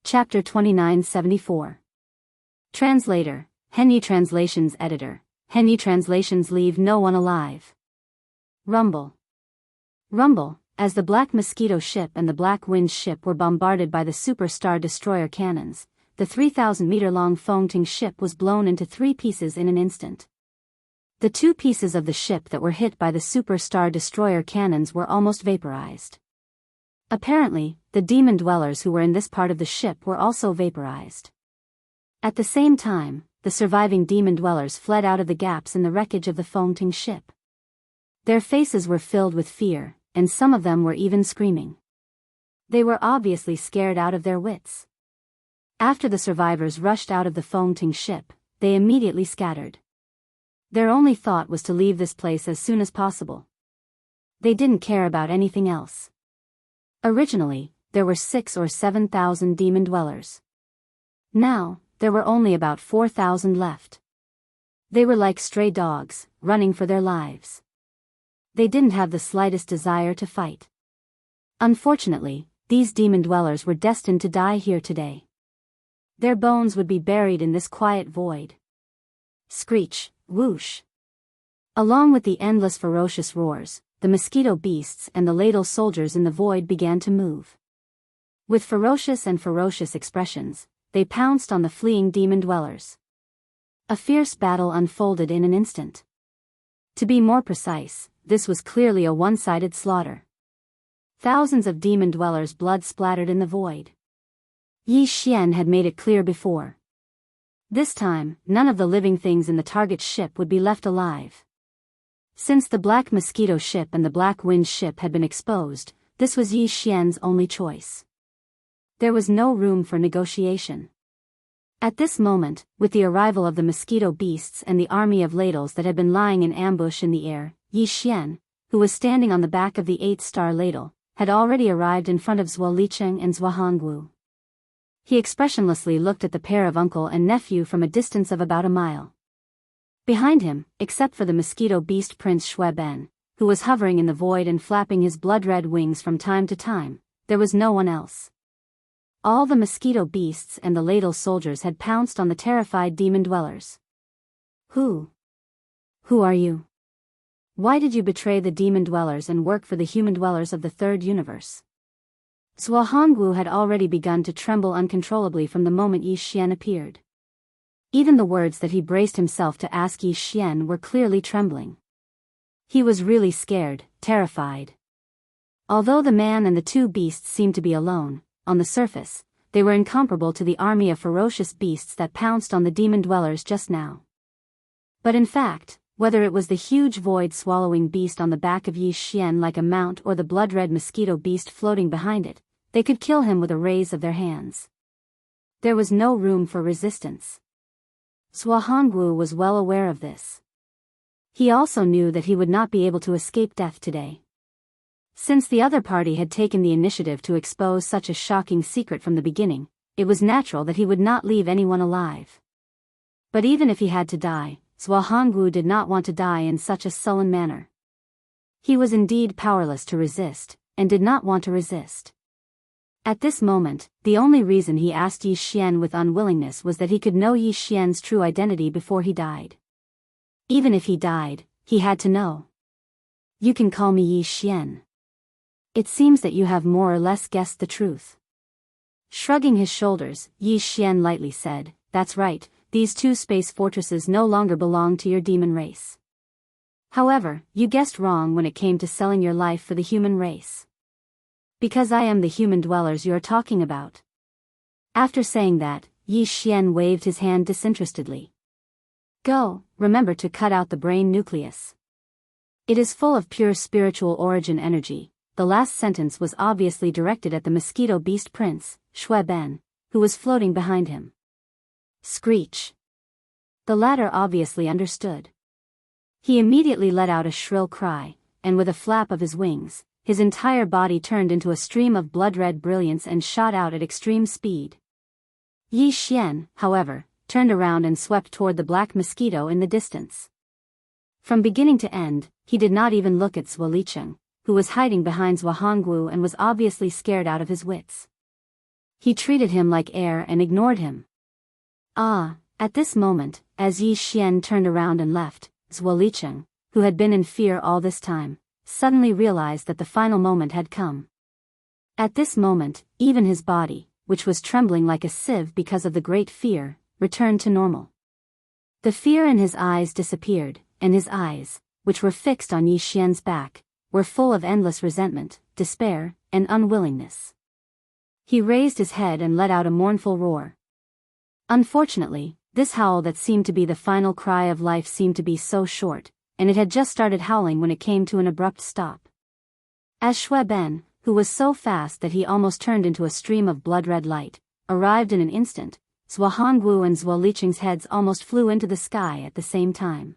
Chapter 2974. Translator, Henry Translations Editor, Henry Translations leave no one alive. Rumble. Rumble, as the Black Mosquito ship and the Black Wind ship were bombarded by the Superstar Destroyer cannons, the 3,000-meter-long Fengting ship was blown into 3 pieces in an instant. The 2 pieces of the ship that were hit by the Superstar Destroyer cannons were almost vaporized. Apparently, the demon dwellers who were in this part of the ship were also vaporized. At the same time, the surviving demon dwellers fled out of the gaps in the wreckage of the Fengting ship. Their faces were filled with fear, and some of them were even screaming. They were obviously scared out of their wits. After the survivors rushed out of the Fengting ship, they immediately scattered. Their only thought was to leave this place as soon as possible. They didn't care about anything else. Originally, there were 6,000 or 7,000 demon dwellers. Now, there were only about 4,000 left. They were like stray dogs, running for their lives. They didn't have the slightest desire to fight. Unfortunately, these demon dwellers were destined to die here today. Their bones would be buried in this quiet void. Screech, whoosh. Along with the endless ferocious roars, the mosquito beasts and the ladle soldiers in the void began to move. With ferocious expressions, they pounced on the fleeing demon dwellers. A fierce battle unfolded in an instant. To be more precise, this was clearly a one-sided slaughter. Thousands of demon dwellers' blood splattered in the void. Yi Xian had made it clear before. This time, none of the living things in the target ship would be left alive. Since the Black Mosquito ship and the Black Wind ship had been exposed, this was Yi Xian's only choice. There was no room for negotiation. At this moment, with the arrival of the mosquito beasts and the army of ladles that had been lying in ambush in the air, Yi Xian, who was standing on the back of the 8-star ladle, had already arrived in front of Zhuo Licheng and Zhuo Hongwu. He expressionlessly looked at the pair of uncle and nephew from a distance of about a mile. Behind him, except for the mosquito beast Prince Shui Ben, who was hovering in the void and flapping his blood-red wings from time to time, there was no one else. All the mosquito beasts and the ladle soldiers had pounced on the terrified demon dwellers. Who are you? Why did you betray the demon dwellers and work for the human dwellers of the third universe? Zhuo Hongwu had already begun to tremble uncontrollably from the moment Yi Xian appeared. Even the words that he braced himself to ask Yi Xian were clearly trembling. He was really scared, terrified. Although the man and the 2 beasts seemed to be alone, on the surface, they were incomparable to the army of ferocious beasts that pounced on the demon dwellers just now. But in fact, whether it was the huge void-swallowing beast on the back of Yi Xian like a mount or the blood-red mosquito beast floating behind it, they could kill him with a raise of their hands. There was no room for resistance. Zhuo Hongwu was well aware of this. He also knew that he would not be able to escape death today. Since the other party had taken the initiative to expose such a shocking secret from the beginning, it was natural that he would not leave anyone alive. But even if he had to die, Zhuo Hongwu did not want to die in such a sullen manner. He was indeed powerless to resist, and did not want to resist. At this moment, the only reason he asked Yi Xian with unwillingness was that he could know Yi Xian's true identity before he died. Even if he died, he had to know. You can call me Yi Xian. It seems that you have more or less guessed the truth. Shrugging his shoulders, Yi Xian lightly said, that's right, these 2 space fortresses no longer belong to your demon race. However, you guessed wrong when it came to selling your life for the human race. Because I am the human dwellers you are talking about. After saying that, Yi Xian waved his hand disinterestedly. Go, remember to cut out the brain nucleus. It is full of pure spiritual origin energy. The last sentence was obviously directed at the mosquito beast prince, Shui Ben, who was floating behind him. Screech. The latter obviously understood. He immediately let out a shrill cry, and with a flap of his wings, his entire body turned into a stream of blood-red brilliance and shot out at extreme speed. Yi Xian, however, turned around and swept toward the black mosquito in the distance. From beginning to end, he did not even look at Zhuo Licheng, who was hiding behind Zhuo Hongwu and was obviously scared out of his wits. He treated him like air and ignored him. At this moment, as Yi Xian turned around and left, Zhuo Licheng, who had been in fear all this time, suddenly realized that the final moment had come. At this moment, even his body, which was trembling like a sieve because of the great fear, returned to normal. The fear in his eyes disappeared, and his eyes, which were fixed on Yi Xian's back, were full of endless resentment, despair, and unwillingness. He raised his head and let out a mournful roar. Unfortunately, this howl that seemed to be the final cry of life seemed to be so short, and it had just started howling when it came to an abrupt stop. As Shui Ben, who was so fast that he almost turned into a stream of blood-red light, arrived in an instant, Zhuo Hongwu and Zhuo Licheng's heads almost flew into the sky at the same time.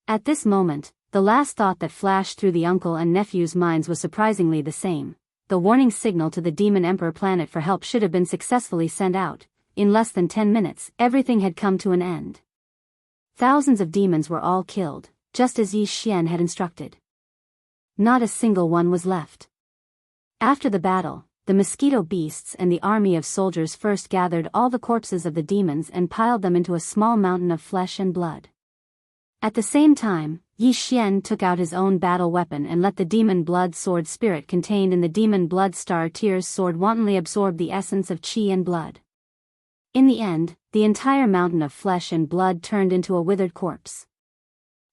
At this moment, the last thought that flashed through the uncle and nephew's minds was surprisingly the same. The warning signal to the Demon Emperor planet for help should have been successfully sent out. In less than 10 minutes, everything had come to an end. Thousands of demons were all killed, just as Yi Xian had instructed. Not a single one was left. After the battle, the mosquito beasts and the army of soldiers first gathered all the corpses of the demons and piled them into a small mountain of flesh and blood. At the same time, Yi Xian took out his own battle weapon and let the demon blood sword spirit contained in the demon blood star tears sword wantonly absorb the essence of qi and blood. In the end, the entire mountain of flesh and blood turned into a withered corpse.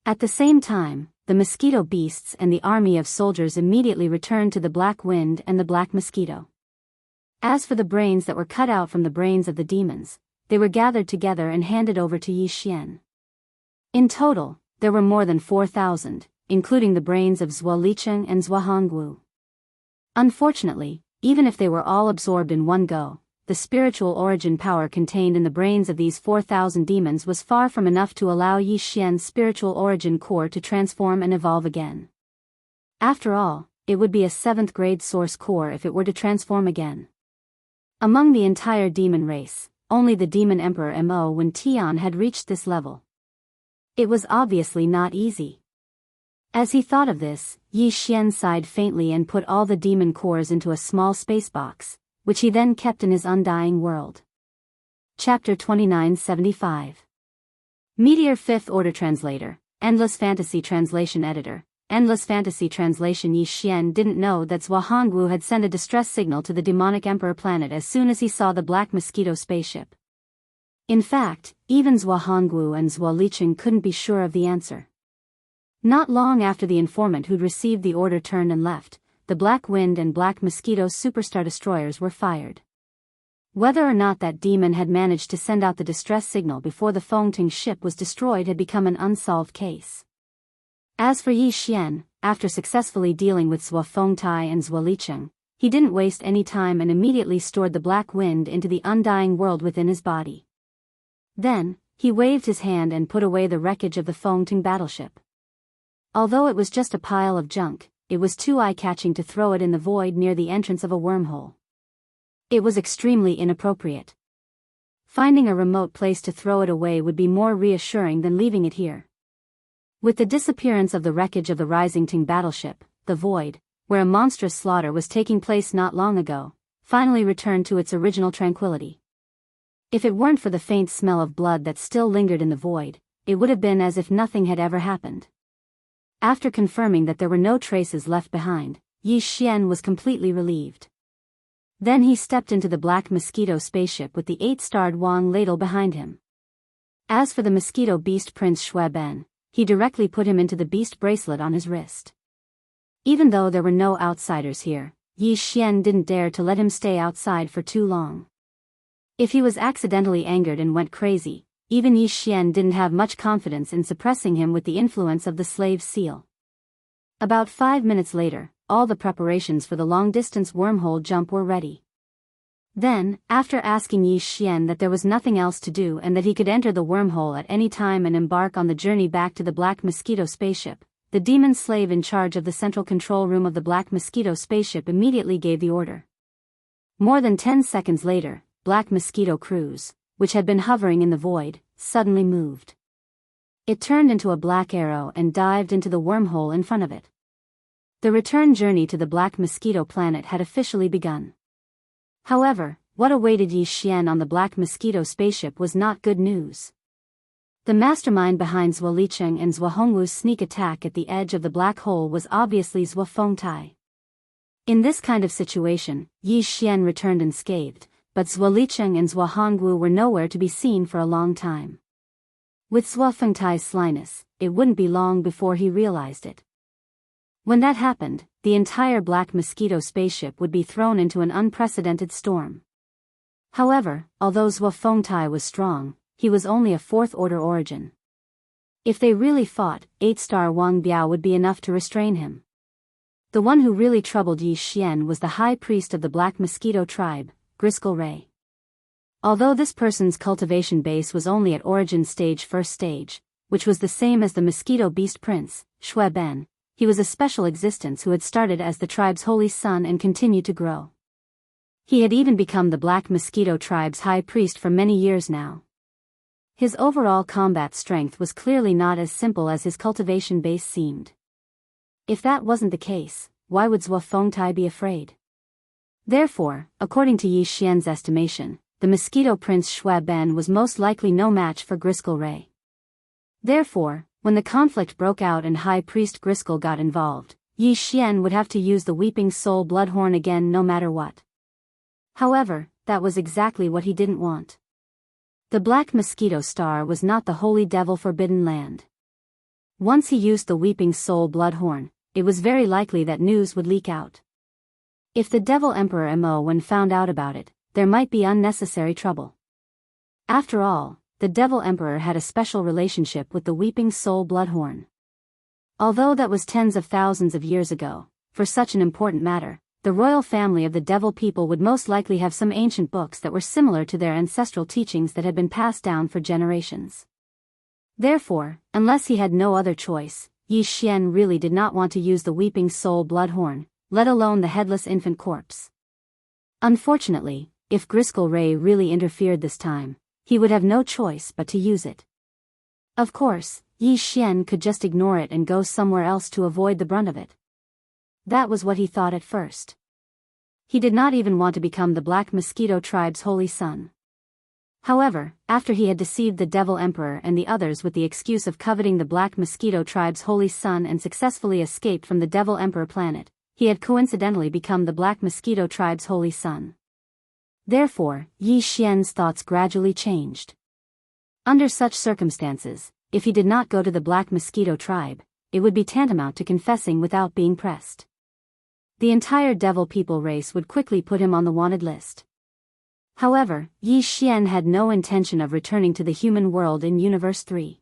At the same time, the mosquito beasts and the army of soldiers immediately returned to the black wind and the black mosquito. As for the brains that were cut out from the brains of the demons, they were gathered together and handed over to Yi Xian. In total, there were more than 4,000, including the brains of Zhuo Licheng and Zhuo Hongwu. Unfortunately, even if they were all absorbed in one go, the spiritual origin power contained in the brains of these 4,000 demons was far from enough to allow Yi Xian's spiritual origin core to transform and evolve again. After all, it would be a 7th grade source core if it were to transform again. Among the entire demon race, only the Demon Emperor Mo Wen Tian had reached this level. It was obviously not easy. As he thought of this, Yi Xian sighed faintly and put all the demon cores into a small space box, which he then kept in his undying world. Chapter 2975. Meteor 5th Order Translator, Endless Fantasy Translation Editor, Endless Fantasy Translation. Yi Xian didn't know that Zhuo Hongwu had sent a distress signal to the demonic Emperor planet as soon as he saw the Black Mosquito spaceship. In fact, even Zhuo Hongwu and Zhuo Licheng couldn't be sure of the answer. Not long after the informant who'd received the order turned and left, the Black Wind and Black Mosquito superstar destroyers were fired. Whether or not that demon had managed to send out the distress signal before the Fengting ship was destroyed had become an unsolved case. As for Yi Xian, after successfully dealing with Zhuo Fengtai and Zhuo Licheng, he didn't waste any time and immediately stored the Black Wind into the undying world within his body. Then, he waved his hand and put away the wreckage of the Fengting battleship. Although it was just a pile of junk, it was too eye-catching to throw it in the void near the entrance of a wormhole. It was extremely inappropriate. Finding a remote place to throw it away would be more reassuring than leaving it here. With the disappearance of the wreckage of the Rising Ting battleship, the void, where a monstrous slaughter was taking place not long ago, finally returned to its original tranquility. If it weren't for the faint smell of blood that still lingered in the void, it would have been as if nothing had ever happened. After confirming that there were no traces left behind, Yi Xian was completely relieved. Then he stepped into the Black Mosquito spaceship with the 8-starred Wang ladle behind him. As for the Mosquito Beast Prince Shui Ben, he directly put him into the beast bracelet on his wrist. Even though there were no outsiders here, Yi Xian didn't dare to let him stay outside for too long. If he was accidentally angered and went crazy, even Yi Xian didn't have much confidence in suppressing him with the influence of the slave seal. About 5 minutes later, all the preparations for the long-distance wormhole jump were ready. Then, after asking Yi Xian that there was nothing else to do and that he could enter the wormhole at any time and embark on the journey back to the Black Mosquito spaceship, the demon slave in charge of the central control room of the Black Mosquito spaceship immediately gave the order. More than 10 seconds later, Black Mosquito Cruise, which had been hovering in the void, suddenly moved. It turned into a black arrow and dived into the wormhole in front of it. The return journey to the Black Mosquito planet had officially begun. However, what awaited Yi Xian on the Black Mosquito spaceship was not good news. The mastermind behind Zhuo Licheng and Zhuo Hongwu's sneak attack at the edge of the black hole was obviously Zhuo Fengtai. In this kind of situation, Yi Xian returned unscathed, but Zhuo Licheng and Zhuo Hongwu were nowhere to be seen for a long time. With Zhuo Fengtai's slyness, it wouldn't be long before he realized it. When that happened, the entire Black Mosquito spaceship would be thrown into an unprecedented storm. However, although Zhuo Fengtai was strong, he was only a fourth-order origin. If they really fought, 8-star Wang Biao would be enough to restrain him. The one who really troubled Yi Xian was the high priest of the Black Mosquito tribe, Griskel Ray. Although this person's cultivation base was only at origin stage first stage, which was the same as the Mosquito Beast Prince, Shui Ben, he was a special existence who had started as the tribe's holy son and continued to grow. He had even become the Black Mosquito tribe's high priest for many years now. His overall combat strength was clearly not as simple as his cultivation base seemed. If that wasn't the case, why would Zhuo Fengtai be afraid? Therefore, according to Yi Xian's estimation, the Mosquito Prince Shui Ben was most likely no match for Griskel Ray. Therefore, when the conflict broke out and High Priest Griskel got involved, Yi Xian would have to use the Weeping Soul Bloodhorn again no matter what. However, that was exactly what he didn't want. The Black Mosquito Star was not the holy devil forbidden land. Once he used the Weeping Soul Bloodhorn, it was very likely that news would leak out. If the Devil Emperor Mo Wen found out about it, there might be unnecessary trouble. After all, the Devil Emperor had a special relationship with the Weeping Soul Bloodhorn. Although that was tens of thousands of years ago, for such an important matter, the royal family of the Devil people would most likely have some ancient books that were similar to their ancestral teachings that had been passed down for generations. Therefore, unless he had no other choice, Yi Xian really did not want to use the Weeping Soul Bloodhorn, let alone the headless infant corpse. Unfortunately, if Griskel Ray really interfered this time, he would have no choice but to use it. Of course, Yi Xian could just ignore it and go somewhere else to avoid the brunt of it. That was what he thought at first. He did not even want to become the Black Mosquito tribe's holy son. However, after he had deceived the Devil Emperor and the others with the excuse of coveting the Black Mosquito tribe's holy son and successfully escaped from the Devil Emperor planet, he had coincidentally become the Black Mosquito tribe's holy son. Therefore, Yi Xian's thoughts gradually changed. Under such circumstances, if he did not go to the Black Mosquito tribe, it would be tantamount to confessing without being pressed. The entire Devil People race would quickly put him on the wanted list. However, Yi Xian had no intention of returning to the human world in Universe 3.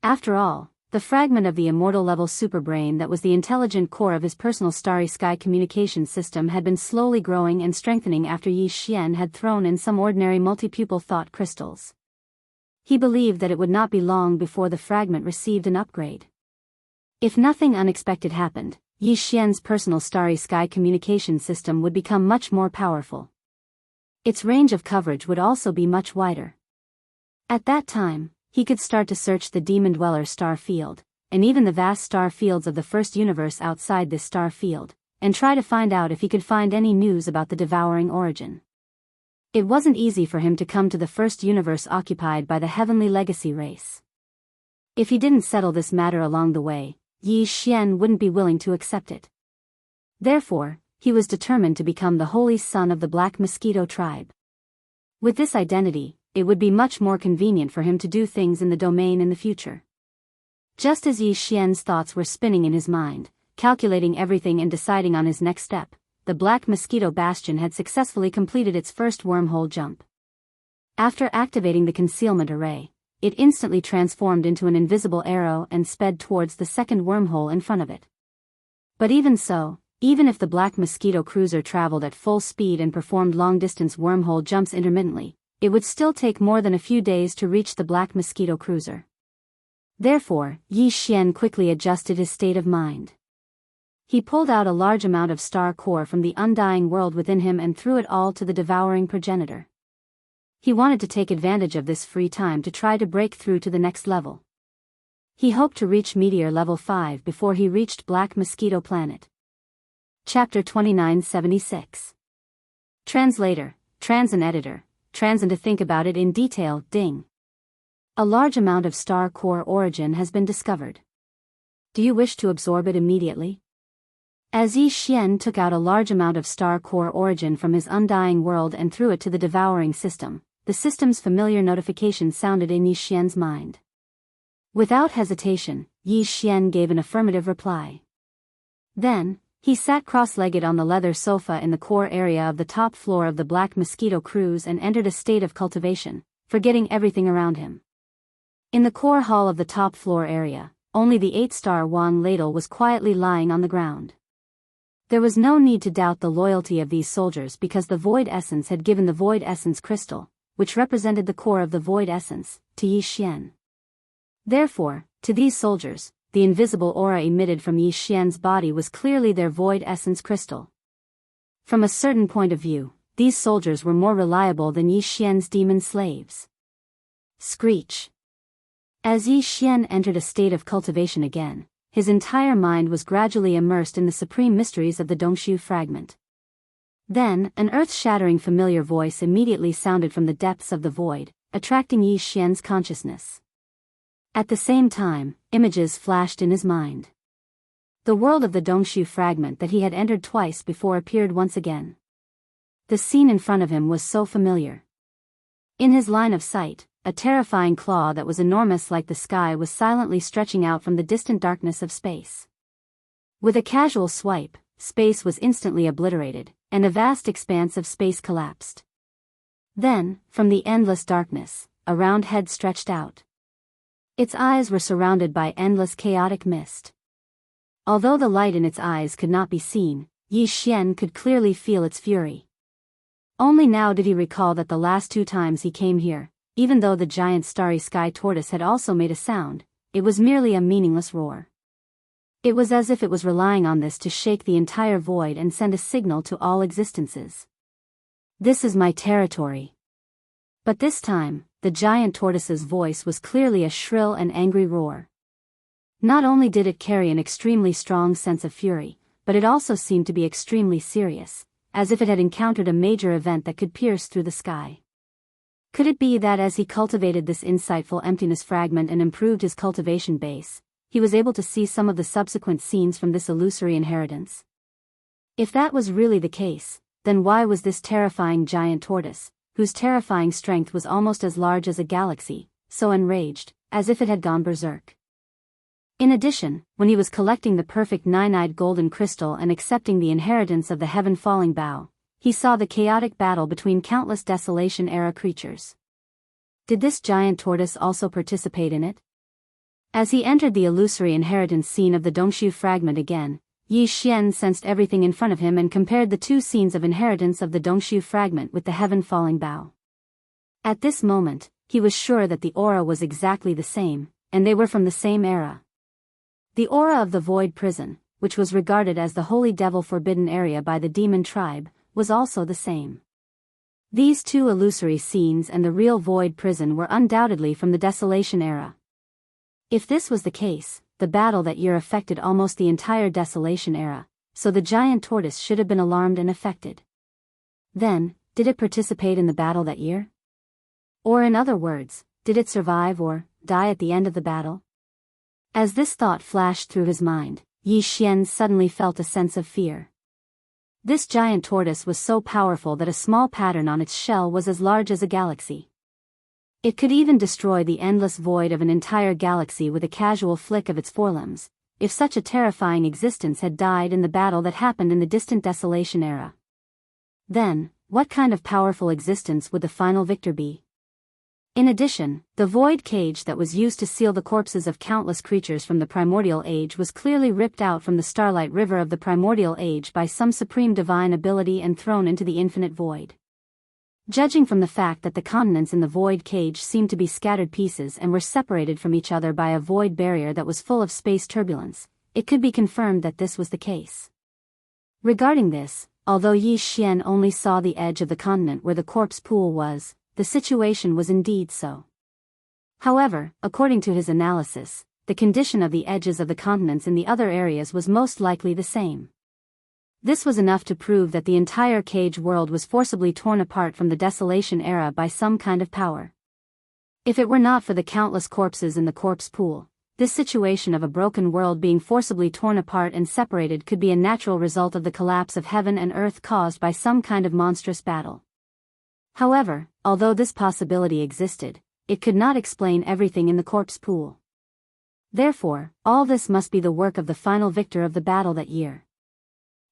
After all, the fragment of the immortal-level superbrain that was the intelligent core of his personal Starry Sky communication system had been slowly growing and strengthening after Yi Xian had thrown in some ordinary multipupil thought crystals. He believed that it would not be long before the fragment received an upgrade. If nothing unexpected happened, Yi Xian's personal Starry Sky communication system would become much more powerful. Its range of coverage would also be much wider. At that time, he could start to search the Demon Dweller star field, and even the vast star fields of the first universe outside this star field, and try to find out if he could find any news about the devouring origin. It wasn't easy for him to come to the first universe occupied by the Heavenly Legacy race. If he didn't settle this matter along the way, Yi Xian wouldn't be willing to accept it. Therefore, he was determined to become the holy son of the Black Mosquito tribe. With this identity, it would be much more convenient for him to do things in the domain in the future. Just as Yi Xian's thoughts were spinning in his mind, calculating everything and deciding on his next step, the Black Mosquito Bastion had successfully completed its first wormhole jump. After activating the concealment array, it instantly transformed into an invisible arrow and sped towards the second wormhole in front of it. But even so, even if the Black Mosquito cruiser traveled at full speed and performed long-distance wormhole jumps intermittently, it would still take more than a few days to reach the Black Mosquito cruiser. Therefore, Yi Xian quickly adjusted his state of mind. He pulled out a large amount of star core from the undying world within him and threw it all to the devouring progenitor. He wanted to take advantage of this free time to try to break through to the next level. He hoped to reach Meteor Level 5 before he reached Black Mosquito Planet. Chapter 2976. Translator, trans and editor, trans and to think about it in detail, ding. A large amount of star core origin has been discovered. Do you wish to absorb it immediately? As Yi Xian took out a large amount of star core origin from his undying world and threw it to the devouring system, the system's familiar notification sounded in Yi Xian's mind. Without hesitation, Yi Xian gave an affirmative reply. Then, he sat cross-legged on the leather sofa in the core area of the top floor of the Black Mosquito Cruise and entered a state of cultivation, forgetting everything around him. In the core hall of the top floor area, only the 8-star Wang ladle was quietly lying on the ground. There was no need to doubt the loyalty of these soldiers because the Void Essence had given the Void Essence crystal, which represented the core of the Void Essence, to Yi Xian. Therefore, to these soldiers, the invisible aura emitted from Yi Xian's body was clearly their Void Essence crystal. From a certain point of view, these soldiers were more reliable than Yi Xian's demon slaves. Screech. As Yi Xian entered a state of cultivation again, his entire mind was gradually immersed in the supreme mysteries of the Dongshu fragment. Then, an earth-shattering familiar voice immediately sounded from the depths of the void, attracting Yi Xian's consciousness. At the same time, images flashed in his mind. The world of the Dongshu fragment that he had entered twice before appeared once again. The scene in front of him was so familiar. In his line of sight, a terrifying claw that was enormous like the sky was silently stretching out from the distant darkness of space. With a casual swipe, space was instantly obliterated, and a vast expanse of space collapsed. Then, from the endless darkness, a round head stretched out. Its eyes were surrounded by endless chaotic mist. Although the light in its eyes could not be seen, Yi Xian could clearly feel its fury. Only now did he recall that the last 2 times he came here, even though the giant starry sky tortoise had also made a sound, it was merely a meaningless roar. It was as if it was relying on this to shake the entire void and send a signal to all existences. This is my territory. But this time, the giant tortoise's voice was clearly a shrill and angry roar. Not only did it carry an extremely strong sense of fury, but it also seemed to be extremely serious, as if it had encountered a major event that could pierce through the sky. Could it be that as he cultivated this insightful emptiness fragment and improved his cultivation base, he was able to see some of the subsequent scenes from this illusory inheritance? If that was really the case, then why was this terrifying giant tortoise, whose terrifying strength was almost as large as a galaxy, so enraged, as if it had gone berserk? In addition, when he was collecting the perfect 9-eyed golden crystal and accepting the inheritance of the heaven-falling bough, he saw the chaotic battle between countless Desolation-era creatures. Did this giant tortoise also participate in it? As he entered the illusory inheritance scene of the Dongshu fragment again, Yi Xian sensed everything in front of him and compared the 2 scenes of inheritance of the Dongshu fragment with the heaven-falling bough. At this moment, he was sure that the aura was exactly the same, and they were from the same era. The aura of the Void Prison, which was regarded as the Holy Devil Forbidden area by the demon tribe, was also the same. These 2 illusory scenes and the real Void Prison were undoubtedly from the Desolation era. If this was the case, the battle that year affected almost the entire Desolation era, so the giant tortoise should have been alarmed and affected. Then, did it participate in the battle that year? Or in other words, did it survive or die at the end of the battle? As this thought flashed through his mind, Yi Xian suddenly felt a sense of fear. This giant tortoise was so powerful that a small pattern on its shell was as large as a galaxy. It could even destroy the endless void of an entire galaxy with a casual flick of its forelimbs, if such a terrifying existence had died in the battle that happened in the distant Desolation era. Then, what kind of powerful existence would the final victor be? In addition, the void cage that was used to seal the corpses of countless creatures from the primordial age was clearly ripped out from the starlight river of the primordial age by some supreme divine ability and thrown into the infinite void. Judging from the fact that the continents in the void cage seemed to be scattered pieces and were separated from each other by a void barrier that was full of space turbulence, it could be confirmed that this was the case. Regarding this, although Yi Xian only saw the edge of the continent where the corpse pool was, the situation was indeed so. However, according to his analysis, the condition of the edges of the continents in the other areas was most likely the same. This was enough to prove that the entire cage world was forcibly torn apart from the desolation era by some kind of power. If it were not for the countless corpses in the corpse pool, this situation of a broken world being forcibly torn apart and separated could be a natural result of the collapse of heaven and earth caused by some kind of monstrous battle. However, although this possibility existed, it could not explain everything in the corpse pool. Therefore, all this must be the work of the final victor of the battle that year.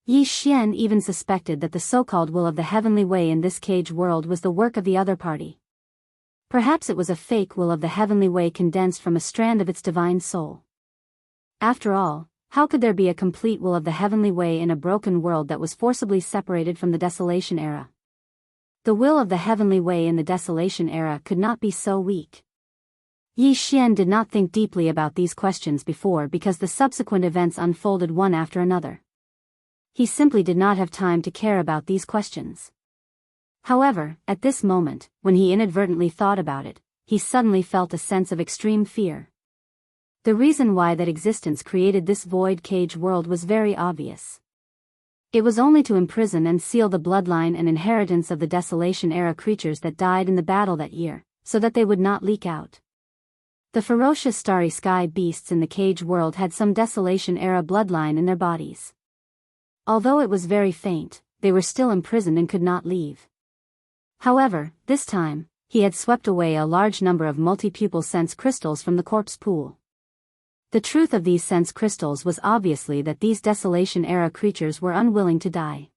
Yi Xian even suspected that the so-called will of the heavenly way in this cage world was the work of the other party. Perhaps it was a fake will of the heavenly way condensed from a strand of its divine soul. After all, how could there be a complete will of the heavenly way in a broken world that was forcibly separated from the desolation era? The will of the heavenly way in the desolation era could not be so weak. Yi Xian did not think deeply about these questions before because the subsequent events unfolded one after another. He simply did not have time to care about these questions. However, at this moment, when he inadvertently thought about it, he suddenly felt a sense of extreme fear. The reason why that existence created this void cage world was very obvious. It was only to imprison and seal the bloodline and inheritance of the desolation-era creatures that died in the battle that year, so that they would not leak out. The ferocious starry sky beasts in the cage world had some desolation-era bloodline in their bodies. Although it was very faint, they were still imprisoned and could not leave. However, this time, he had swept away a large number of multi-pupil sense crystals from the corpse pool. The truth of these sense crystals was obviously that these desolation-era creatures were unwilling to die.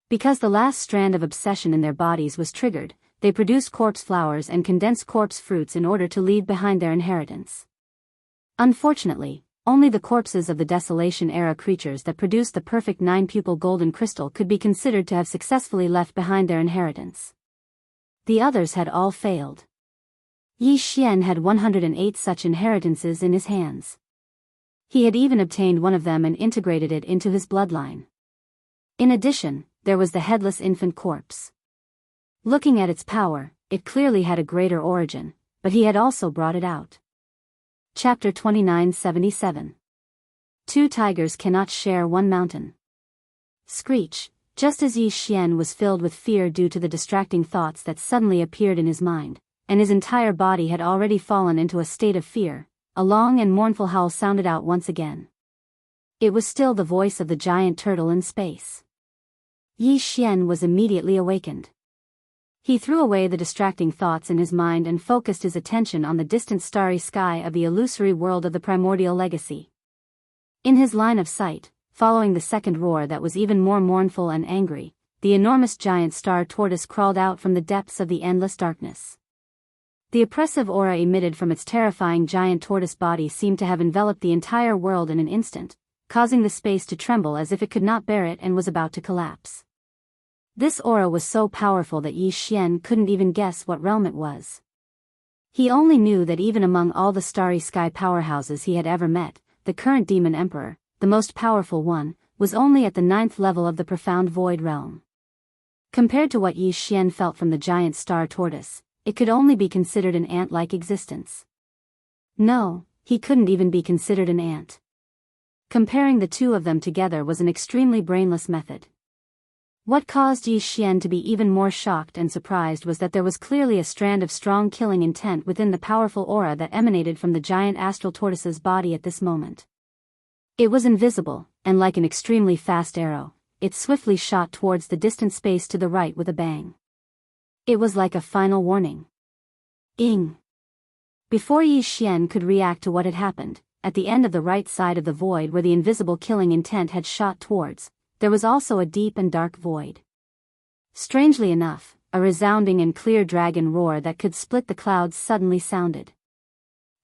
Because the last strand of obsession in their bodies was triggered, they produced corpse flowers and condensed corpse fruits in order to leave behind their inheritance. Unfortunately, only the corpses of the desolation-era creatures that produced the perfect 9-pupil golden crystal could be considered to have successfully left behind their inheritance. The others had all failed. Yi Xian had 108 such inheritances in his hands. He had even obtained one of them and integrated it into his bloodline. In addition, there was the headless infant corpse. Looking at its power, it clearly had a greater origin, but he had also brought it out. Chapter 2977. Two tigers cannot share one mountain. Screech. Just as Yi Xian was filled with fear due to the distracting thoughts that suddenly appeared in his mind, and his entire body had already fallen into a state of fear, a long and mournful howl sounded out once again. It was still the voice of the giant turtle in space. Yi Xian was immediately awakened. He threw away the distracting thoughts in his mind and focused his attention on the distant starry sky of the illusory world of the primordial legacy. In his line of sight, following the second roar that was even more mournful and angry, the enormous giant star tortoise crawled out from the depths of the endless darkness. The oppressive aura emitted from its terrifying giant tortoise body seemed to have enveloped the entire world in an instant, causing the space to tremble as if it could not bear it and was about to collapse. This aura was so powerful that Yi Xian couldn't even guess what realm it was. He only knew that even among all the starry sky powerhouses he had ever met, the current demon emperor, the most powerful one, was only at the 9th level of the profound void realm. Compared to what Yi Xian felt from the giant star tortoise, it could only be considered an ant-like existence. No, he couldn't even be considered an ant. Comparing the two of them together was an extremely brainless method. What caused Yi Xian to be even more shocked and surprised was that there was clearly a strand of strong killing intent within the powerful aura that emanated from the giant astral tortoise's body at this moment. It was invisible, and like an extremely fast arrow, it swiftly shot towards the distant space to the right with a bang. It was like a final warning. Ing! Before Yi Xian could react to what had happened, at the end of the right side of the void where the invisible killing intent had shot towards, there was also a deep and dark void. Strangely enough, a resounding and clear dragon roar that could split the clouds suddenly sounded.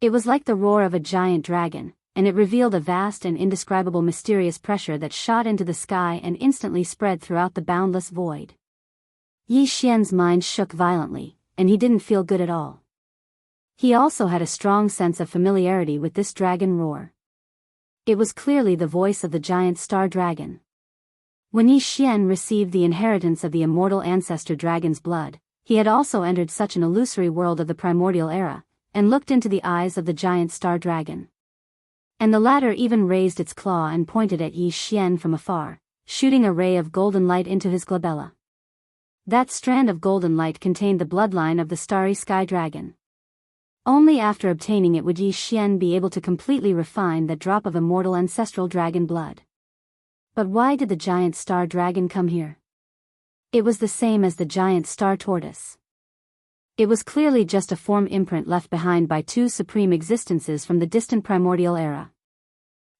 It was like the roar of a giant dragon, and it revealed a vast and indescribable mysterious pressure that shot into the sky and instantly spread throughout the boundless void. Yi Xian's mind shook violently, and he didn't feel good at all. He also had a strong sense of familiarity with this dragon roar. It was clearly the voice of the giant star dragon. When Yi Xian received the inheritance of the immortal ancestor dragon's blood, he had also entered such an illusory world of the primordial era, and looked into the eyes of the giant star dragon. And the latter even raised its claw and pointed at Yi Xian from afar, shooting a ray of golden light into his glabella. That strand of golden light contained the bloodline of the starry sky dragon. Only after obtaining it would Yi Xian be able to completely refine that drop of immortal ancestral dragon blood. But why did the giant star dragon come here? It was the same as the giant star tortoise. It was clearly just a form imprint left behind by two supreme existences from the distant primordial era.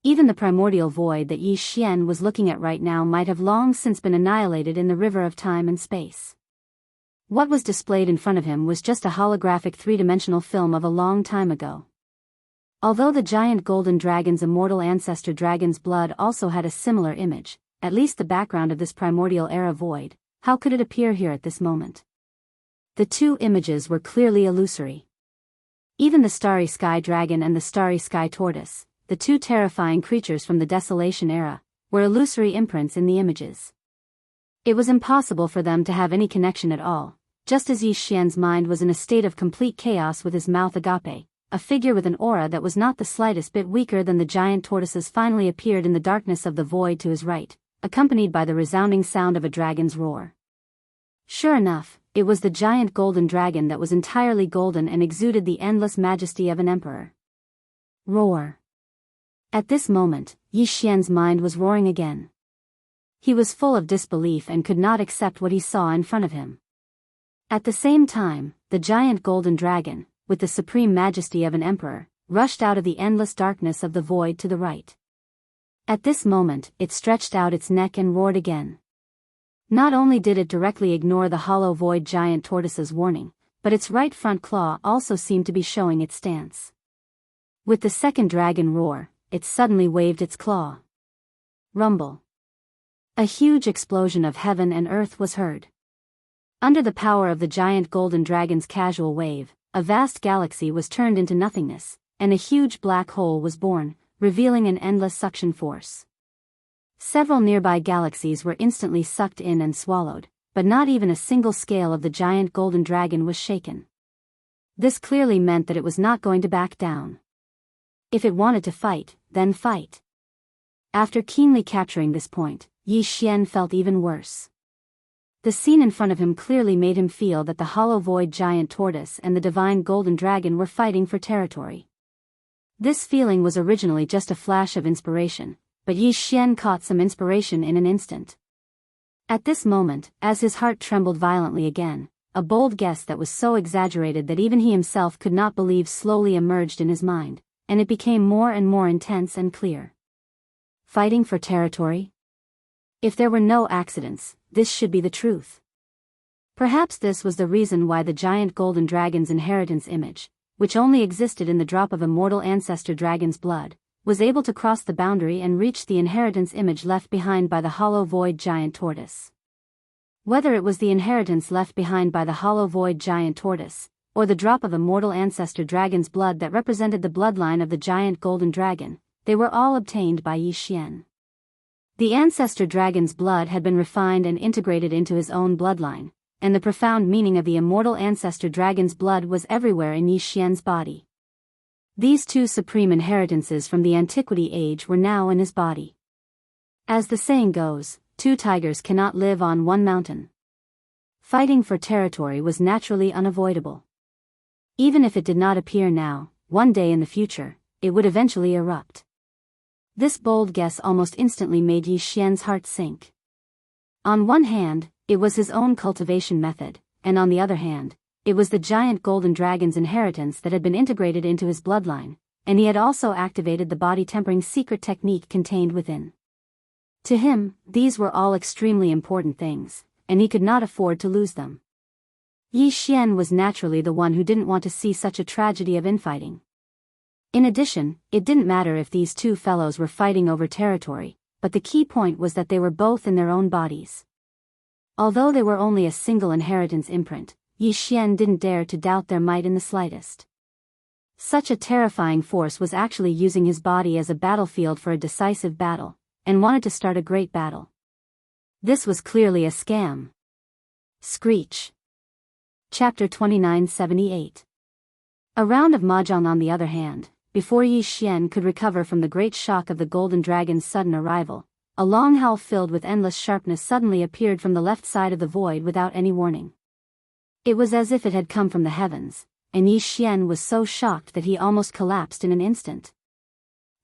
Even the primordial void that Yi Xian was looking at right now might have long since been annihilated in the river of time and space. What was displayed in front of him was just a holographic three-dimensional film of a long time ago. Although the giant golden dragon's immortal ancestor dragon's blood also had a similar image, at least the background of this primordial era void, how could it appear here at this moment? The two images were clearly illusory. Even the starry sky dragon and the starry sky tortoise, the two terrifying creatures from the Desolation era, were illusory imprints in the images. It was impossible for them to have any connection at all, just as Yi Xian's mind was in a state of complete chaos with his mouth agape. A figure with an aura that was not the slightest bit weaker than the giant tortoise's finally appeared in the darkness of the void to his right, accompanied by the resounding sound of a dragon's roar. Sure enough, it was the giant golden dragon that was entirely golden and exuded the endless majesty of an emperor. Roar. At this moment, Yi Xian's mind was roaring again. He was full of disbelief and could not accept what he saw in front of him. At the same time, the giant golden dragon, with the supreme majesty of an emperor, rushed out of the endless darkness of the void to the right. At this moment, it stretched out its neck and roared again. Not only did it directly ignore the hollow void giant tortoise's warning, but its right front claw also seemed to be showing its stance. With the second dragon roar, it suddenly waved its claw. Rumble. A huge explosion of heaven and earth was heard. Under the power of the giant golden dragon's casual wave, a vast galaxy was turned into nothingness, and a huge black hole was born, revealing an endless suction force. Several nearby galaxies were instantly sucked in and swallowed, but not even a single scale of the giant golden dragon was shaken. This clearly meant that it was not going to back down. If it wanted to fight, then fight. After keenly capturing this point, Yi Xian felt even worse. The scene in front of him clearly made him feel that the hollow void giant tortoise and the divine golden dragon were fighting for territory. This feeling was originally just a flash of inspiration, but Yi Xian caught some inspiration in an instant. At this moment, as his heart trembled violently again, a bold guess that was so exaggerated that even he himself could not believe slowly emerged in his mind, and it became more and more intense and clear. Fighting for territory? If there were no accidents, this should be the truth. Perhaps this was the reason why the giant golden dragon's inheritance image, which only existed in the drop of immortal ancestor dragon's blood, was able to cross the boundary and reach the inheritance image left behind by the hollow void giant tortoise. Whether it was the inheritance left behind by the hollow void giant tortoise, or the drop of immortal ancestor dragon's blood that represented the bloodline of the giant golden dragon, they were all obtained by Yi Xian. The ancestor dragon's blood had been refined and integrated into his own bloodline, and the profound meaning of the immortal ancestor dragon's blood was everywhere in Yi Xian's body. These two supreme inheritances from the antiquity age were now in his body. As the saying goes, two tigers cannot live on one mountain. Fighting for territory was naturally unavoidable. Even if it did not appear now, one day in the future, it would eventually erupt. This bold guess almost instantly made Yi Xian's heart sink. On one hand, it was his own cultivation method, and on the other hand, it was the giant golden dragon's inheritance that had been integrated into his bloodline, and he had also activated the body-tempering secret technique contained within. To him, these were all extremely important things, and he could not afford to lose them. Yi Xian was naturally the one who didn't want to see such a tragedy of infighting. In addition, it didn't matter if these two fellows were fighting over territory, but the key point was that they were both in their own bodies. Although they were only a single inheritance imprint, Yi Xian didn't dare to doubt their might in the slightest. Such a terrifying force was actually using his body as a battlefield for a decisive battle, and wanted to start a great battle. This was clearly a scam. Screech. Chapter 2978. A round of mahjong on the other hand. Before Yi Xian could recover from the great shock of the golden dragon's sudden arrival, a long howl filled with endless sharpness suddenly appeared from the left side of the void without any warning. It was as if it had come from the heavens, and Yi Xian was so shocked that he almost collapsed in an instant.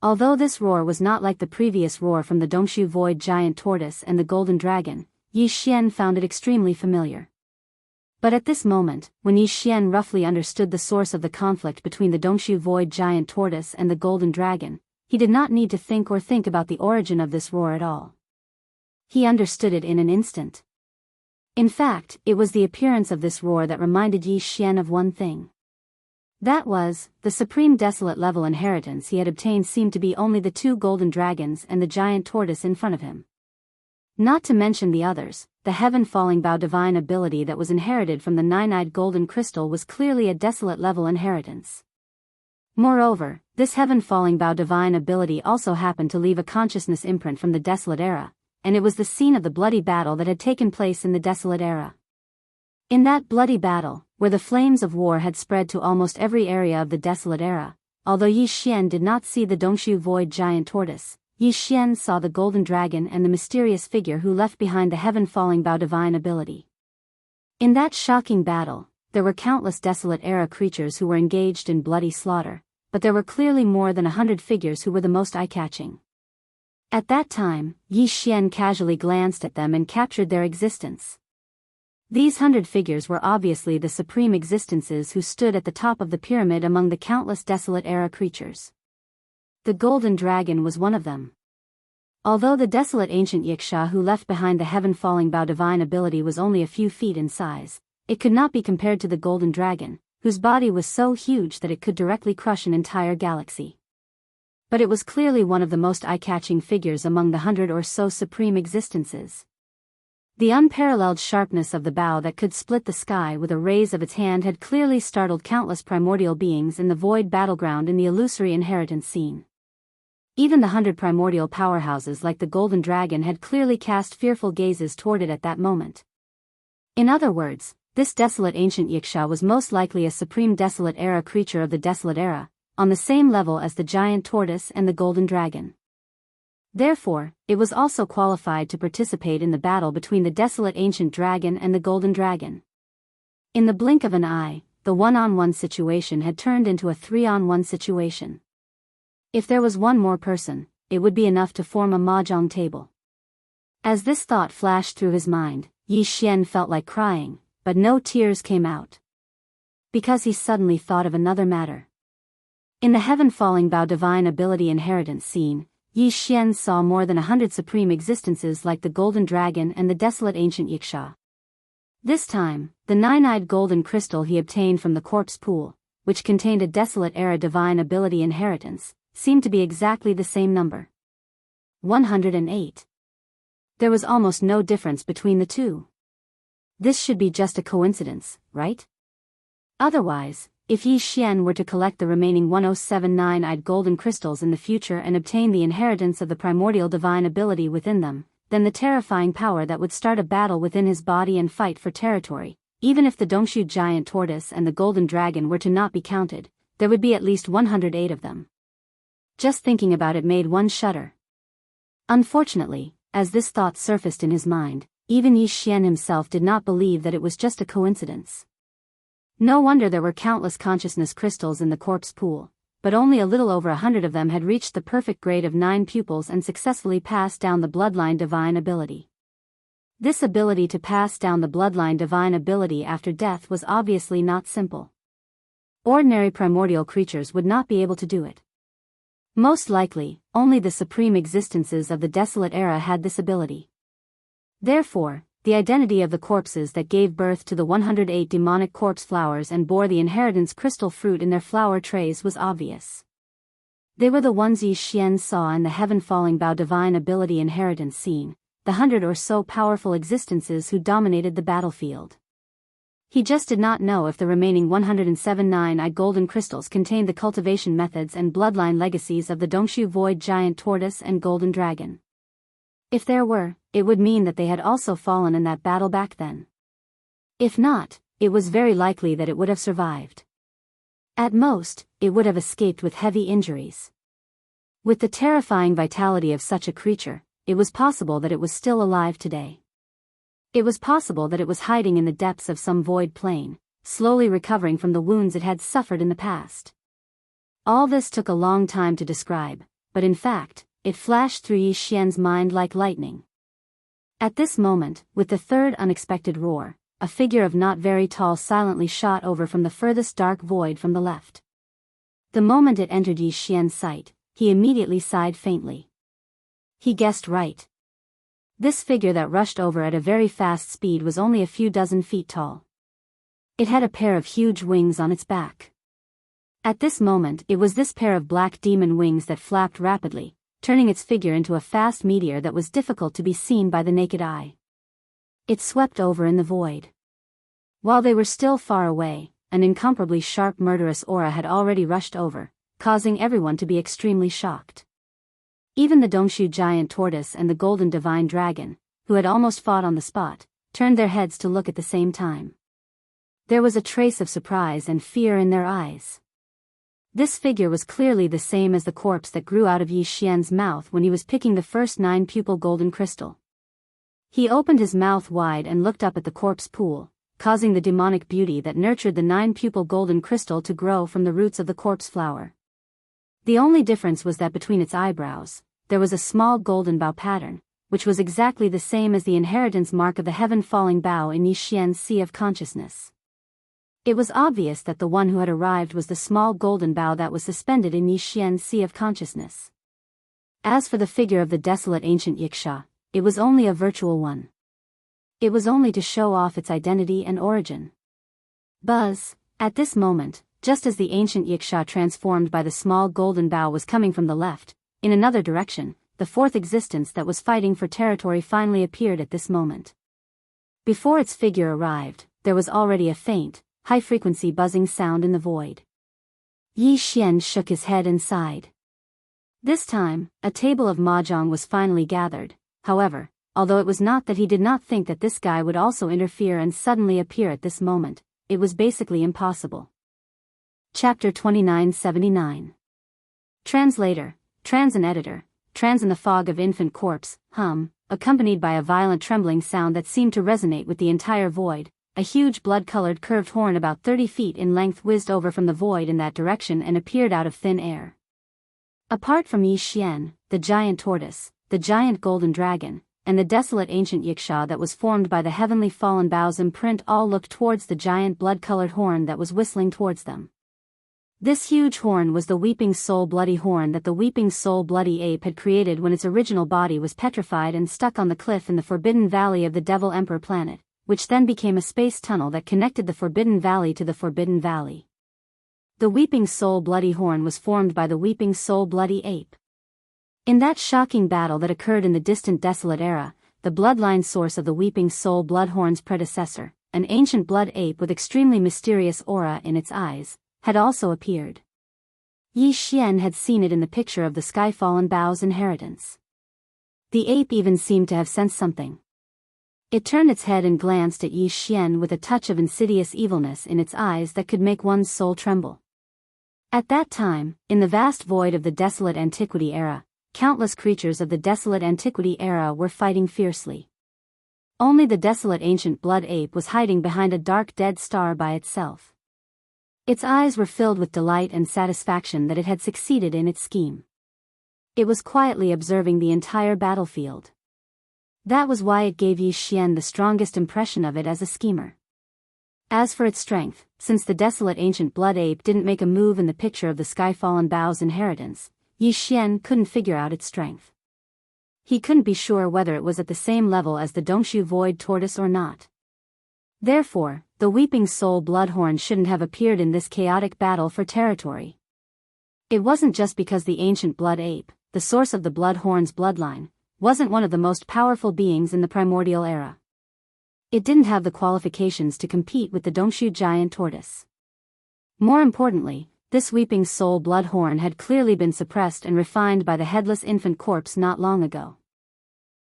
Although this roar was not like the previous roar from the Dongshu Void Giant Tortoise and the Golden Dragon, Yi Xian found it extremely familiar. But at this moment, when Yi Xian roughly understood the source of the conflict between the Dongshu Void Giant Tortoise and the Golden Dragon, he did not need to think about the origin of this roar at all. He understood it in an instant. In fact, it was the appearance of this roar that reminded Yi Xian of one thing. That was, the supreme desolate level inheritance he had obtained seemed to be only the 2 golden dragons and the giant tortoise in front of him. Not to mention the others, the heaven-falling bow divine ability that was inherited from the 9-eyed golden crystal was clearly a desolate level inheritance. Moreover, this heaven-falling bow divine ability also happened to leave a consciousness imprint from the desolate era, and it was the scene of the bloody battle that had taken place in the desolate era. In that bloody battle, where the flames of war had spread to almost every area of the desolate era, although Yi Xian did not see the Dongshu Void Giant Tortoise, Yi Xian saw the Golden Dragon and the mysterious figure who left behind the heaven-falling bow divine ability. In that shocking battle, there were countless desolate era creatures who were engaged in bloody slaughter, but there were clearly more than 100 figures who were the most eye-catching. At that time, Yi Xian casually glanced at them and captured their existence. These 100 figures were obviously the supreme existences who stood at the top of the pyramid among the countless desolate era creatures. The Golden Dragon was one of them. Although the desolate ancient Yiksha who left behind the heaven-falling bow divine ability was only a few feet in size, it could not be compared to the Golden Dragon, whose body was so huge that it could directly crush an entire galaxy. But it was clearly one of the most eye-catching figures among the 100 or so supreme existences. The unparalleled sharpness of the bow that could split the sky with a raise of its hand had clearly startled countless primordial beings in the void battleground in the illusory inheritance scene. Even the 100 primordial powerhouses like the Golden Dragon had clearly cast fearful gazes toward it at that moment. In other words, this desolate ancient Yiksha was most likely a supreme desolate era creature of the desolate era, on the same level as the giant tortoise and the Golden Dragon. Therefore, it was also qualified to participate in the battle between the desolate ancient dragon and the Golden Dragon. In the blink of an eye, the 1-on-1 situation had turned into a 3-on-1 situation. If there was one more person, it would be enough to form a mahjong table. As this thought flashed through his mind, Yi Xian felt like crying, but no tears came out. Because he suddenly thought of another matter. In the heaven-falling bow divine ability inheritance scene, Yi Xian saw more than 100 supreme existences like the Golden Dragon and the desolate ancient Yiksha. This time, the 9-eyed golden crystal he obtained from the corpse pool, which contained a desolate era divine ability inheritance, seemed to be exactly the same number. 108. There was almost no difference between the two. This should be just a coincidence, right? Otherwise, if Yi Xian were to collect the remaining 107 9-eyed golden crystals in the future and obtain the inheritance of the primordial divine ability within them, then the terrifying power that would start a battle within his body and fight for territory, even if the Dongshu giant tortoise and the Golden Dragon were to not be counted, there would be at least 108 of them. Just thinking about it made one shudder. Unfortunately, as this thought surfaced in his mind, even Yi Xian himself did not believe that it was just a coincidence. No wonder there were countless consciousness crystals in the corpse pool, but only a little over 100 of them had reached the perfect grade of 9 pupils and successfully passed down the bloodline divine ability. This ability to pass down the bloodline divine ability after death was obviously not simple. Ordinary primordial creatures would not be able to do it. Most likely, only the supreme existences of the desolate era had this ability. Therefore, the identity of the corpses that gave birth to the 108 demonic corpse flowers and bore the inheritance crystal fruit in their flower trays was obvious. They were the ones Yi Xian saw in the heaven-falling bow divine ability inheritance scene, the 100 or so powerful existences who dominated the battlefield. He just did not know if the remaining 107 9-eyed golden crystals contained the cultivation methods and bloodline legacies of the Dongshu Void Giant Tortoise and Golden Dragon. If there were, it would mean that they had also fallen in that battle back then. If not, it was very likely that it would have survived. At most, it would have escaped with heavy injuries. With the terrifying vitality of such a creature, it was possible that it was still alive today. It was possible that it was hiding in the depths of some void plane, slowly recovering from the wounds it had suffered in the past. All this took a long time to describe, but in fact, it flashed through Yi Xian's mind like lightning. At this moment, with the third unexpected roar, a figure of not very tall silently shot over from the furthest dark void from the left. The moment it entered Yi Xian's sight, he immediately sighed faintly. He guessed right. This figure that rushed over at a very fast speed was only a few dozen feet tall. It had a pair of huge wings on its back. At this moment, it was this pair of black demon wings that flapped rapidly, turning its figure into a fast meteor that was difficult to be seen by the naked eye. It swept over in the void. While they were still far away, an incomparably sharp murderous aura had already rushed over, causing everyone to be extremely shocked. Even the Dongshu giant tortoise and the golden divine dragon, who had almost fought on the spot, turned their heads to look at the same time. There was a trace of surprise and fear in their eyes. This figure was clearly the same as the corpse that grew out of Yi Xian's mouth when he was picking the first 9-pupil golden crystal. He opened his mouth wide and looked up at the corpse pool, causing the demonic beauty that nurtured the 9-pupil golden crystal to grow from the roots of the corpse flower. The only difference was that between its eyebrows, there was a small golden bow pattern, which was exactly the same as the inheritance mark of the heaven-falling bow in Yi Xian's Sea of Consciousness. It was obvious that the one who had arrived was the small golden bow that was suspended in Yi Xian's Sea of Consciousness. As for the figure of the desolate ancient Yiksha, it was only a virtual one. It was only to show off its identity and origin. Buzz, at this moment, just as the ancient Yiksha transformed by the small golden bow was coming from the left, in another direction, the fourth existence that was fighting for territory finally appeared at this moment. Before its figure arrived, there was already a faint, high-frequency buzzing sound in the void. Yi Xian shook his head and sighed. This time, a table of mahjong was finally gathered, however, although it was not that he did not think that this guy would also interfere and suddenly appear at this moment, it was basically impossible. Chapter 2979. Translator, Trans and Editor, Trans in the fog of infant corpse, accompanied by a violent trembling sound that seemed to resonate with the entire void. A huge blood-colored curved horn about 30 feet in length whizzed over from the void in that direction and appeared out of thin air. Apart from Yi Xian, the giant tortoise, the giant golden dragon, and the desolate ancient Yiksha that was formed by the heavenly fallen bow's imprint all looked towards the giant blood-colored horn that was whistling towards them. This huge horn was the Weeping Soul Bloody Horn that the Weeping Soul Bloody Ape had created when its original body was petrified and stuck on the cliff in the Forbidden Valley of the Devil Emperor planet, which then became a space tunnel that connected the Forbidden Valley to the Forbidden Valley. The Weeping Soul Bloody Horn was formed by the Weeping Soul Bloody Ape. In that shocking battle that occurred in the distant Desolate Era, the bloodline source of the Weeping Soul Bloodhorn's predecessor, an ancient blood ape with extremely mysterious aura in its eyes, had also appeared. Yi Xian had seen it in the picture of the Skyfallen Bow's inheritance. The ape even seemed to have sensed something. It turned its head and glanced at Yi Xian with a touch of insidious evilness in its eyes that could make one's soul tremble. At that time, in the vast void of the Desolate Antiquity Era, countless creatures of the Desolate Antiquity Era were fighting fiercely. Only the desolate ancient blood ape was hiding behind a dark dead star by itself. Its eyes were filled with delight and satisfaction that it had succeeded in its scheme. It was quietly observing the entire battlefield. That was why it gave Yi Xian the strongest impression of it as a schemer. As for its strength, since the desolate ancient blood ape didn't make a move in the picture of the Skyfallen Bow's inheritance, Yi Xian couldn't figure out its strength. He couldn't be sure whether it was at the same level as the Dongshu Void Tortoise or not. Therefore, the Weeping Soul Bloodhorn shouldn't have appeared in this chaotic battle for territory. It wasn't just because the ancient blood ape, the source of the Bloodhorn's bloodline, wasn't one of the most powerful beings in the primordial era. It didn't have the qualifications to compete with the Dongshu giant tortoise. More importantly, this Weeping Soul Bloodhorn had clearly been suppressed and refined by the headless infant corpse not long ago.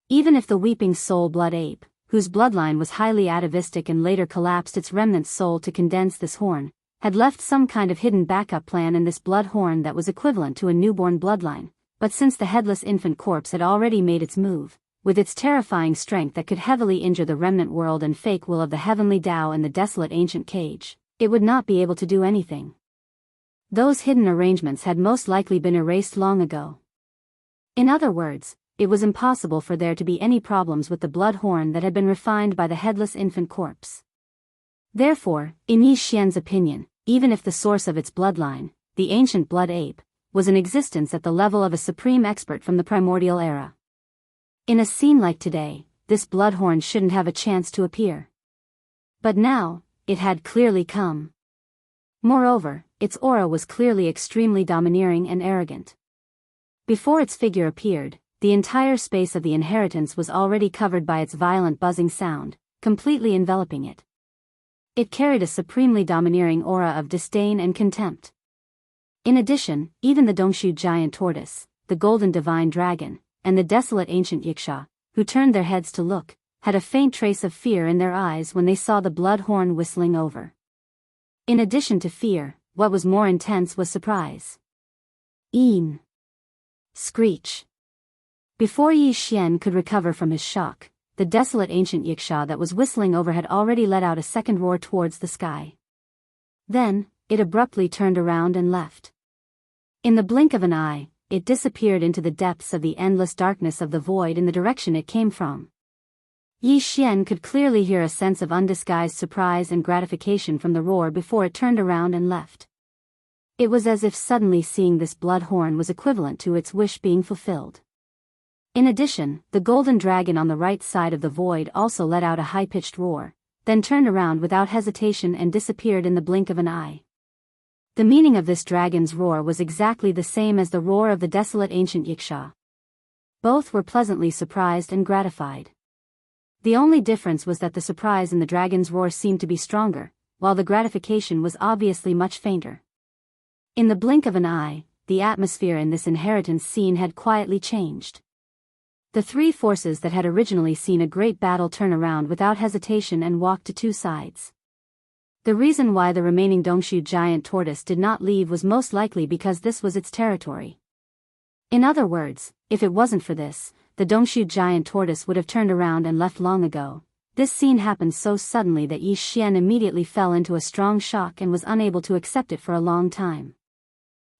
Even if the Weeping Soul Blood Ape, whose bloodline was highly atavistic and later collapsed its remnant soul to condense this horn, had left some kind of hidden backup plan in this blood horn that was equivalent to a newborn bloodline, but since the headless infant corpse had already made its move, with its terrifying strength that could heavily injure the remnant world and fake will of the heavenly Tao and the desolate ancient cage, it would not be able to do anything. Those hidden arrangements had most likely been erased long ago. In other words, it was impossible for there to be any problems with the blood horn that had been refined by the headless infant corpse. Therefore, in Yi Xian's opinion, even if the source of its bloodline, the ancient blood ape, was in existence at the level of a supreme expert from the primordial era, in a scene like today, this blood horn shouldn't have a chance to appear. But now, it had clearly come. Moreover, its aura was clearly extremely domineering and arrogant. Before its figure appeared, the entire space of the inheritance was already covered by its violent buzzing sound, completely enveloping it. It carried a supremely domineering aura of disdain and contempt. In addition, even the Dongshu giant tortoise, the golden divine dragon, and the desolate ancient Yiksha, who turned their heads to look, had a faint trace of fear in their eyes when they saw the blood horn whistling over. In addition to fear, what was more intense was surprise. Een! Screech! Before Yi Xian could recover from his shock, the desolate ancient Yiksha that was whistling over had already let out a second roar towards the sky. Then, it abruptly turned around and left. In the blink of an eye, it disappeared into the depths of the endless darkness of the void in the direction it came from. Yi Xian could clearly hear a sense of undisguised surprise and gratification from the roar before it turned around and left. It was as if suddenly seeing this blood horn was equivalent to its wish being fulfilled. In addition, the golden dragon on the right side of the void also let out a high-pitched roar, then turned around without hesitation and disappeared in the blink of an eye. The meaning of this dragon's roar was exactly the same as the roar of the desolate ancient Yiksha. Both were pleasantly surprised and gratified. The only difference was that the surprise in the dragon's roar seemed to be stronger, while the gratification was obviously much fainter. In the blink of an eye, the atmosphere in this inheritance scene had quietly changed. The three forces that had originally seen a great battle turn around without hesitation and walk to two sides. The reason why the remaining Dongshu giant tortoise did not leave was most likely because this was its territory. In other words, if it wasn't for this, the Dongshu giant tortoise would have turned around and left long ago. This scene happened so suddenly that Yi Xian immediately fell into a strong shock and was unable to accept it for a long time.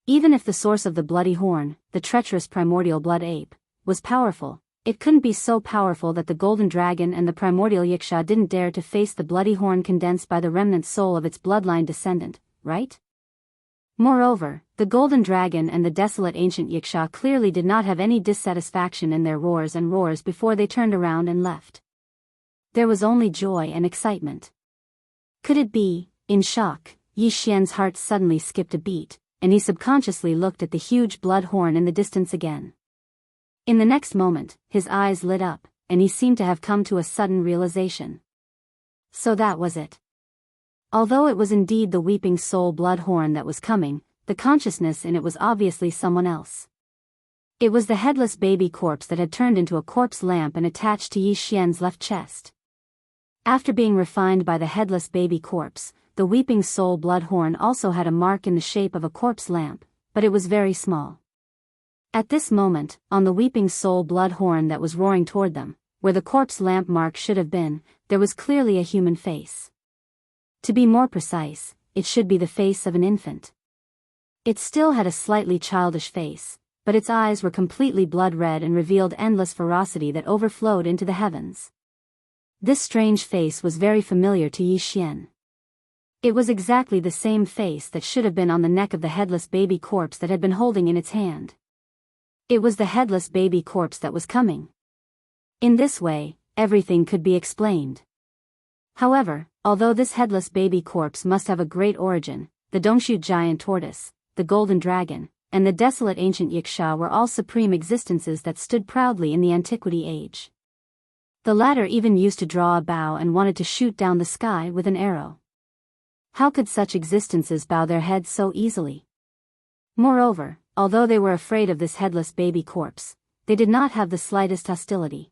Even if the source of the bloody horn, the treacherous primordial blood ape, was powerful, it couldn't be so powerful that the golden dragon and the primordial Yiksha didn't dare to face the bloody horn condensed by the remnant soul of its bloodline descendant, right? Moreover, the golden dragon and the desolate ancient Yiksha clearly did not have any dissatisfaction in their roars before they turned around and left. There was only joy and excitement. Could it be? In shock, Yi Xian's heart suddenly skipped a beat, and he subconsciously looked at the huge blood horn in the distance again. In the next moment, his eyes lit up, and he seemed to have come to a sudden realization. So that was it. Although it was indeed the weeping soul blood horn that was coming, the consciousness in it was obviously someone else. It was the headless baby corpse that had turned into a corpse lamp and attached to Yi Xian's left chest. After being refined by the headless baby corpse, the weeping soul blood horn also had a mark in the shape of a corpse lamp, but it was very small. At this moment, on the weeping soul blood horn that was roaring toward them, where the corpse lamp mark should have been, there was clearly a human face. To be more precise, it should be the face of an infant. It still had a slightly childish face, but its eyes were completely blood red and revealed endless ferocity that overflowed into the heavens. This strange face was very familiar to Yi Xian. It was exactly the same face that should have been on the neck of the headless baby corpse that had been holding in its hand. It was the headless baby corpse that was coming. In this way, everything could be explained. However, although this headless baby corpse must have a great origin, the Dongshu giant tortoise, the golden dragon, and the desolate ancient Yiksha were all supreme existences that stood proudly in the antiquity age. The latter even used to draw a bow and wanted to shoot down the sky with an arrow. How could such existences bow their heads so easily? Moreover, although they were afraid of this headless baby corpse, they did not have the slightest hostility.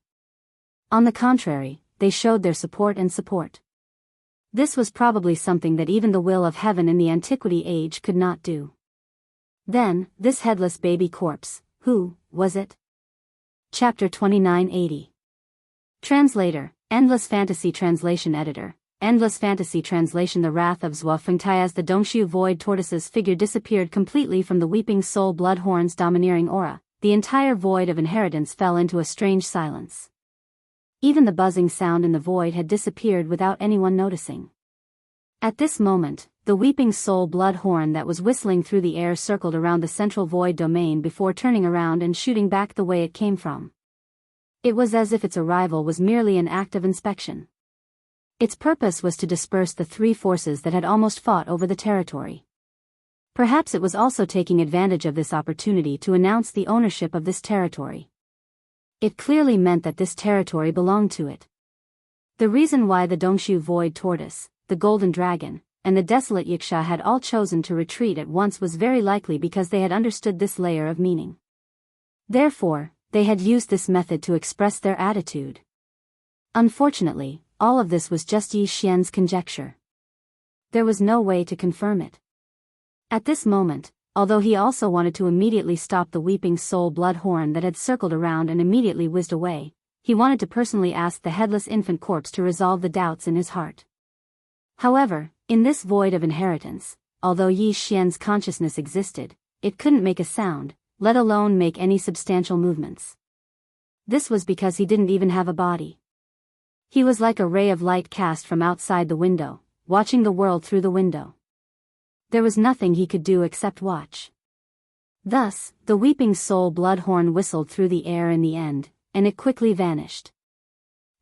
On the contrary, they showed their support. This was probably something that even the will of heaven in the antiquity age could not do. Then, this headless baby corpse, Who was it? Chapter 2980. Translator, Endless Fantasy Translation Editor, Endless Fantasy Translation. The wrath of Zhuofengtai. As the Dongshu Void Tortoise's figure disappeared completely from the Weeping Soul Bloodhorn's domineering aura, the entire void of inheritance fell into a strange silence. Even the buzzing sound in the void had disappeared without anyone noticing. At this moment, the Weeping Soul Bloodhorn that was whistling through the air circled around the central void domain before turning around and shooting back the way it came from. It was as if its arrival was merely an act of inspection. Its purpose was to disperse the three forces that had almost fought over the territory. Perhaps it was also taking advantage of this opportunity to announce the ownership of this territory. It clearly meant that this territory belonged to it. The reason why the Dongshu Void Tortoise, the Golden Dragon, and the Desolate Yiksha had all chosen to retreat at once was very likely because they had understood this layer of meaning. Therefore, they had used this method to express their attitude. Unfortunately, all of this was just Yi Xian's conjecture. There was no way to confirm it. At this moment, although he also wanted to immediately stop the Weeping Soul Bloodhorn that had circled around and immediately whizzed away, he wanted to personally ask the headless infant corpse to resolve the doubts in his heart. However, in this void of inheritance, although Yi Xian's consciousness existed, it couldn't make a sound, let alone make any substantial movements. This was because he didn't even have a body. He was like a ray of light cast from outside the window, watching the world through the window. There was nothing he could do except watch. Thus, the Weeping Soul Bloodhorn whistled through the air in the end, and it quickly vanished.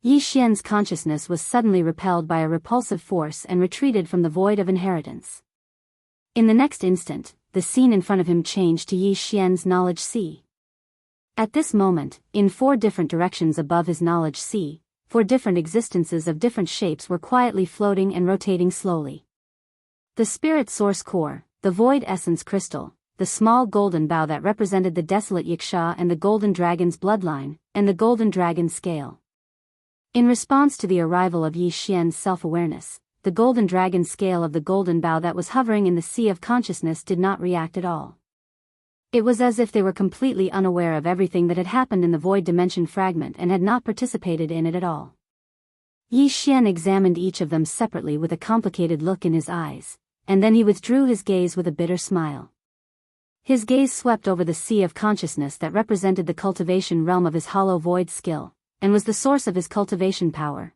Yi Xian's consciousness was suddenly repelled by a repulsive force and retreated from the void of inheritance. In the next instant, the scene in front of him changed to Yi Xian's knowledge sea. At this moment, in 4 different directions above his knowledge sea, 4 different existences of different shapes were quietly floating and rotating slowly. The Spirit Source Core, the Void Essence Crystal, the small golden bow that represented the Desolate Yiksha and the Golden Dragon's bloodline, and the Golden Dragon Scale. In response to the arrival of Yi Xian's self-awareness, the Golden Dragon Scale of the Golden Bow that was hovering in the sea of consciousness did not react at all. It was as if they were completely unaware of everything that had happened in the Void Dimension fragment and had not participated in it at all. Yi Xian examined each of them separately with a complicated look in his eyes, and then he withdrew his gaze with a bitter smile. His gaze swept over the sea of consciousness that represented the cultivation realm of his hollow void skill, and was the source of his cultivation power.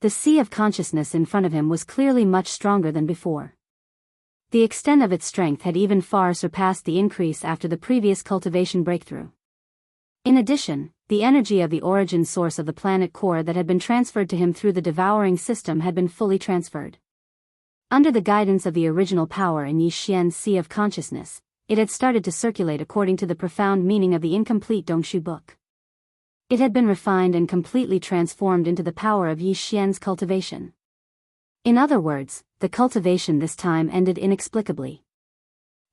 The sea of consciousness in front of him was clearly much stronger than before. The extent of its strength had even far surpassed the increase after the previous cultivation breakthrough. In addition, the energy of the origin source of the planet core that had been transferred to him through the devouring system had been fully transferred. Under the guidance of the original power in Yi Xian's sea of consciousness, it had started to circulate according to the profound meaning of the incomplete Dongshu book. It had been refined and completely transformed into the power of Yi Xian's cultivation. In other words, the cultivation this time ended inexplicably.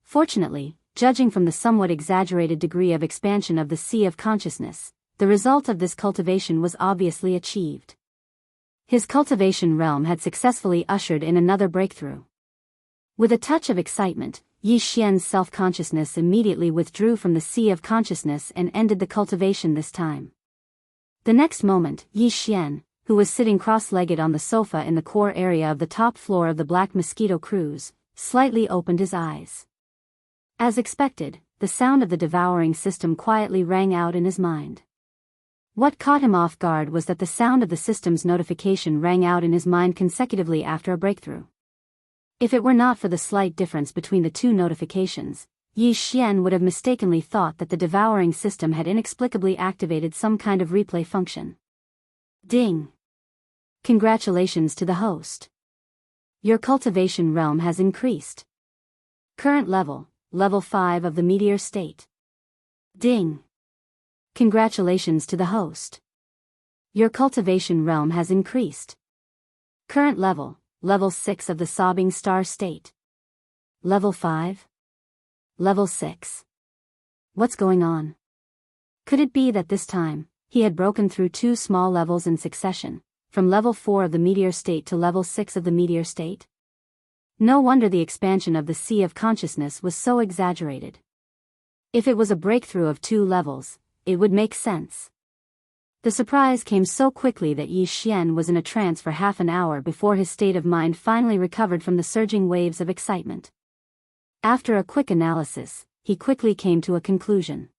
Fortunately, judging from the somewhat exaggerated degree of expansion of the sea of consciousness, the result of this cultivation was obviously achieved. His cultivation realm had successfully ushered in another breakthrough. With a touch of excitement, Yi Xian's self-consciousness immediately withdrew from the sea of consciousness and ended the cultivation this time. The next moment, Yi Xian, who was sitting cross-legged on the sofa in the core area of the top floor of the Black Mosquito Cruise, slightly opened his eyes. As expected, the sound of the devouring system quietly rang out in his mind. What caught him off guard was that the sound of the system's notification rang out in his mind consecutively after a breakthrough. If it were not for the slight difference between the 2 notifications, Yi Xian would have mistakenly thought that the devouring system had inexplicably activated some kind of replay function. Ding! Congratulations to the host. Your cultivation realm has increased. Current level, level 5 of the meteor state. Ding! Congratulations to the host. Your cultivation realm has increased. Current level, level 6 of the sobbing star state. Level 5? Level 6. What's going on? Could it be that this time, he had broken through 2 small levels in succession, from level 4 of the meteor state to level 6 of the meteor state? No wonder the expansion of the sea of consciousness was so exaggerated. If it was a breakthrough of 2 levels, it would make sense. The surprise came so quickly that Yi Xian was in a trance for half an hour before his state of mind finally recovered from the surging waves of excitement. After a quick analysis, he quickly came to a conclusion.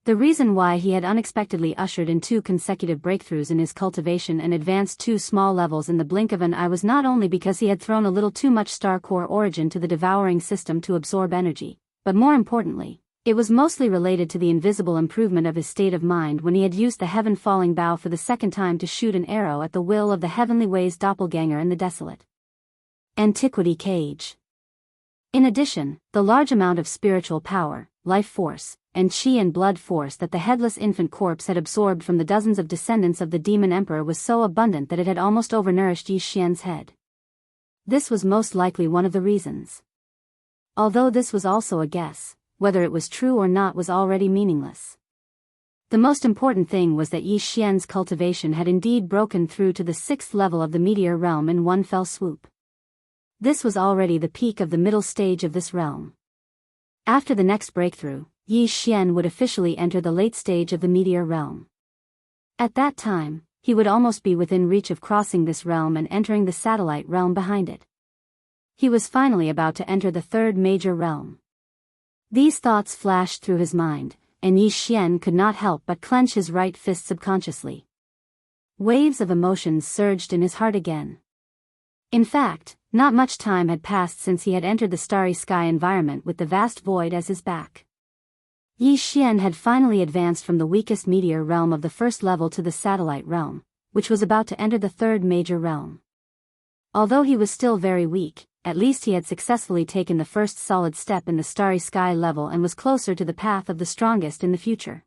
The reason why he had unexpectedly ushered in 2 consecutive breakthroughs in his cultivation and advanced 2 small levels in the blink of an eye was not only because he had thrown a little too much star core origin to the devouring system to absorb energy, but more importantly, it was mostly related to the invisible improvement of his state of mind when he had used the heaven-falling bow for the second time to shoot an arrow at the will of the Heavenly Ways doppelganger in the desolate antiquity cage. In addition, the large amount of spiritual power, life force, and chi and blood force that the headless infant corpse had absorbed from the dozens of descendants of the demon emperor was so abundant that it had almost overnourished Yi Xian's head. This was most likely one of the reasons. Although this was also a guess, whether it was true or not was already meaningless. The most important thing was that Yi Xian's cultivation had indeed broken through to the 6th level of the meteor realm in one fell swoop. This was already the peak of the middle stage of this realm. After the next breakthrough, Yi Xian would officially enter the late stage of the meteor realm. At that time, he would almost be within reach of crossing this realm and entering the satellite realm behind it. He was finally about to enter the 3rd major realm. These thoughts flashed through his mind, and Yi Xian could not help but clench his right fist subconsciously. Waves of emotions surged in his heart again. In fact, not much time had passed since he had entered the starry sky environment with the vast void as his back. Yi Xian had finally advanced from the weakest meteor realm of the 1st level to the satellite realm, which was about to enter the 3rd major realm. Although he was still very weak, at least he had successfully taken the first solid step in the starry sky level and was closer to the path of the strongest in the future.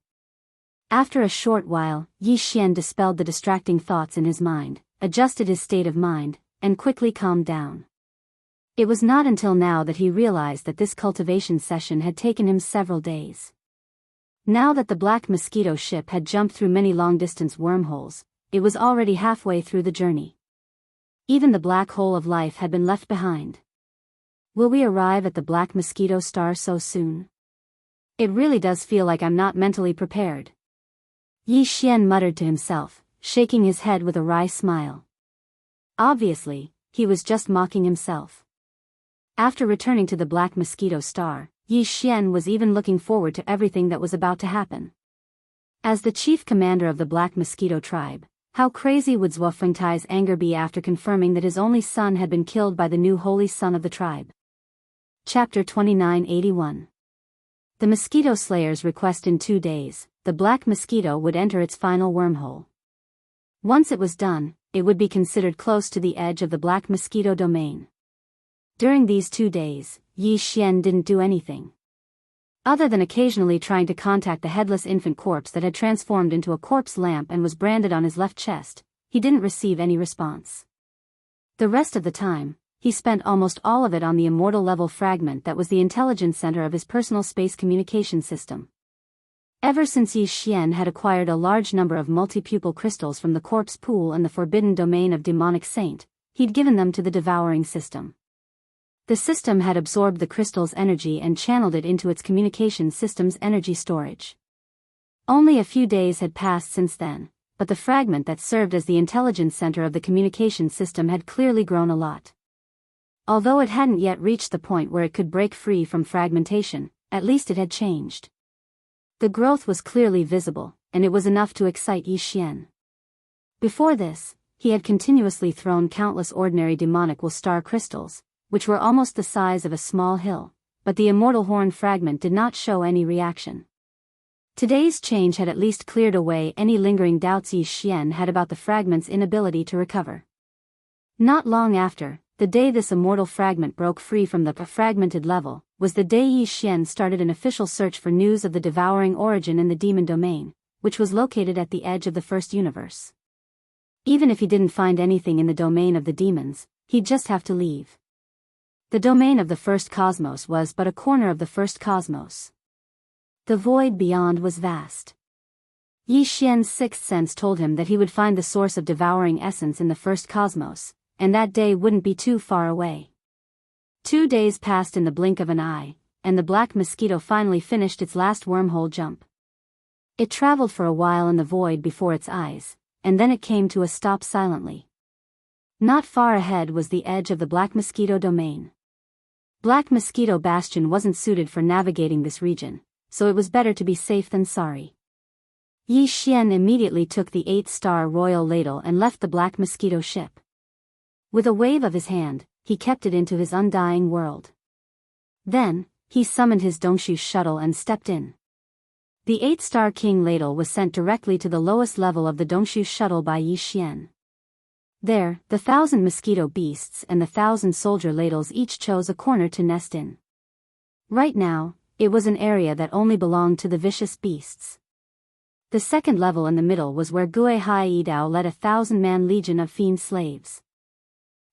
After a short while, Yi Xian dispelled the distracting thoughts in his mind, adjusted his state of mind, and quickly calmed down. It was not until now that he realized that this cultivation session had taken him several days. Now that the Black Mosquito ship had jumped through many long-distance wormholes, it was already halfway through the journey. Even the black hole of life had been left behind. Will we arrive at the Black Mosquito star so soon? It really does feel like I'm not mentally prepared. Yi Xian muttered to himself, shaking his head with a wry smile. Obviously, he was just mocking himself. After returning to the Black Mosquito star, Yi Xian was even looking forward to everything that was about to happen. As the chief commander of the Black Mosquito tribe, how crazy would Zhuo Fengtai's anger be after confirming that his only son had been killed by the new holy son of the tribe? Chapter 2981. The Mosquito Slayer's request. In 2 days, the Black Mosquito would enter its final wormhole. Once it was done, it would be considered close to the edge of the Black Mosquito domain. During these 2 days, Yi Xian didn't do anything. Other than occasionally trying to contact the headless infant corpse that had transformed into a corpse lamp and was branded on his left chest, he didn't receive any response. The rest of the time, he spent almost all of it on the immortal level fragment that was the intelligence center of his personal space communication system. Ever since Yi Xian had acquired a large number of multi-pupil crystals from the corpse pool and the forbidden domain of demonic saint, he'd given them to the devouring system. The system had absorbed the crystal's energy and channeled it into its communication system's energy storage. Only a few days had passed since then, but the fragment that served as the intelligence center of the communication system had clearly grown a lot. Although it hadn't yet reached the point where it could break free from fragmentation, at least it had changed. The growth was clearly visible, and it was enough to excite Yi Xian. Before this, he had continuously thrown countless ordinary demonic will star crystals, which were almost the size of a small hill, but the immortal horn fragment did not show any reaction. Today's change had at least cleared away any lingering doubts Yi Xian had about the fragment's inability to recover. Not long after, the day this immortal fragment broke free from the fragmented level, was the day Yi Xian started an official search for news of the devouring origin in the demon domain, which was located at the edge of the first universe. Even if he didn't find anything in the domain of the demons, he'd just have to leave. The domain of the first cosmos was but a corner of the first cosmos. The void beyond was vast. Yi Xian's sixth sense told him that he would find the source of devouring essence in the first cosmos, and that day wouldn't be too far away. 2 days passed in the blink of an eye, and the black mosquito finally finished its last wormhole jump. It traveled for a while in the void before its eyes, and then it came to a stop silently. Not far ahead was the edge of the black mosquito domain. Black Mosquito Bastion wasn't suited for navigating this region, so it was better to be safe than sorry. Yi Xian immediately took the 8-star royal ladle and left the black mosquito ship. With a wave of his hand, he kept it into his undying world. Then, he summoned his Dongshu shuttle and stepped in. The 8-star king ladle was sent directly to the lowest level of the Dongshu shuttle by Yi Xian. There, the 1,000 mosquito beasts and the 1,000 soldier ladles each chose a corner to nest in. Right now, it was an area that only belonged to the vicious beasts. The second level in the middle was where Gue Hai Dao led a 1,000-man legion of fiend slaves.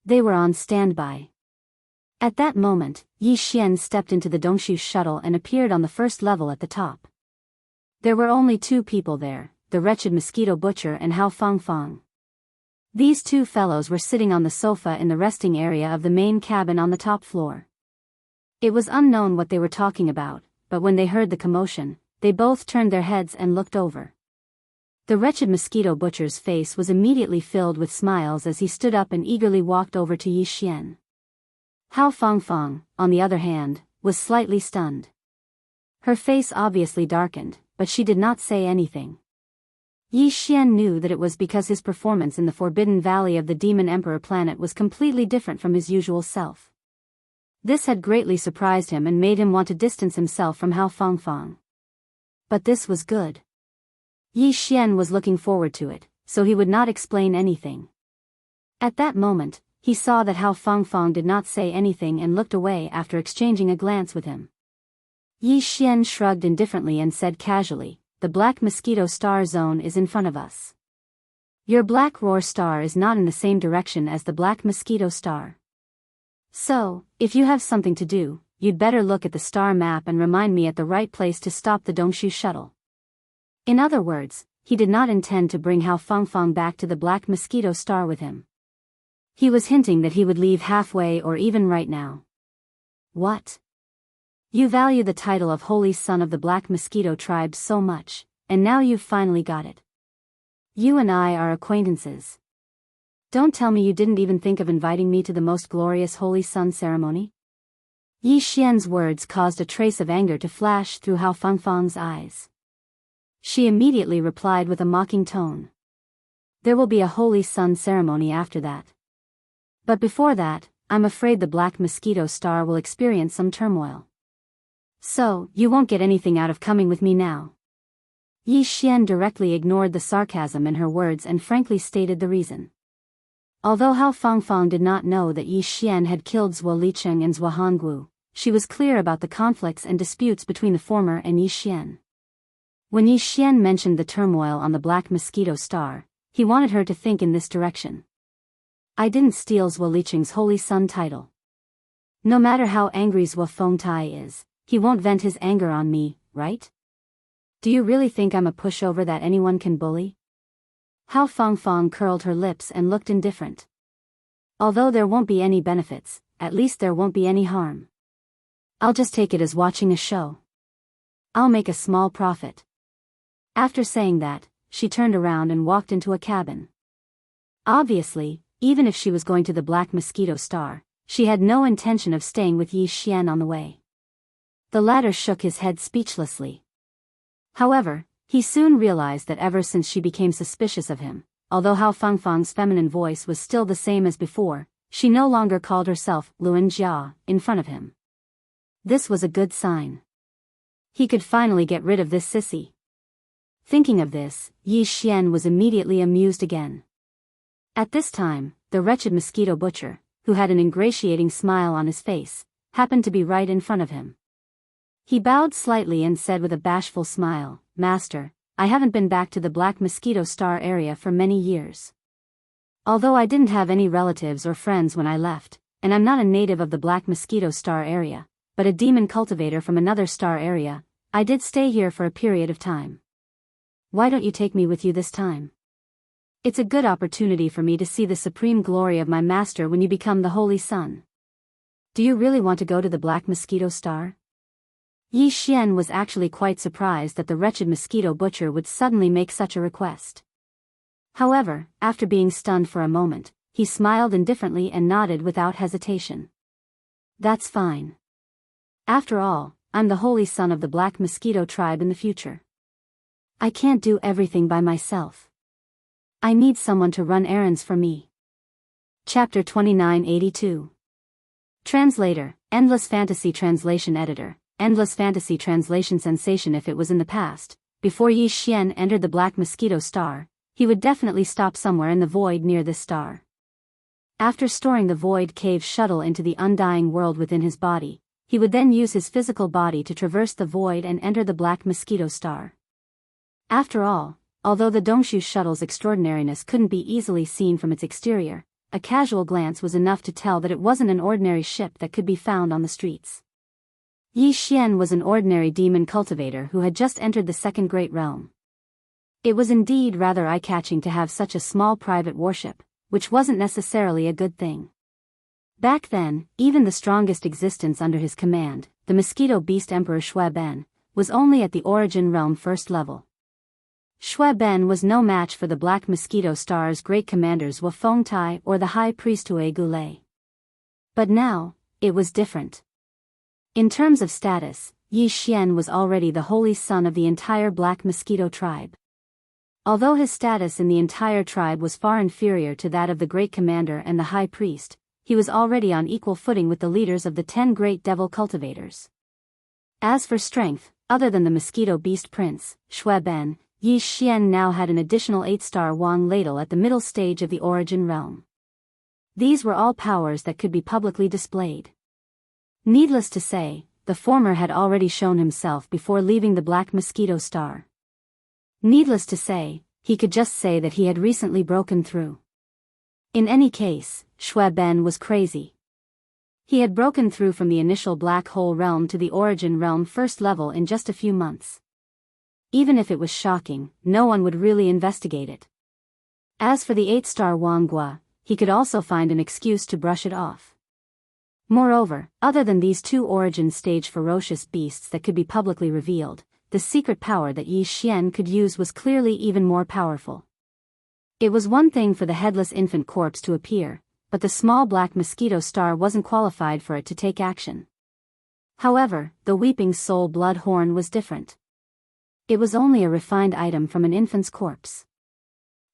They were on standby. At that moment, Yi Xian stepped into the Dongshu shuttle and appeared on the first level at the top. There were only 2 people there, the wretched mosquito butcher and Hao Fangfang. These 2 fellows were sitting on the sofa in the resting area of the main cabin on the top floor. It was unknown what they were talking about, but when they heard the commotion, they both turned their heads and looked over. The wretched mosquito butcher's face was immediately filled with smiles as he stood up and eagerly walked over to Yi Xian. Hao Fangfang, on the other hand, was slightly stunned. Her face obviously darkened, but she did not say anything. Yi Xian knew that it was because his performance in the Forbidden Valley of the Demon Emperor planet was completely different from his usual self. This had greatly surprised him and made him want to distance himself from Hao Fangfang. But this was good. Yi Xian was looking forward to it, so he would not explain anything. At that moment, he saw that Hao Fangfang did not say anything and looked away after exchanging a glance with him. Yi Xian shrugged indifferently and said casually, "The Black Mosquito Star Zone is in front of us. Your Black Roar Star is not in the same direction as the Black Mosquito Star. So, if you have something to do, you'd better look at the star map and remind me at the right place to stop the Dongshu shuttle." In other words, he did not intend to bring Hao Fangfang back to the Black Mosquito Star with him. He was hinting that he would leave halfway or even right now. What? You value the title of Holy Son of the Black Mosquito Tribe so much, and now you've finally got it. You and I are acquaintances. Don't tell me you didn't even think of inviting me to the most glorious Holy Sun ceremony? Yi Xian's words caused a trace of anger to flash through Hao Fangfang's eyes. She immediately replied with a mocking tone. There will be a Holy Sun ceremony after that. But before that, I'm afraid the Black Mosquito Star will experience some turmoil. So, you won't get anything out of coming with me now. Yi Xian directly ignored the sarcasm in her words and frankly stated the reason. Although Hao Fangfang did not know that Yi Xian had killed Zhuo Licheng and Zhuo Hongwu, she was clear about the conflicts and disputes between the former and Yi Xian. When Yi Xian mentioned the turmoil on the Black Mosquito Star, he wanted her to think in this direction. I didn't steal Zhuo Licheng's Holy Sun title. No matter how angry Zhuo Fengtai is, he won't vent his anger on me, right? Do you really think I'm a pushover that anyone can bully? Hao Fangfang curled her lips and looked indifferent. Although there won't be any benefits, at least there won't be any harm. I'll just take it as watching a show. I'll make a small profit. After saying that, she turned around and walked into a cabin. Obviously, even if she was going to the Black Mosquito Star, she had no intention of staying with Yi Xian on the way. The latter shook his head speechlessly. However, he soon realized that ever since she became suspicious of him, although Hao Fangfang's feminine voice was still the same as before, she no longer called herself Luan Jia in front of him. This was a good sign. He could finally get rid of this sissy. Thinking of this, Yi Xian was immediately amused again. At this time, the wretched mosquito butcher, who had an ingratiating smile on his face, happened to be right in front of him. He bowed slightly and said with a bashful smile, "Master, I haven't been back to the Black Mosquito Star area for many years. Although I didn't have any relatives or friends when I left, and I'm not a native of the Black Mosquito Star area, but a demon cultivator from another star area, I did stay here for a period of time. Why don't you take me with you this time? It's a good opportunity for me to see the supreme glory of my master when you become the Holy Sun. Do you really want to go to the Black Mosquito Star?" Yi Xian was actually quite surprised that the wretched mosquito butcher would suddenly make such a request. However, after being stunned for a moment, he smiled indifferently and nodded without hesitation. That's fine. After all, I'm the holy son of the black mosquito tribe in the future. I can't do everything by myself. I need someone to run errands for me. Chapter 2982. Translator, Endless Fantasy Translation Editor, Endless Fantasy Translation Sensation. If it was in the past, before Yi Xian entered the Black Mosquito Star, he would definitely stop somewhere in the void near this star. After storing the Void Cave shuttle into the undying world within his body, he would then use his physical body to traverse the void and enter the Black Mosquito Star. After all, although the Dongshu shuttle's extraordinariness couldn't be easily seen from its exterior, a casual glance was enough to tell that it wasn't an ordinary ship that could be found on the streets. Yi Xian was an ordinary demon cultivator who had just entered the Second Great Realm. It was indeed rather eye-catching to have such a small private warship, which wasn't necessarily a good thing. Back then, even the strongest existence under his command, the Mosquito Beast Emperor Shui Ben, was only at the Origin Realm first level. Shui Ben was no match for the Black Mosquito Star's great commanders Wu Fengtai or the High Priest Hui Gulei. But now, it was different. In terms of status, Yi Xian was already the holy son of the entire Black Mosquito tribe. Although his status in the entire tribe was far inferior to that of the great commander and the high priest, he was already on equal footing with the leaders of the 10 great devil cultivators. As for strength, other than the Mosquito Beast Prince, Shui Ben, Yi Xian now had an additional 8-star Wang ladle at the middle stage of the Origin Realm. These were all powers that could be publicly displayed. Needless to say, the former had already shown himself before leaving the Black Mosquito Star. Needless to say, he could just say that he had recently broken through. In any case, Shui Ben was crazy. He had broken through from the initial Black Hole Realm to the Origin Realm first level in just a few months. Even if it was shocking, no one would really investigate it. As for the 8-star Wang Gua, he could also find an excuse to brush it off. Moreover, other than these two Origin stage ferocious beasts that could be publicly revealed, the secret power that Yi Xian could use was clearly even more powerful. It was one thing for the headless infant corpse to appear, but the small Black Mosquito Star wasn't qualified for it to take action. However, the Weeping Soul Blood Horn was different. It was only a refined item from an infant's corpse.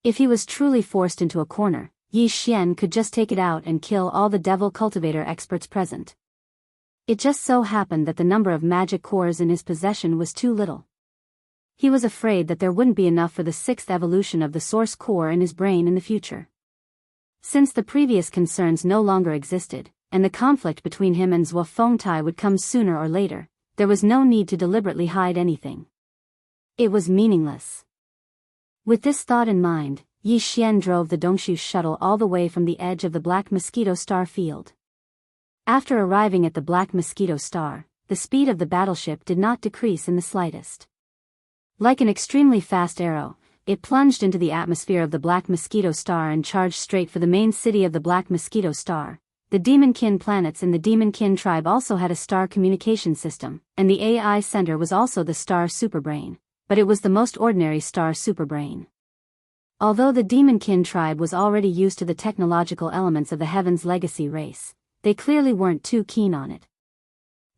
If he was truly forced into a corner, Yi Xian could just take it out and kill all the devil cultivator experts present. It just so happened that the number of magic cores in his possession was too little. He was afraid that there wouldn't be enough for the 6th evolution of the source core in his brain in the future. Since the previous concerns no longer existed, and the conflict between him and Zhuo Fengtai would come sooner or later, there was no need to deliberately hide anything. It was meaningless. With this thought in mind, Yi Xian drove the Dongshu shuttle all the way from the edge of the Black Mosquito Star field. After arriving at the Black Mosquito Star, the speed of the battleship did not decrease in the slightest. Like an extremely fast arrow, it plunged into the atmosphere of the Black Mosquito Star and charged straight for the main city of the Black Mosquito Star. The Demonkin planets in the Demonkin tribe also had a star communication system, and the AI center was also the star superbrain, but it was the most ordinary star superbrain. Although the Demonkin tribe was already used to the technological elements of the Heaven's Legacy race, they clearly weren't too keen on it.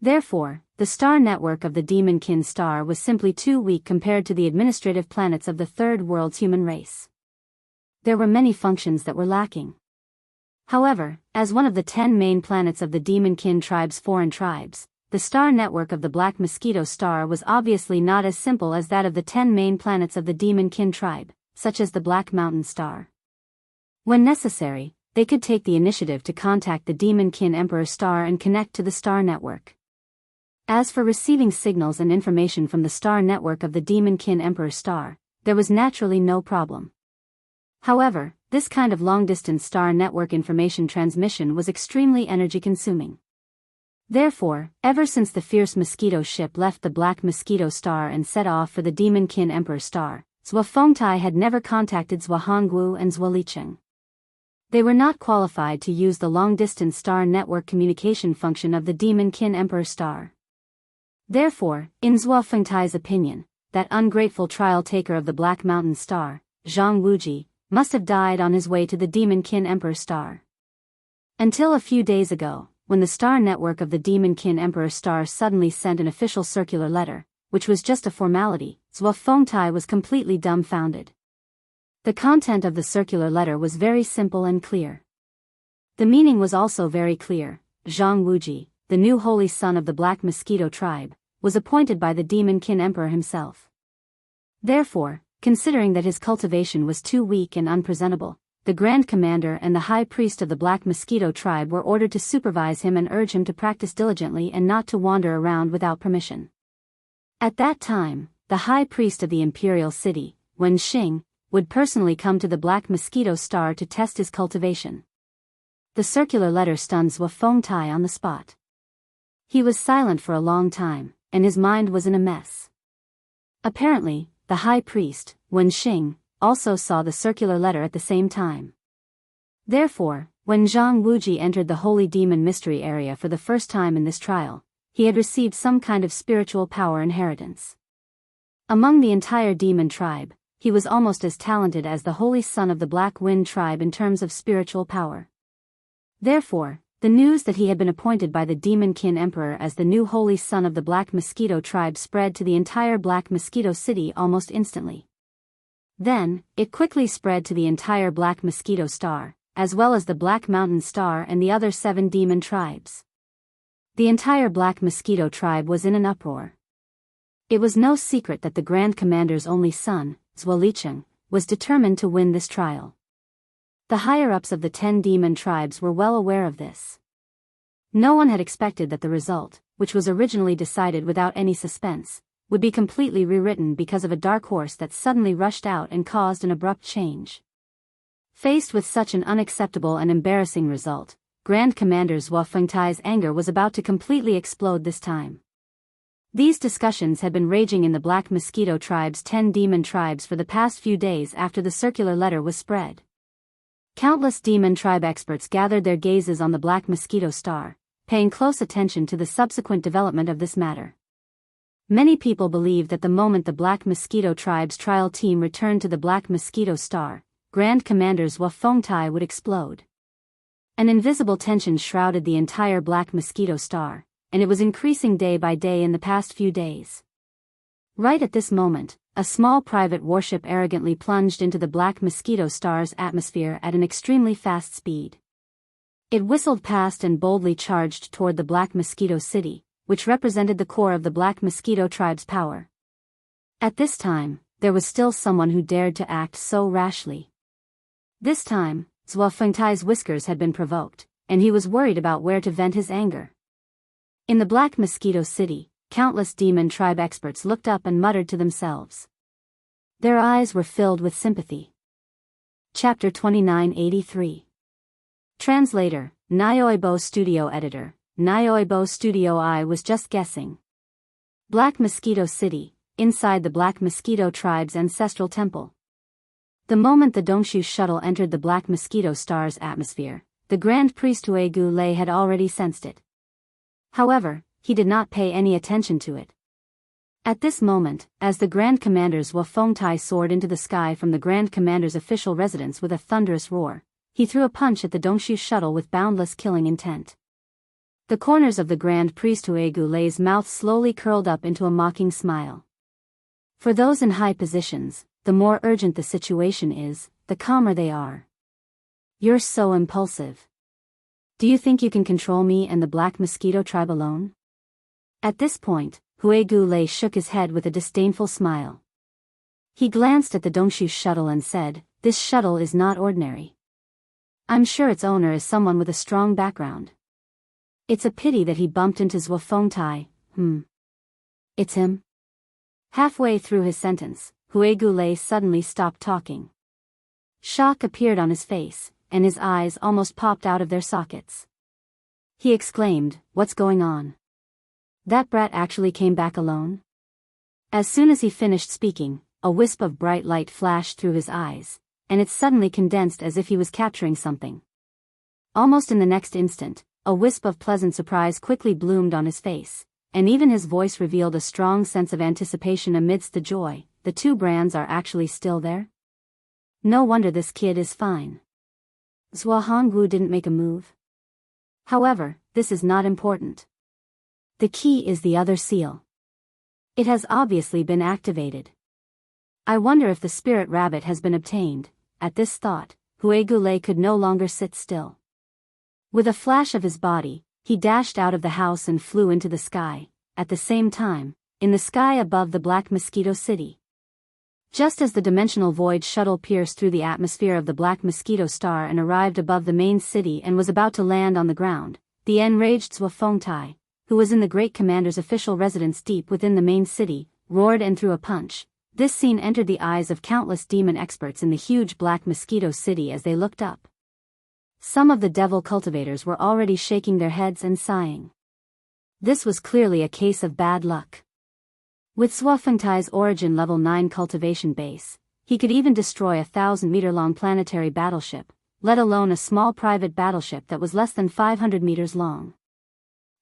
Therefore, the star network of the Demonkin star was simply too weak compared to the administrative planets of the Third World's human race. There were many functions that were lacking. However, as one of the 10 main planets of the Demonkin tribe's foreign tribes, the star network of the Black Mosquito Star was obviously not as simple as that of the 10 main planets of the Demonkin tribe, such as the Black Mountain Star. When necessary, they could take the initiative to contact the Demonkin Emperor Star and connect to the star network. As for receiving signals and information from the star network of the Demonkin Emperor Star, there was naturally no problem. However, this kind of long-distance star network information transmission was extremely energy-consuming. Therefore, ever since the fierce mosquito ship left the Black Mosquito Star and set off for the Demonkin Emperor Star, Zhuo Fengtai had never contacted Zhuo Hongwu and Zhuo Licheng. They were not qualified to use the long-distance star network communication function of the Demonkin Emperor Star. Therefore, in Zhuo Fengtai's opinion, that ungrateful trial-taker of the Black Mountain Star, Zhang Wuji, must have died on his way to the Demon Kin Emperor Star. Until a few days ago, when the star network of the Demon Kin Emperor Star suddenly sent an official circular letter, which was just a formality, Zhuo Fengtai was completely dumbfounded. The content of the circular letter was very simple and clear. The meaning was also very clear. Zhang Wuji, the new holy son of the Black Mosquito tribe, was appointed by the Demon Kin Emperor himself. Therefore, considering that his cultivation was too weak and unpresentable, the Grand Commander and the High Priest of the Black Mosquito tribe were ordered to supervise him and urge him to practice diligently and not to wander around without permission. At that time, the High Priest of the Imperial City, Wen Xing, would personally come to the Black Mosquito Star to test his cultivation. The circular letter stunned Zhuo Fengtai on the spot. He was silent for a long time, and his mind was in a mess. Apparently, the High Priest, Wen Xing, also saw the circular letter at the same time. Therefore, when Zhang Wuji entered the Holy Demon Mystery Area for the first time in this trial, he had received some kind of spiritual power inheritance. Among the entire demon tribe, he was almost as talented as the holy son of the Black Wind tribe in terms of spiritual power. Therefore, the news that he had been appointed by the Demon Kin Emperor as the new holy son of the Black Mosquito tribe spread to the entire Black Mosquito City almost instantly. Then, it quickly spread to the entire Black Mosquito Star, as well as the Black Mountain Star and the other 7 demon tribes. The entire Black Mosquito tribe was in an uproar. It was no secret that the Grand Commander's only son, Zhuo Licheng, was determined to win this trial. The higher-ups of the 10 demon tribes were well aware of this. No one had expected that the result, which was originally decided without any suspense, would be completely rewritten because of a dark horse that suddenly rushed out and caused an abrupt change. Faced with such an unacceptable and embarrassing result, Grand Commander Zhuo Fengtai's anger was about to completely explode this time. These discussions had been raging in the Black Mosquito tribe's 10 demon tribes for the past few days after the circular letter was spread. Countless demon tribe experts gathered their gazes on the Black Mosquito Star, paying close attention to the subsequent development of this matter. Many people believed that the moment the Black Mosquito tribe's trial team returned to the Black Mosquito Star, Grand Commander Zhuo Fengtai would explode. An invisible tension shrouded the entire Black Mosquito Star, and it was increasing day by day in the past few days. Right at this moment, a small private warship arrogantly plunged into the Black Mosquito Star's atmosphere at an extremely fast speed. It whistled past and boldly charged toward the Black Mosquito City, which represented the core of the Black Mosquito tribe's power. At this time, there was still someone who dared to act so rashly. This time, Zhuo Fengtai's whiskers had been provoked, and he was worried about where to vent his anger. In the Black Mosquito City, countless demon tribe experts looked up and muttered to themselves. Their eyes were filled with sympathy. Chapter 2983. Translator, Nyoibo Studio Editor, Nyoibo Studio. I was just guessing. Black Mosquito City, inside the Black Mosquito tribe's ancestral temple. The moment the Dongshu shuttle entered the Black Mosquito Star's atmosphere, the Grand Priest Hui Gu Lei had already sensed it. However, he did not pay any attention to it. At this moment, as the Grand Commander Zhuo Fengtai soared into the sky from the Grand Commander's official residence with a thunderous roar, he threw a punch at the Dongshu shuttle with boundless killing intent. The corners of the Grand Priest Hui Gu Lei's mouth slowly curled up into a mocking smile. For those in high positions, the more urgent the situation is, the calmer they are. You're so impulsive. Do you think you can control me and the Black Mosquito tribe alone? At this point, Hui Gu Lei shook his head with a disdainful smile. He glanced at the Dongshu shuttle and said, "This shuttle is not ordinary. I'm sure its owner is someone with a strong background. It's a pity that he bumped into Zhuo Fengtai. It's him?" Halfway through his sentence, Hui Gu Lei suddenly stopped talking. Shock appeared on his face, and his eyes almost popped out of their sockets. He exclaimed, "What's going on? That brat actually came back alone?" As soon as he finished speaking, a wisp of bright light flashed through his eyes, and it suddenly condensed as if he was capturing something. Almost in the next instant, a wisp of pleasant surprise quickly bloomed on his face, and even his voice revealed a strong sense of anticipation amidst the joy. The two brands are actually still there? No wonder this kid is fine. Zhua Hongwu didn't make a move. However, this is not important. The key is the other seal. It has obviously been activated. I wonder if the spirit rabbit has been obtained. At this thought, Hui Gulei could no longer sit still. With a flash of his body, he dashed out of the house and flew into the sky. At the same time, in the sky above the Black Mosquito City. Just as the dimensional void shuttle pierced through the atmosphere of the Black Mosquito Star and arrived above the main city and was about to land on the ground, the enraged Zhuo Fengtai, who was in the Great Commander's official residence deep within the main city, roared and threw a punch. This scene entered the eyes of countless demon experts in the huge Black Mosquito City as they looked up. Some of the devil cultivators were already shaking their heads and sighing. This was clearly a case of bad luck. With Zhuo Fengtai's origin level 9 cultivation base, he could even destroy a 1,000-meter-long planetary battleship, let alone a small private battleship that was less than 500 meters long.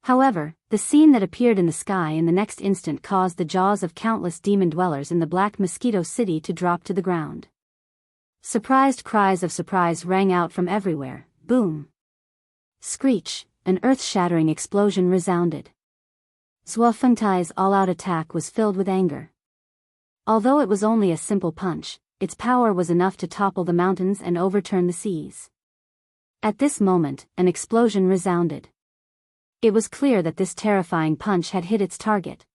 However, the scene that appeared in the sky in the next instant caused the jaws of countless demon dwellers in the Black Mosquito City to drop to the ground. Surprised cries of surprise rang out from everywhere. Boom! Screech! An earth-shattering explosion resounded. Zhuo Fengtai's all-out attack was filled with anger. Although it was only a simple punch, its power was enough to topple the mountains and overturn the seas. At this moment, an explosion resounded. It was clear that this terrifying punch had hit its target.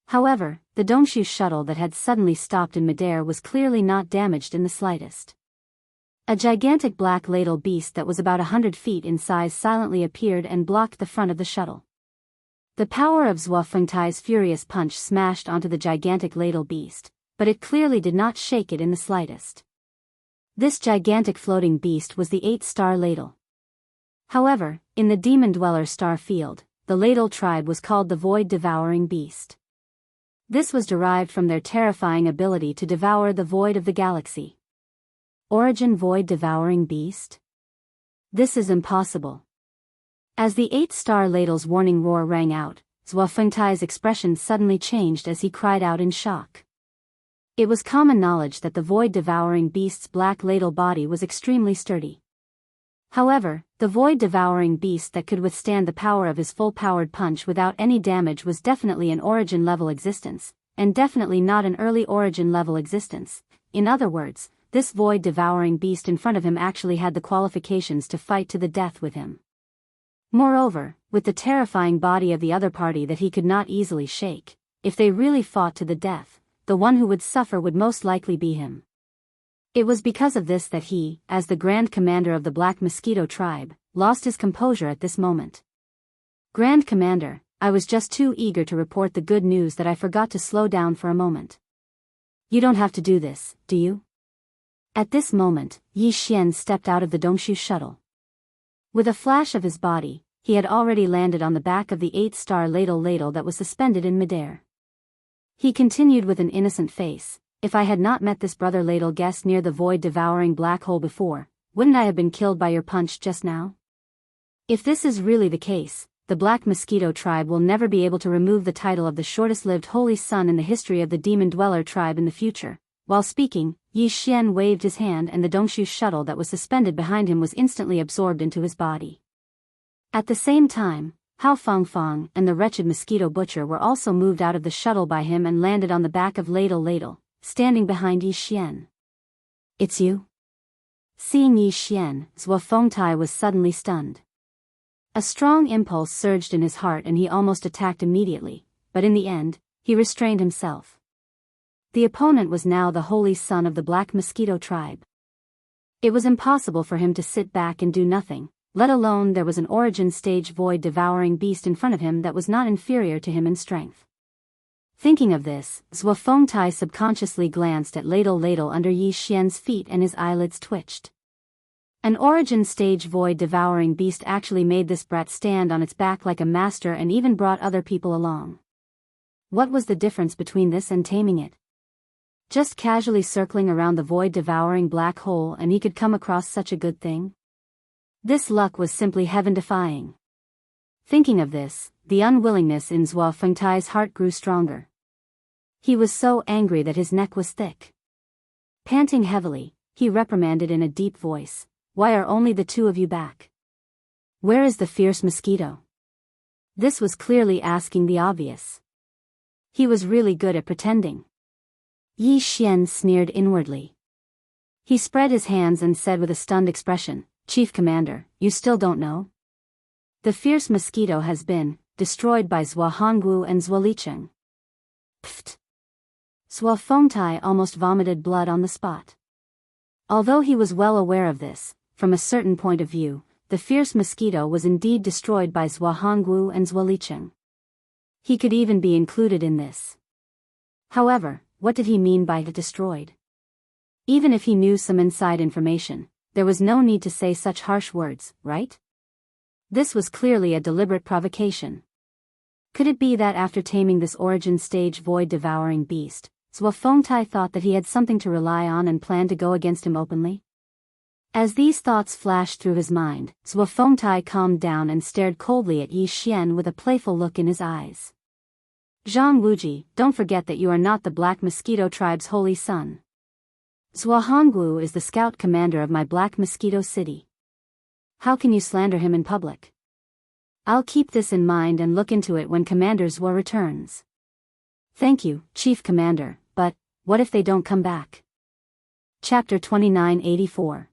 However, the Dongshu shuttle that had suddenly stopped in midair was clearly not damaged in the slightest. A gigantic black ladle beast that was about 100 feet in size silently appeared and blocked the front of the shuttle. The power of Zhuo Fengtai's furious punch smashed onto the gigantic ladle beast, but it clearly did not shake it in the slightest. This gigantic floating beast was the 8-star ladle. However, in the Demon Dweller star field, the ladle tribe was called the Void-Devouring Beast. This was derived from their terrifying ability to devour the void of the galaxy. Origin Void-Devouring Beast? This is impossible. As the 8-star ladle's warning roar rang out, Zhuo Fengtai's expression suddenly changed as he cried out in shock. It was common knowledge that the Void-Devouring Beast's black ladle body was extremely sturdy. However, the void-devouring beast that could withstand the power of his full-powered punch without any damage was definitely an origin-level existence, and definitely not an early origin-level existence. In other words, this void-devouring beast in front of him actually had the qualifications to fight to the death with him. Moreover, with the terrifying body of the other party that he could not easily shake, if they really fought to the death, the one who would suffer would most likely be him. It was because of this that he, as the Grand Commander of the Black Mosquito Tribe, lost his composure at this moment. Grand Commander, I was just too eager to report the good news that I forgot to slow down for a moment. You don't have to do this, do you? At this moment, Yi Xian stepped out of the Dongshu shuttle. With a flash of his body, he had already landed on the back of the 8-star ladle that was suspended in midair. He continued with an innocent face. If I had not met this brother ladle guest near the void-devouring black hole before, wouldn't I have been killed by your punch just now? If this is really the case, the Black Mosquito Tribe will never be able to remove the title of the shortest-lived holy son in the history of the Demon Dweller Tribe in the future. While speaking, Yi Xian waved his hand and the Dongshu shuttle that was suspended behind him was instantly absorbed into his body. At the same time, Hao Fangfang and the wretched mosquito butcher were also moved out of the shuttle by him and landed on the back of Ladle, standing behind Yi Xian. It's you? Seeing Yi Xian, Zhuo Fengtai was suddenly stunned. A strong impulse surged in his heart and he almost attacked immediately, but in the end, he restrained himself. The opponent was now the holy son of the Black Mosquito Tribe. It was impossible for him to sit back and do nothing, let alone there was an origin stage void-devouring beast in front of him that was not inferior to him in strength. Thinking of this, Zhuo Fengtai subconsciously glanced at Ladle under Yi Xian's feet and his eyelids twitched. An origin stage void-devouring beast actually made this brat stand on its back like a master and even brought other people along. What was the difference between this and taming it? Just casually circling around the void-devouring black hole and he could come across such a good thing? This luck was simply heaven-defying. Thinking of this, the unwillingness in Zhuo Fengtai's heart grew stronger. He was so angry that his neck was thick. Panting heavily, he reprimanded in a deep voice, "Why are only the two of you back? Where is the fierce mosquito?" This was clearly asking the obvious. He was really good at pretending. Yi Xian sneered inwardly. He spread his hands and said with a stunned expression, "Chief Commander, you still don't know? The fierce mosquito has been destroyed by Zhuo Hongwu and Zhuo Licheng." Pfft! Zhuo Fengtai almost vomited blood on the spot. Although he was well aware of this, from a certain point of view, the fierce mosquito was indeed destroyed by Zhuo Hongwu and Zhuo Licheng. He could even be included in this. However, what did he mean by destroyed? Even if he knew some inside information, there was no need to say such harsh words, right? This was clearly a deliberate provocation. Could it be that after taming this origin stage void-devouring beast, Zhuo Fengtai thought that he had something to rely on and planned to go against him openly? As these thoughts flashed through his mind, Zhuo Fengtai calmed down and stared coldly at Yi Xian with a playful look in his eyes. "Zhang Wuji, don't forget that you are not the Black Mosquito tribe's holy son. Zhuo Hongwu is the scout commander of my Black Mosquito city. How can you slander him in public? I'll keep this in mind and look into it when Commander Zhuo returns." "Thank you, Chief Commander, but what if they don't come back?" Chapter 2984.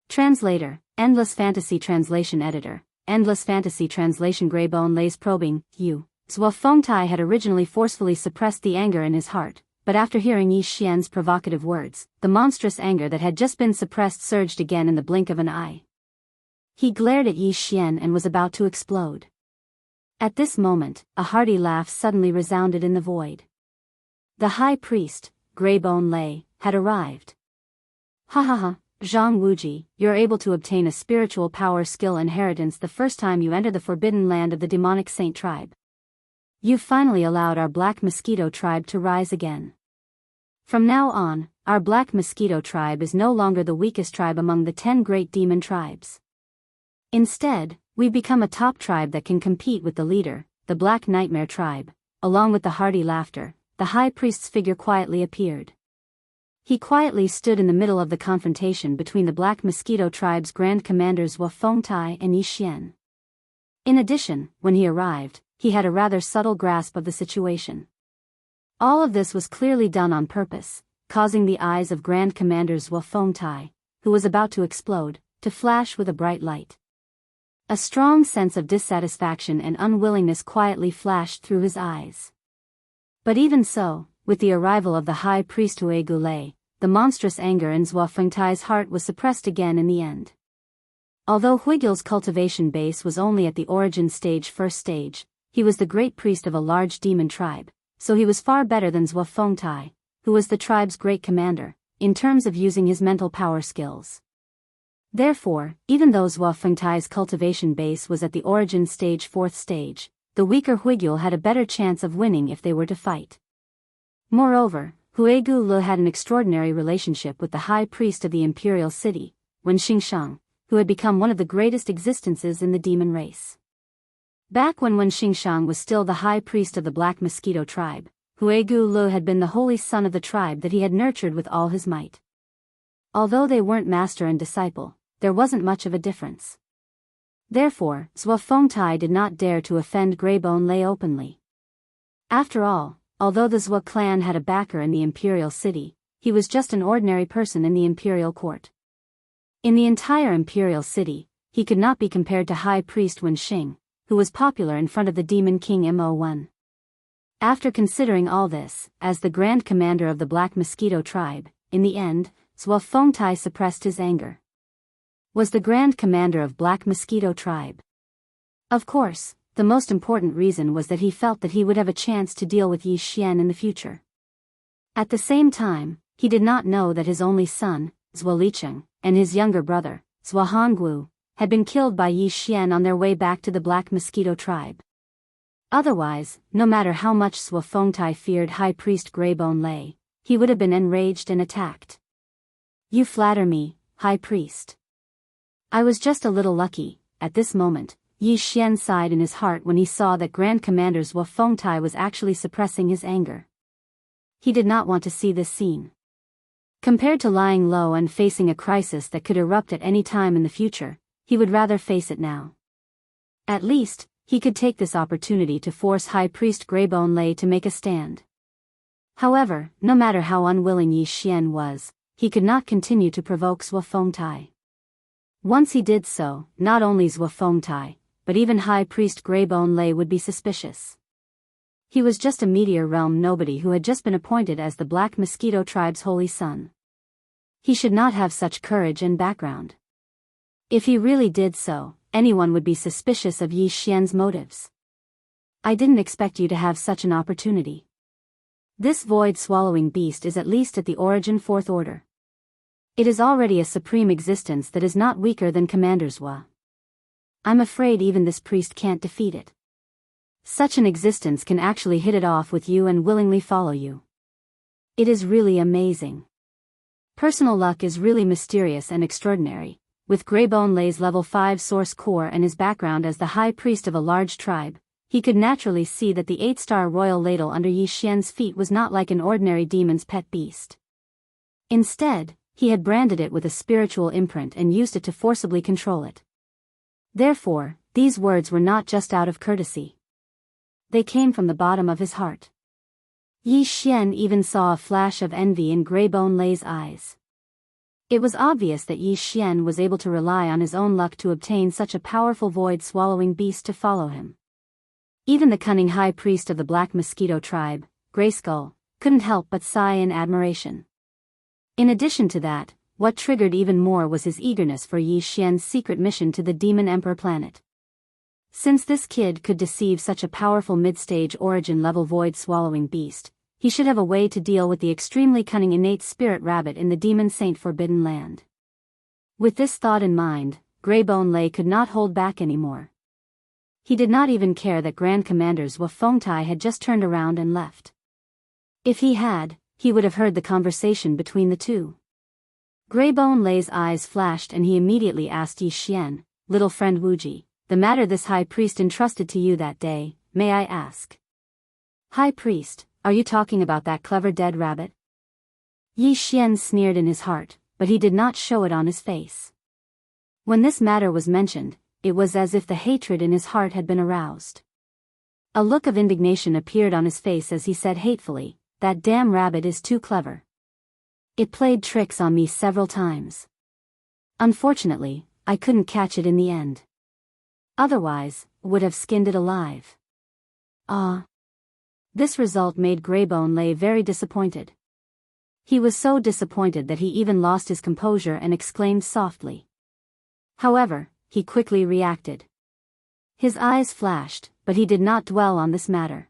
Translator, Endless Fantasy Translation Editor, Endless Fantasy Translation. Greybone lays probing, you. Zhuo Fengtai had originally forcefully suppressed the anger in his heart, but after hearing Yi Xian's provocative words, the monstrous anger that had just been suppressed surged again in the blink of an eye. He glared at Yi Xian and was about to explode. At this moment, a hearty laugh suddenly resounded in the void. The high priest, Greybone Lei, had arrived. "Ha ha ha, Zhang Wuji, you're able to obtain a spiritual power skill inheritance the first time you enter the forbidden land of the demonic saint tribe. You've finally allowed our Black Mosquito tribe to rise again. From now on, our Black Mosquito tribe is no longer the weakest tribe among the 10 great demon tribes. Instead, we've become a top tribe that can compete with the leader, the Black Nightmare tribe." Along with the hearty laughter, the high priest's figure quietly appeared. He quietly stood in the middle of the confrontation between the Black Mosquito tribe's Grand Commanders Zhuo Fengtai and Yi Xian. In addition, when he arrived, he had a rather subtle grasp of the situation. All of this was clearly done on purpose, causing the eyes of Grand Commander Zhuo Fengtai, who was about to explode, to flash with a bright light. A strong sense of dissatisfaction and unwillingness quietly flashed through his eyes. But even so, with the arrival of the high priest Hui Gulei, the monstrous anger in Zhuo Fengtai's heart was suppressed again in the end. Although Huigil's cultivation base was only at the origin stage first stage, he was the great priest of a large demon tribe, so he was far better than Zhuo Fengtai, who was the tribe's great commander, in terms of using his mental power skills. Therefore, even though Zhuo Fengtai's cultivation base was at the origin stage fourth stage, the weaker Huigil had a better chance of winning if they were to fight. Moreover, Huigu Lu had an extraordinary relationship with the high priest of the imperial city, Wen Xingshang, who had become one of the greatest existences in the demon race. Back when Wen Xingshang was still the high priest of the Black Mosquito tribe, Huigu Lu had been the holy son of the tribe that he had nurtured with all his might. Although they weren't master and disciple, there wasn't much of a difference. Therefore, Zhuo Fengtai did not dare to offend Greybone Lei openly. After all, although the Zhuo clan had a backer in the imperial city, he was just an ordinary person in the imperial court. In the entire imperial city, he could not be compared to High Priest Wen Xing, who was popular in front of the Demon King Mo1. After considering all this, as the Grand Commander of the Black Mosquito tribe, in the end, Zhuo Fengtai suppressed his anger. Was the Grand Commander of Black Mosquito tribe? Of course, the most important reason was that he felt that he would have a chance to deal with Yi Xian in the future. At the same time, he did not know that his only son, Zhuo Licheng, and his younger brother, Zhuo Hongwu, had been killed by Yi Xian on their way back to the Black Mosquito tribe. Otherwise, no matter how much Zhuo Fengtai feared High Priest Greybone Lei, he would have been enraged and attacked. "You flatter me, High Priest. I was just a little lucky." At this moment, Yi Xian sighed in his heart when he saw that Grand Commander Zhuo Fengtai was actually suppressing his anger. He did not want to see this scene. Compared to lying low and facing a crisis that could erupt at any time in the future, he would rather face it now. At least, he could take this opportunity to force High Priest Greybone Lei to make a stand. However, no matter how unwilling Yi Xian was, he could not continue to provoke Zhuo Fengtai. Once he did so, not only Zhuo Fengtai, but even High Priest Greybone Lei would be suspicious. He was just a Meteor Realm nobody who had just been appointed as the Black Mosquito Tribe's holy son. He should not have such courage and background. If he really did so, anyone would be suspicious of Yi Xian's motives. I didn't expect you to have such an opportunity. This void-swallowing beast is at least at the origin fourth order. It is already a supreme existence that is not weaker than Commander Zhuo. I'm afraid even this priest can't defeat it. Such an existence can actually hit it off with you and willingly follow you. It is really amazing. Personal luck is really mysterious and extraordinary. With Greybone Lei's level 5 source core and his background as the high priest of a large tribe, he could naturally see that the 8-star royal ladle under Yi Xian's feet was not like an ordinary demon's pet beast. Instead, he had branded it with a spiritual imprint and used it to forcibly control it. Therefore, these words were not just out of courtesy. They came from the bottom of his heart. Yi Xian even saw a flash of envy in Greybone Lei's eyes. It was obvious that Yi Xian was able to rely on his own luck to obtain such a powerful void-swallowing beast to follow him. Even the cunning high priest of the Black Mosquito tribe, Greyskull, couldn't help but sigh in admiration. In addition to that, what triggered even more was his eagerness for Yi Xian's secret mission to the Demon Emperor planet. Since this kid could deceive such a powerful mid-stage origin-level void-swallowing beast, he should have a way to deal with the extremely cunning innate spirit rabbit in the Demon Saint Forbidden Land. With this thought in mind, Greybone Lei could not hold back anymore. He did not even care that Grand Commander Zhuo Fengtai had just turned around and left. If he had, he would have heard the conversation between the two. Greybone Lei's eyes flashed and he immediately asked Yi Xian, "Little friend Wuji, the matter this high priest entrusted to you that day, may I ask?" "High priest, are you talking about that clever dead rabbit?" Yi Xian sneered in his heart, but he did not show it on his face. When this matter was mentioned, it was as if the hatred in his heart had been aroused. A look of indignation appeared on his face as he said hatefully, "That damn rabbit is too clever. It played tricks on me several times. Unfortunately, I couldn't catch it in the end. Otherwise, would have skinned it alive." This result made Greybone Lei very disappointed. He was so disappointed that he even lost his composure and exclaimed softly. However, he quickly reacted. His eyes flashed, but he did not dwell on this matter.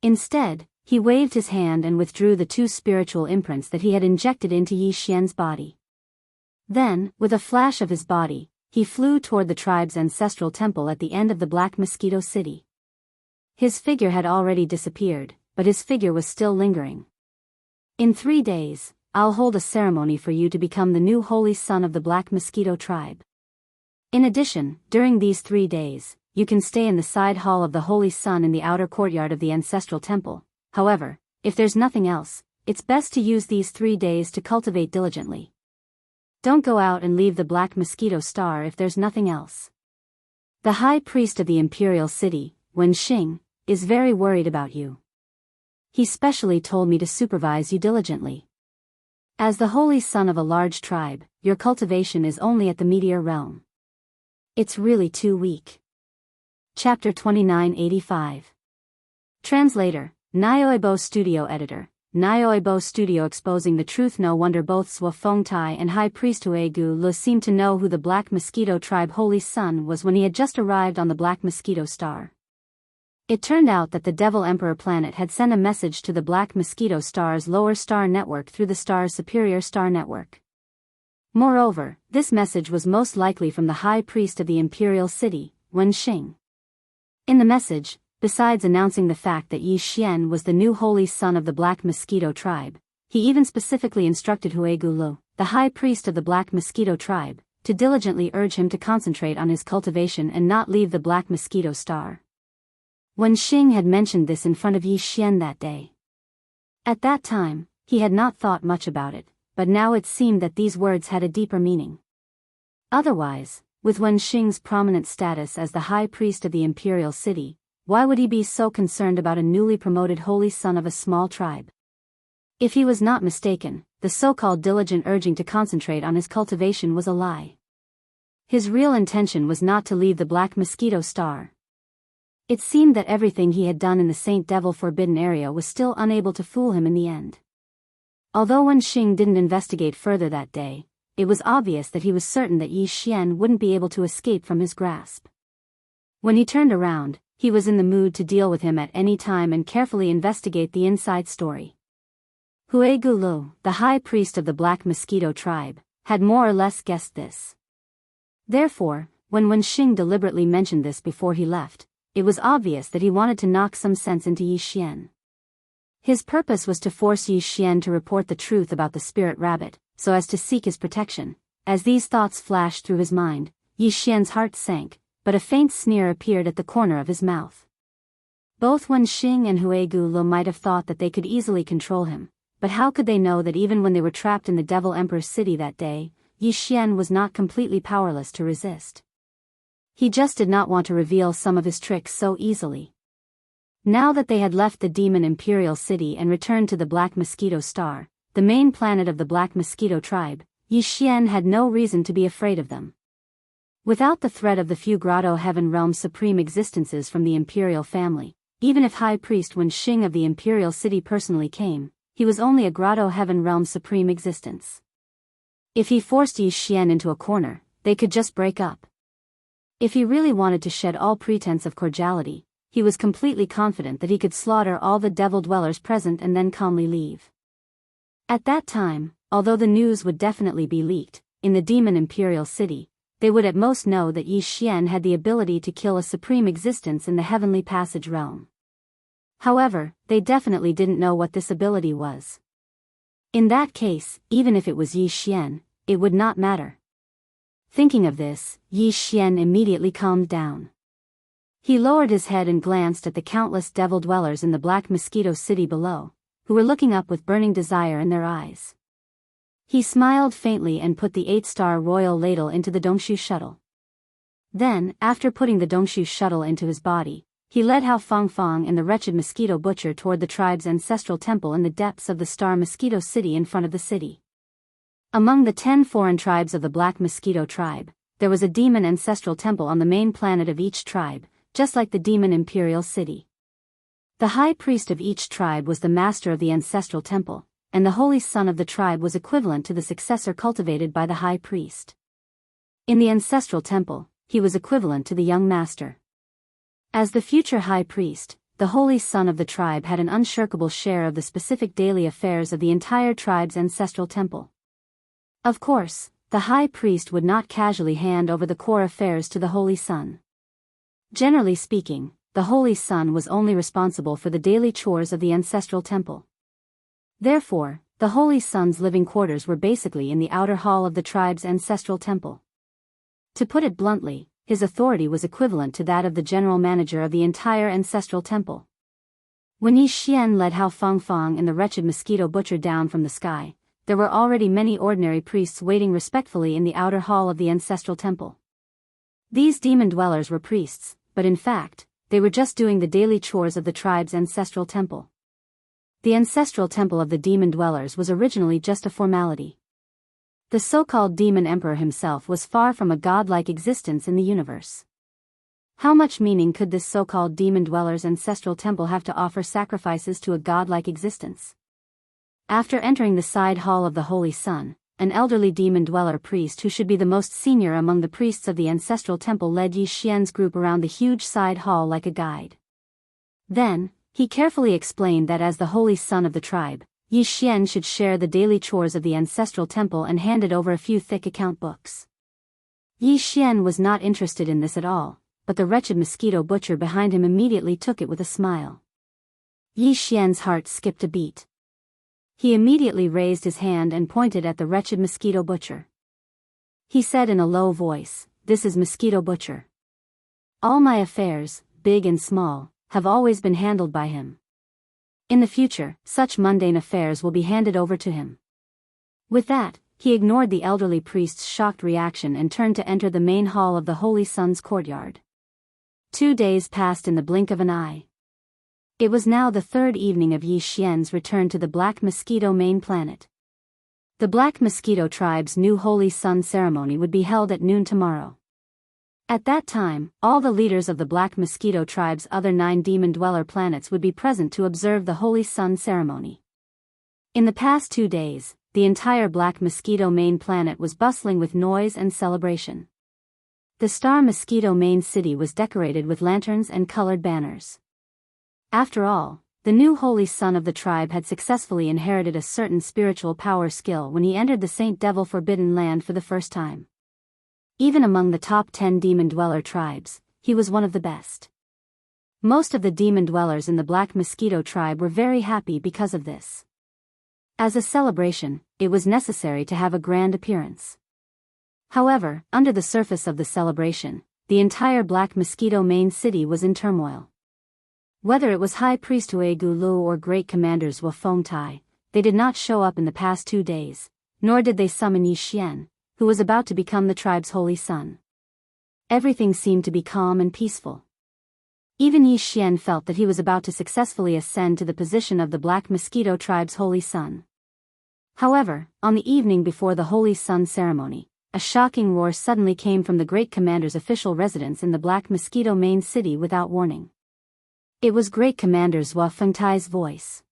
Instead, he waved his hand and withdrew the 2 spiritual imprints that he had injected into Yi Xian's body. Then, with a flash of his body, he flew toward the tribe's ancestral temple at the end of the Black Mosquito City. His figure had already disappeared, but his figure was still lingering. "In 3 days, I'll hold a ceremony for you to become the new holy son of the Black Mosquito tribe. In addition, during these 3 days, you can stay in the side hall of the Holy Sun in the outer courtyard of the ancestral temple. However, if there's nothing else, it's best to use these 3 days to cultivate diligently. Don't go out and leave the Black Mosquito Star if there's nothing else. The High Priest of the Imperial City, Wen Xing, is very worried about you. He specially told me to supervise you diligently. As the holy son of a large tribe, your cultivation is only at the Meteor Realm. It's really too weak." Chapter 2985. Translator, Nyoibo Studio Editor, Nyoibo Studio exposing the truth. No wonder both Zhuo Fengtai and High Priest Huegu Lu seemed to know who the Black Mosquito Tribe Holy Son was when he had just arrived on the Black Mosquito Star. It turned out that the Devil Emperor planet had sent a message to the Black Mosquito Star's lower star network through the star's superior star network. Moreover, this message was most likely from the High Priest of the Imperial City, Wen Xing. In the message, besides announcing the fact that Yi Xian was the new holy son of the Black Mosquito Tribe, he even specifically instructed Huegu Lu, the High Priest of the Black Mosquito Tribe, to diligently urge him to concentrate on his cultivation and not leave the black mosquito star. Wen Xing had mentioned this in front of Yi Xian that day. At that time, he had not thought much about it, but now it seemed that these words had a deeper meaning. Otherwise, with Wen Xing's prominent status as the high priest of the imperial city, why would he be so concerned about a newly promoted holy son of a small tribe? If he was not mistaken, the so-called diligent urging to concentrate on his cultivation was a lie. His real intention was not to leave the black mosquito star. It seemed that everything he had done in the Saint Devil Forbidden area was still unable to fool him in the end. Although Wen Xing didn't investigate further that day, it was obvious that he was certain that Yi Xian wouldn't be able to escape from his grasp. When he turned around, he was in the mood to deal with him at any time and carefully investigate the inside story. Hue Gulu, the high priest of the Black Mosquito tribe, had more or less guessed this. Therefore, when Wen Xing deliberately mentioned this before he left, it was obvious that he wanted to knock some sense into Yi Xian. His purpose was to force Yi Xian to report the truth about the spirit rabbit, so as to seek his protection. As these thoughts flashed through his mind, Yi Xian's heart sank, but a faint sneer appeared at the corner of his mouth. Both Wen Xing and Hue Gulu might have thought that they could easily control him, but how could they know that even when they were trapped in the Devil Emperor's city that day, Yi Xian was not completely powerless to resist? He just did not want to reveal some of his tricks so easily. Now that they had left the Demon Imperial City and returned to the Black Mosquito Star, the main planet of the Black Mosquito tribe, Yi Xian had no reason to be afraid of them. Without the threat of the few Grotto Heaven Realm supreme existences from the Imperial family, even if High Priest Wen Xing of the Imperial City personally came, he was only a Grotto Heaven Realm supreme existence. If he forced Yi Xian into a corner, they could just break up. If he really wanted to shed all pretense of cordiality, he was completely confident that he could slaughter all the devil dwellers present and then calmly leave. At that time, although the news would definitely be leaked, in the Demon Imperial City, they would at most know that Yi Xian had the ability to kill a supreme existence in the Heavenly Passage realm. However, they definitely didn't know what this ability was. In that case, even if it was Yi Xian, it would not matter. Thinking of this, Yi Xian immediately calmed down. He lowered his head and glanced at the countless devil dwellers in the Black Mosquito City below, who were looking up with burning desire in their eyes. He smiled faintly and put the 8-star royal ladle into the Dongshu shuttle. Then, after putting the Dongshu shuttle into his body, he led Hao Fangfang and the wretched mosquito butcher toward the tribe's ancestral temple in the depths of the Star Mosquito City in front of the city. Among the 10 foreign tribes of the Black Mosquito tribe, there was a demon ancestral temple on the main planet of each tribe, just like the Demon Imperial City. The high priest of each tribe was the master of the ancestral temple, and the holy son of the tribe was equivalent to the successor cultivated by the high priest. In the ancestral temple, he was equivalent to the young master. As the future high priest, the holy son of the tribe had an unshirkable share of the specific daily affairs of the entire tribe's ancestral temple. Of course, the high priest would not casually hand over the core affairs to the holy son. Generally speaking, the holy son was only responsible for the daily chores of the ancestral temple. Therefore, the holy son's living quarters were basically in the outer hall of the tribe's ancestral temple. To put it bluntly, his authority was equivalent to that of the general manager of the entire ancestral temple. When Yi Xian led Hao Fangfang and the wretched mosquito butcher down from the sky, there were already many ordinary priests waiting respectfully in the outer hall of the ancestral temple. These demon dwellers were priests, but in fact, they were just doing the daily chores of the tribe's ancestral temple. The ancestral temple of the demon dwellers was originally just a formality. The so-called demon emperor himself was far from a godlike existence in the universe. How much meaning could this so-called demon dweller's ancestral temple have to offer sacrifices to a godlike existence? After entering the side hall of the Holy Sun, an elderly demon dweller priest who should be the most senior among the priests of the ancestral temple led Yi Xian's group around the huge side hall like a guide. Then, he carefully explained that as the holy son of the tribe, Yi Xian should share the daily chores of the ancestral temple and handed over a few thick account books. Yi Xian was not interested in this at all, but the wretched mosquito butcher behind him immediately took it with a smile. Yi Xian's heart skipped a beat. He immediately raised his hand and pointed at the wretched mosquito butcher. He said in a low voice, "This is Mosquito Butcher. All my affairs, big and small, have always been handled by him. In the future, such mundane affairs will be handed over to him." With that, he ignored the elderly priest's shocked reaction and turned to enter the main hall of the Holy Sun's courtyard. 2 days passed in the blink of an eye. It was now the third evening of Yi Xian's return to the Black Mosquito main planet. The Black Mosquito tribe's new Holy Sun ceremony would be held at noon tomorrow. At that time, all the leaders of the Black Mosquito tribe's other 9 demon-dweller planets would be present to observe the Holy Sun ceremony. In the past 2 days, the entire Black Mosquito main planet was bustling with noise and celebration. The Star Mosquito main city was decorated with lanterns and colored banners. After all, the new Holy Sun of the tribe had successfully inherited a certain spiritual power skill when he entered the Saint Devil Forbidden Land for the first time. Even among the top 10 demon-dweller tribes, he was one of the best. Most of the demon-dwellers in the Black Mosquito tribe were very happy because of this. As a celebration, it was necessary to have a grand appearance. However, under the surface of the celebration, the entire Black Mosquito main city was in turmoil. Whether it was High Priest Hui Gulu or Great Commanders Zhuo Fengtai, they did not show up in the past 2 days, nor did they summon Yi Xian, who was about to become the tribe's Holy Sun. Everything seemed to be calm and peaceful. Even Yi Xian felt that he was about to successfully ascend to the position of the Black Mosquito tribe's Holy Sun. However, on the evening before the Holy Sun ceremony, a shocking roar suddenly came from the Great Commander's official residence in the Black Mosquito main city without warning. It was Great Commander Zhuo Fengtai's voice.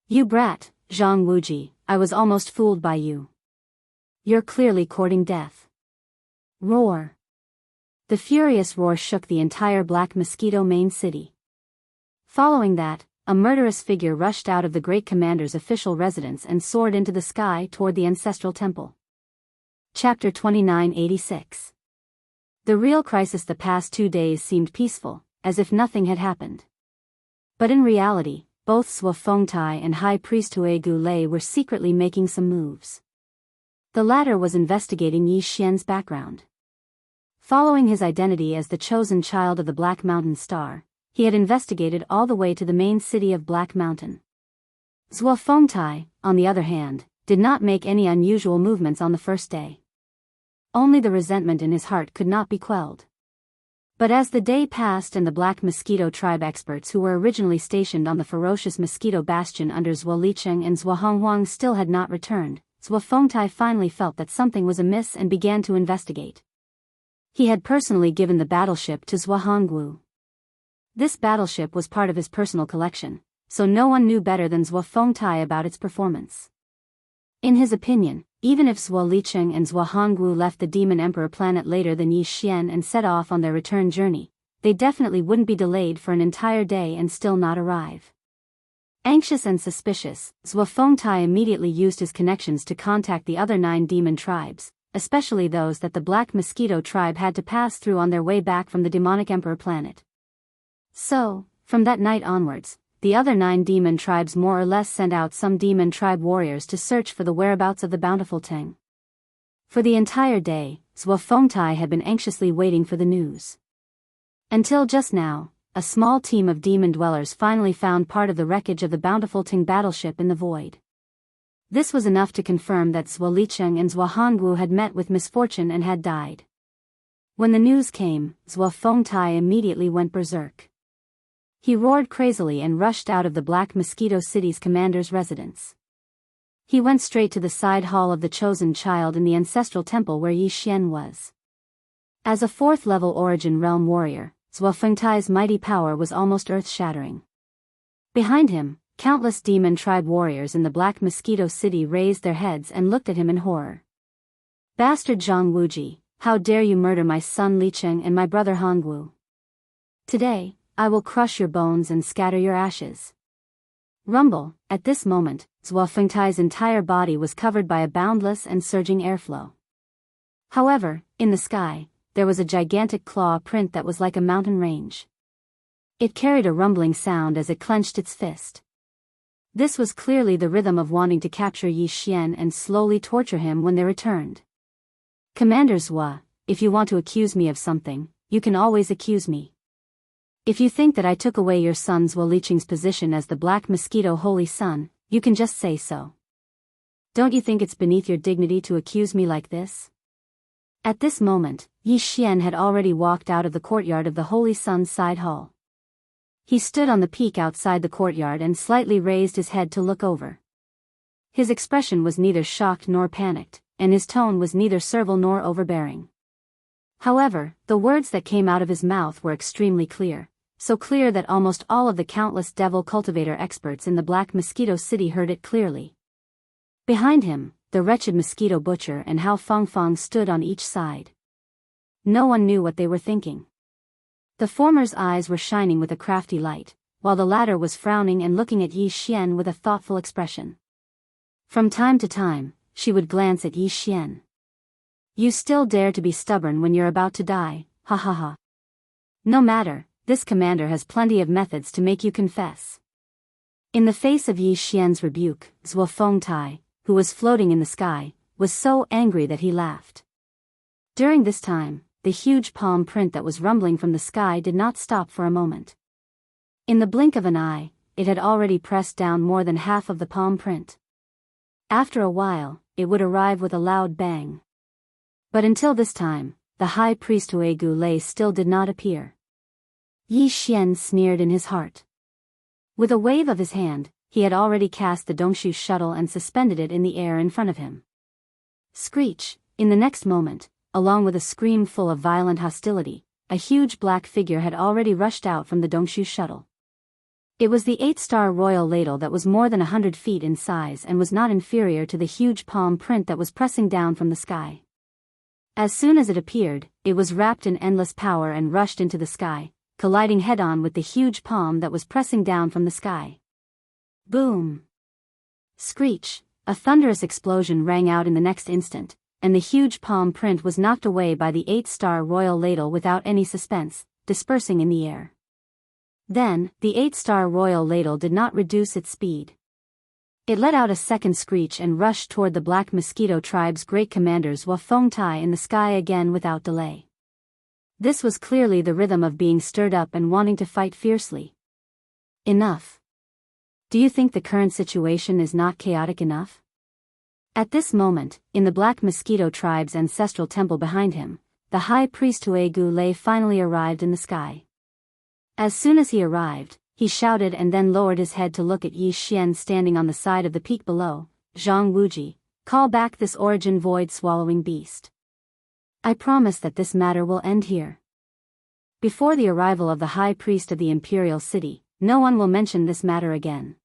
"You brat, Zhang Wuji, I was almost fooled by you. You're clearly courting death." Roar. The furious roar shook the entire Black Mosquito main city. Following that, a murderous figure rushed out of the Great Commander's official residence and soared into the sky toward the ancestral temple. Chapter 2986. The real crisis. The past 2 days seemed peaceful, as if nothing had happened. But in reality, both Zhuo Fengtai and High Priest Hui Gulei were secretly making some moves. The latter was investigating Yi Xian's background. Following his identity as the chosen child of the Black Mountain Star, he had investigated all the way to the main city of Black Mountain. Zhuo Fengtai, on the other hand, did not make any unusual movements on the first day. Only the resentment in his heart could not be quelled. But as the day passed and the Black Mosquito tribe experts who were originally stationed on the ferocious Mosquito Bastion under Zhuo Licheng and Zhuo Honghuang still had not returned, Zhuo Fengtai finally felt that something was amiss and began to investigate. He had personally given the battleship to Zhuo Hongwu. This battleship was part of his personal collection, so no one knew better than Zhuo Fengtai about its performance. In his opinion, even if Zhuo Licheng and Zhuo Hongwu left the Demon Emperor planet later than Yi Xian and set off on their return journey, they definitely wouldn't be delayed for an entire day and still not arrive. Anxious and suspicious, Zhuo Fengtai immediately used his connections to contact the other 9 demon tribes, especially those that the Black Mosquito tribe had to pass through on their way back from the Demonic Emperor planet. So, from that night onwards, the other 9 demon tribes more or less sent out some demon tribe warriors to search for the whereabouts of the bountiful Teng. For the entire day, Zhuo Fengtai had been anxiously waiting for the news. Until just now, a small team of demon dwellers finally found part of the wreckage of the bountiful Teng battleship in the void. This was enough to confirm that Zhuo Licheng and Zhuo Hongwu had met with misfortune and had died. When the news came, Zhuo Fengtai immediately went berserk. He roared crazily and rushed out of the Black Mosquito City's commander's residence. He went straight to the side hall of the chosen child in the ancestral temple where Yi Xian was. As a 4th-level Origin Realm warrior, Zhuo Fengtai's mighty power was almost earth-shattering. Behind him, countless demon tribe warriors in the Black Mosquito City raised their heads and looked at him in horror. "Bastard Zhang Wuji, how dare you murder my son Licheng and my brother Hongwu? Today, I will crush your bones and scatter your ashes." Rumble. At this moment, Zhuo Fengtai's entire body was covered by a boundless and surging airflow. However, in the sky, there was a gigantic claw print that was like a mountain range. It carried a rumbling sound as it clenched its fist. This was clearly the rhythm of wanting to capture Yi Xian and slowly torture him when they returned. Commander Zhua, if you want to accuse me of something, you can always accuse me. If you think that I took away your son Zhua Liqing's position as the Black Mosquito Holy Son, you can just say so. Don't you think it's beneath your dignity to accuse me like this? At this moment, Yi Xian had already walked out of the courtyard of the Holy Sun's side hall. He stood on the peak outside the courtyard and slightly raised his head to look over. His expression was neither shocked nor panicked, and his tone was neither servile nor overbearing. However, the words that came out of his mouth were extremely clear, so clear that almost all of the countless devil cultivator experts in the Black Mosquito City heard it clearly. Behind him, the wretched mosquito butcher and Hao Fangfang stood on each side. No one knew what they were thinking. The former's eyes were shining with a crafty light, while the latter was frowning and looking at Yi Xian with a thoughtful expression. From time to time, she would glance at Yi Xian. You still dare to be stubborn when you're about to die, ha ha ha. No matter, this commander has plenty of methods to make you confess. In the face of Yi Xian's rebuke, Zhuo Fengtai, who was floating in the sky, was so angry that he laughed. During this time, the huge palm print that was rumbling from the sky did not stop for a moment. In the blink of an eye, it had already pressed down more than half of the palm print. After a while, it would arrive with a loud bang. But until this time, the high priest Hui Gulei still did not appear. Yi Xian sneered in his heart. With a wave of his hand, he had already cast the Dongshu shuttle and suspended it in the air in front of him. Screech! In the next moment, along with a scream full of violent hostility, a huge black figure had already rushed out from the Dongshu shuttle. It was the 8-star royal ladle that was more than 100 feet in size and was not inferior to the huge palm print that was pressing down from the sky. As soon as it appeared, it was wrapped in endless power and rushed into the sky, colliding head-on with the huge palm that was pressing down from the sky. Boom! Screech! A thunderous explosion rang out in the next instant, and the huge palm print was knocked away by the 8-star royal ladle without any suspense, dispersing in the air. Then, the 8-star royal ladle did not reduce its speed. It let out a second screech and rushed toward the Black Mosquito tribe's great commanders Zhuo Fengtai in the sky again without delay. This was clearly the rhythm of being stirred up and wanting to fight fiercely. Enough. Do you think the current situation is not chaotic enough? At this moment, in the Black Mosquito tribe's ancestral temple behind him, the high priest Hui Gulei finally arrived in the sky. As soon as he arrived, he shouted and then lowered his head to look at Yi Xian standing on the side of the peak below. Zhang Wuji, call back this origin void-swallowing beast. I promise that this matter will end here. Before the arrival of the high priest of the imperial city, no one will mention this matter again.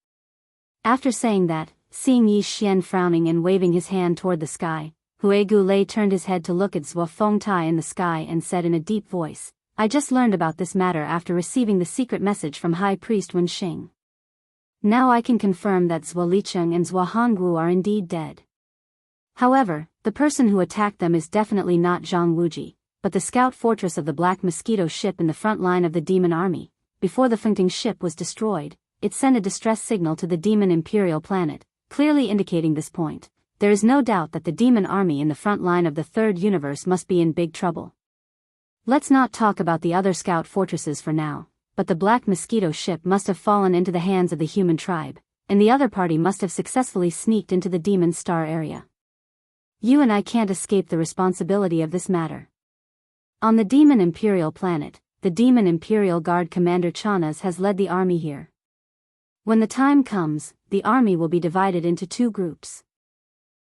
After saying that, seeing Yi Xian frowning and waving his hand toward the sky, Hui Gulei turned his head to look at Zhuo Fengtai in the sky and said in a deep voice, I just learned about this matter after receiving the secret message from High Priest Wen Xing. Now I can confirm that Zhuo Liqing and Zhuo Hongwu are indeed dead. However, the person who attacked them is definitely not Zhang Wuji, but the scout fortress of the Black Mosquito ship in the front line of the demon army. Before the Fengting ship was destroyed, it sent a distress signal to the demon imperial planet, clearly indicating this point. There is no doubt that the demon army in the front line of the third universe must be in big trouble. Let's not talk about the other scout fortresses for now, but the Black Mosquito ship must have fallen into the hands of the human tribe, and the other party must have successfully sneaked into the demon star area. You and I can't escape the responsibility of this matter. On the demon imperial planet, the demon imperial guard commander Chanas has led the army here. When the time comes, the army will be divided into two groups.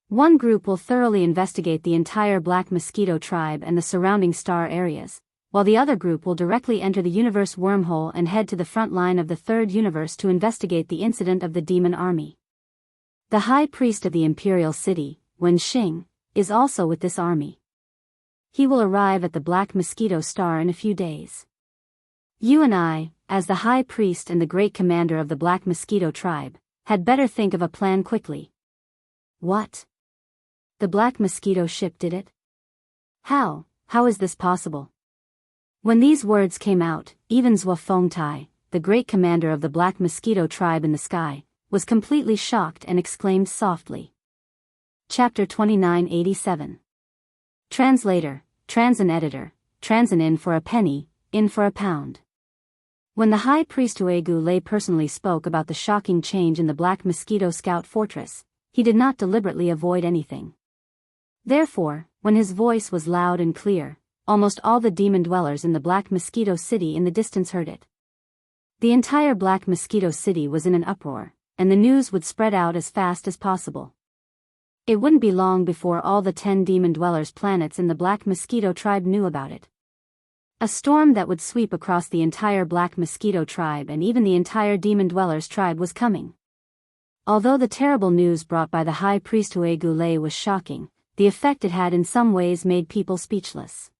One group will thoroughly investigate the entire Black Mosquito tribe and the surrounding star areas, while the other group will directly enter the universe wormhole and head to the front line of the third universe to investigate the incident of the demon army. The high priest of the imperial city, Wen Xing, is also with this army. He will arrive at the Black Mosquito star in a few days. You and I, as the high priest and the great commander of the Black Mosquito tribe, had better think of a plan quickly. What? The Black Mosquito ship did it? How is this possible? When these words came out, even Zhuo Fengtai, the great commander of the Black Mosquito tribe in the sky, was completely shocked and exclaimed softly. Chapter 2987. Translator, trans and editor, trans and in for a penny, in for a pound. When the high priest Uegu Lei personally spoke about the shocking change in the Black Mosquito Scout Fortress, he did not deliberately avoid anything. Therefore, when his voice was loud and clear, almost all the demon dwellers in the Black Mosquito City in the distance heard it. The entire Black Mosquito City was in an uproar, and the news would spread out as fast as possible. It wouldn't be long before all the 10 demon dwellers' planets in the Black Mosquito tribe knew about it. A storm that would sweep across the entire Black Mosquito tribe and even the entire demon dwellers' tribe was coming. Although the terrible news brought by the high priest Uegu Lei was shocking, the effect it had in some ways made people speechless.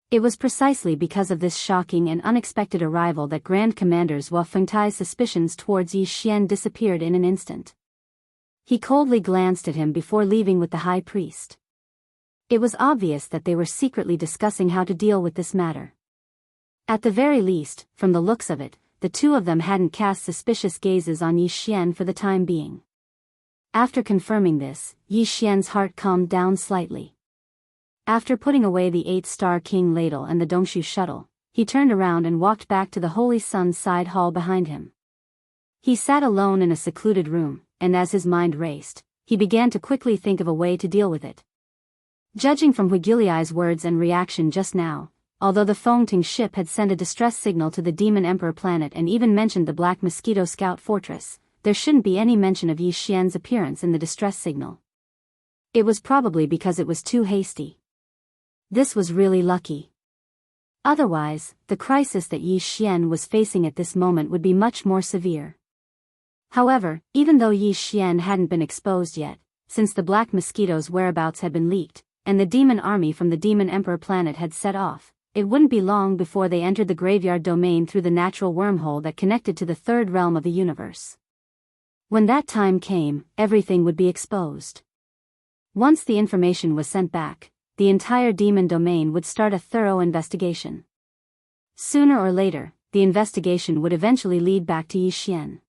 It was precisely because of this shocking and unexpected arrival that Grand Commander's Hua Fengtai's suspicions towards Yi Xian disappeared in an instant. He coldly glanced at him before leaving with the high priest. It was obvious that they were secretly discussing how to deal with this matter. At the very least, from the looks of it, the two of them hadn't cast suspicious gazes on Yi Xian for the time being. After confirming this, Yi Xian's heart calmed down slightly. After putting away the 8-star king ladle and the Dongshu shuttle, he turned around and walked back to the Holy Sun's side hall behind him. He sat alone in a secluded room, and as his mind raced, he began to quickly think of a way to deal with it. Judging from Huiguliai's words and reaction just now, although the Fengting ship had sent a distress signal to the Demon Emperor planet and even mentioned the Black Mosquito Scout Fortress, there shouldn't be any mention of Yi Xian's appearance in the distress signal. It was probably because it was too hasty. This was really lucky. Otherwise, the crisis that Yi Xian was facing at this moment would be much more severe. However, even though Yi Xian hadn't been exposed yet, since the Black Mosquito's whereabouts had been leaked, and the demon army from the Demon Emperor planet had set off, it wouldn't be long before they entered the graveyard domain through the natural wormhole that connected to the third realm of the universe. When that time came, everything would be exposed. Once the information was sent back, the entire demon domain would start a thorough investigation. Sooner or later, the investigation would eventually lead back to Yi Xian.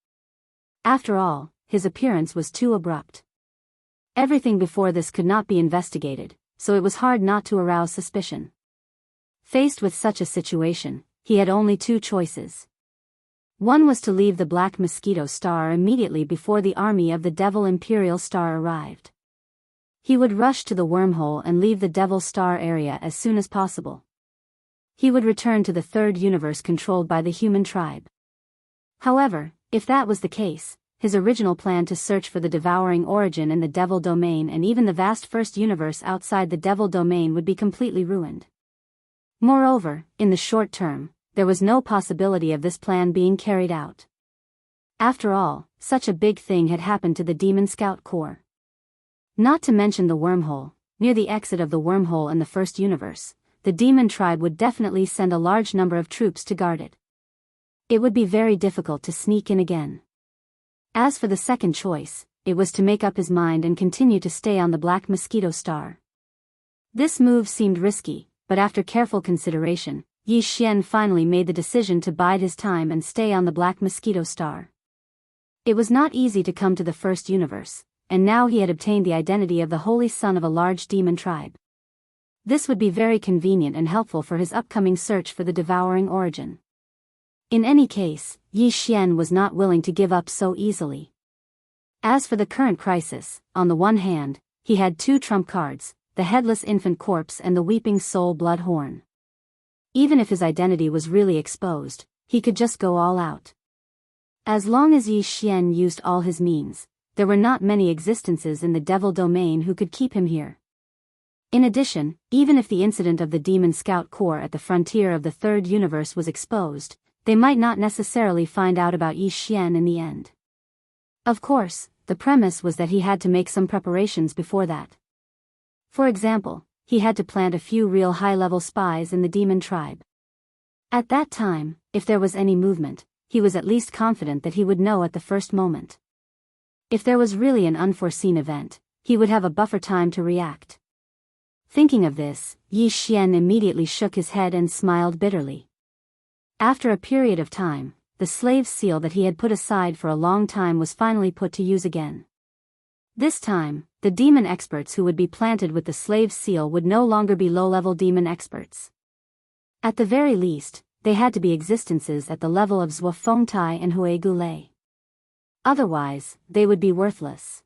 After all, his appearance was too abrupt. Everything before this could not be investigated, so it was hard not to arouse suspicion. Faced with such a situation, he had only two choices. One was to leave the Black Mosquito Star immediately before the army of the Devil Imperial Star arrived. He would rush to the wormhole and leave the Devil Star area as soon as possible. He would return to the third universe controlled by the human tribe. However, if that was the case, his original plan to search for the devouring origin in the Devil Domain and even the vast first universe outside the Devil Domain would be completely ruined. Moreover, in the short term, there was no possibility of this plan being carried out. After all, such a big thing had happened to the Demon Scout Corps. Not to mention the wormhole, near the exit of the wormhole in the first universe, the demon tribe would definitely send a large number of troops to guard it. It would be very difficult to sneak in again. As for the second choice, it was to make up his mind and continue to stay on the Black Mosquito Star. This move seemed risky, but after careful consideration, Yi Xian finally made the decision to bide his time and stay on the Black Mosquito Star. It was not easy to come to the first universe, and now he had obtained the identity of the holy son of a large demon tribe. This would be very convenient and helpful for his upcoming search for the devouring origin. In any case, Yi Xian was not willing to give up so easily. As for the current crisis, on the one hand, he had two trump cards, the headless infant corpse and the weeping soul blood horn. Even if his identity was really exposed, he could just go all out. As long as Yi Xian used all his means, there were not many existences in the Devil Domain who could keep him here. In addition, even if the incident of the Demon Scout Corps at the frontier of the third universe was exposed, they might not necessarily find out about Yi Xian in the end. Of course, the premise was that he had to make some preparations before that. For example, he had to plant a few real high-level spies in the demon tribe. At that time, if there was any movement, he was at least confident that he would know at the first moment. If there was really an unforeseen event, he would have a buffer time to react. Thinking of this, Yi Xian immediately shook his head and smiled bitterly. After a period of time, the slave seal that he had put aside for a long time was finally put to use again. This time, the demon experts who would be planted with the slave seal would no longer be low-level demon experts. At the very least, they had to be existences at the level of Zhuofengtai and Huigulei. Otherwise, they would be worthless.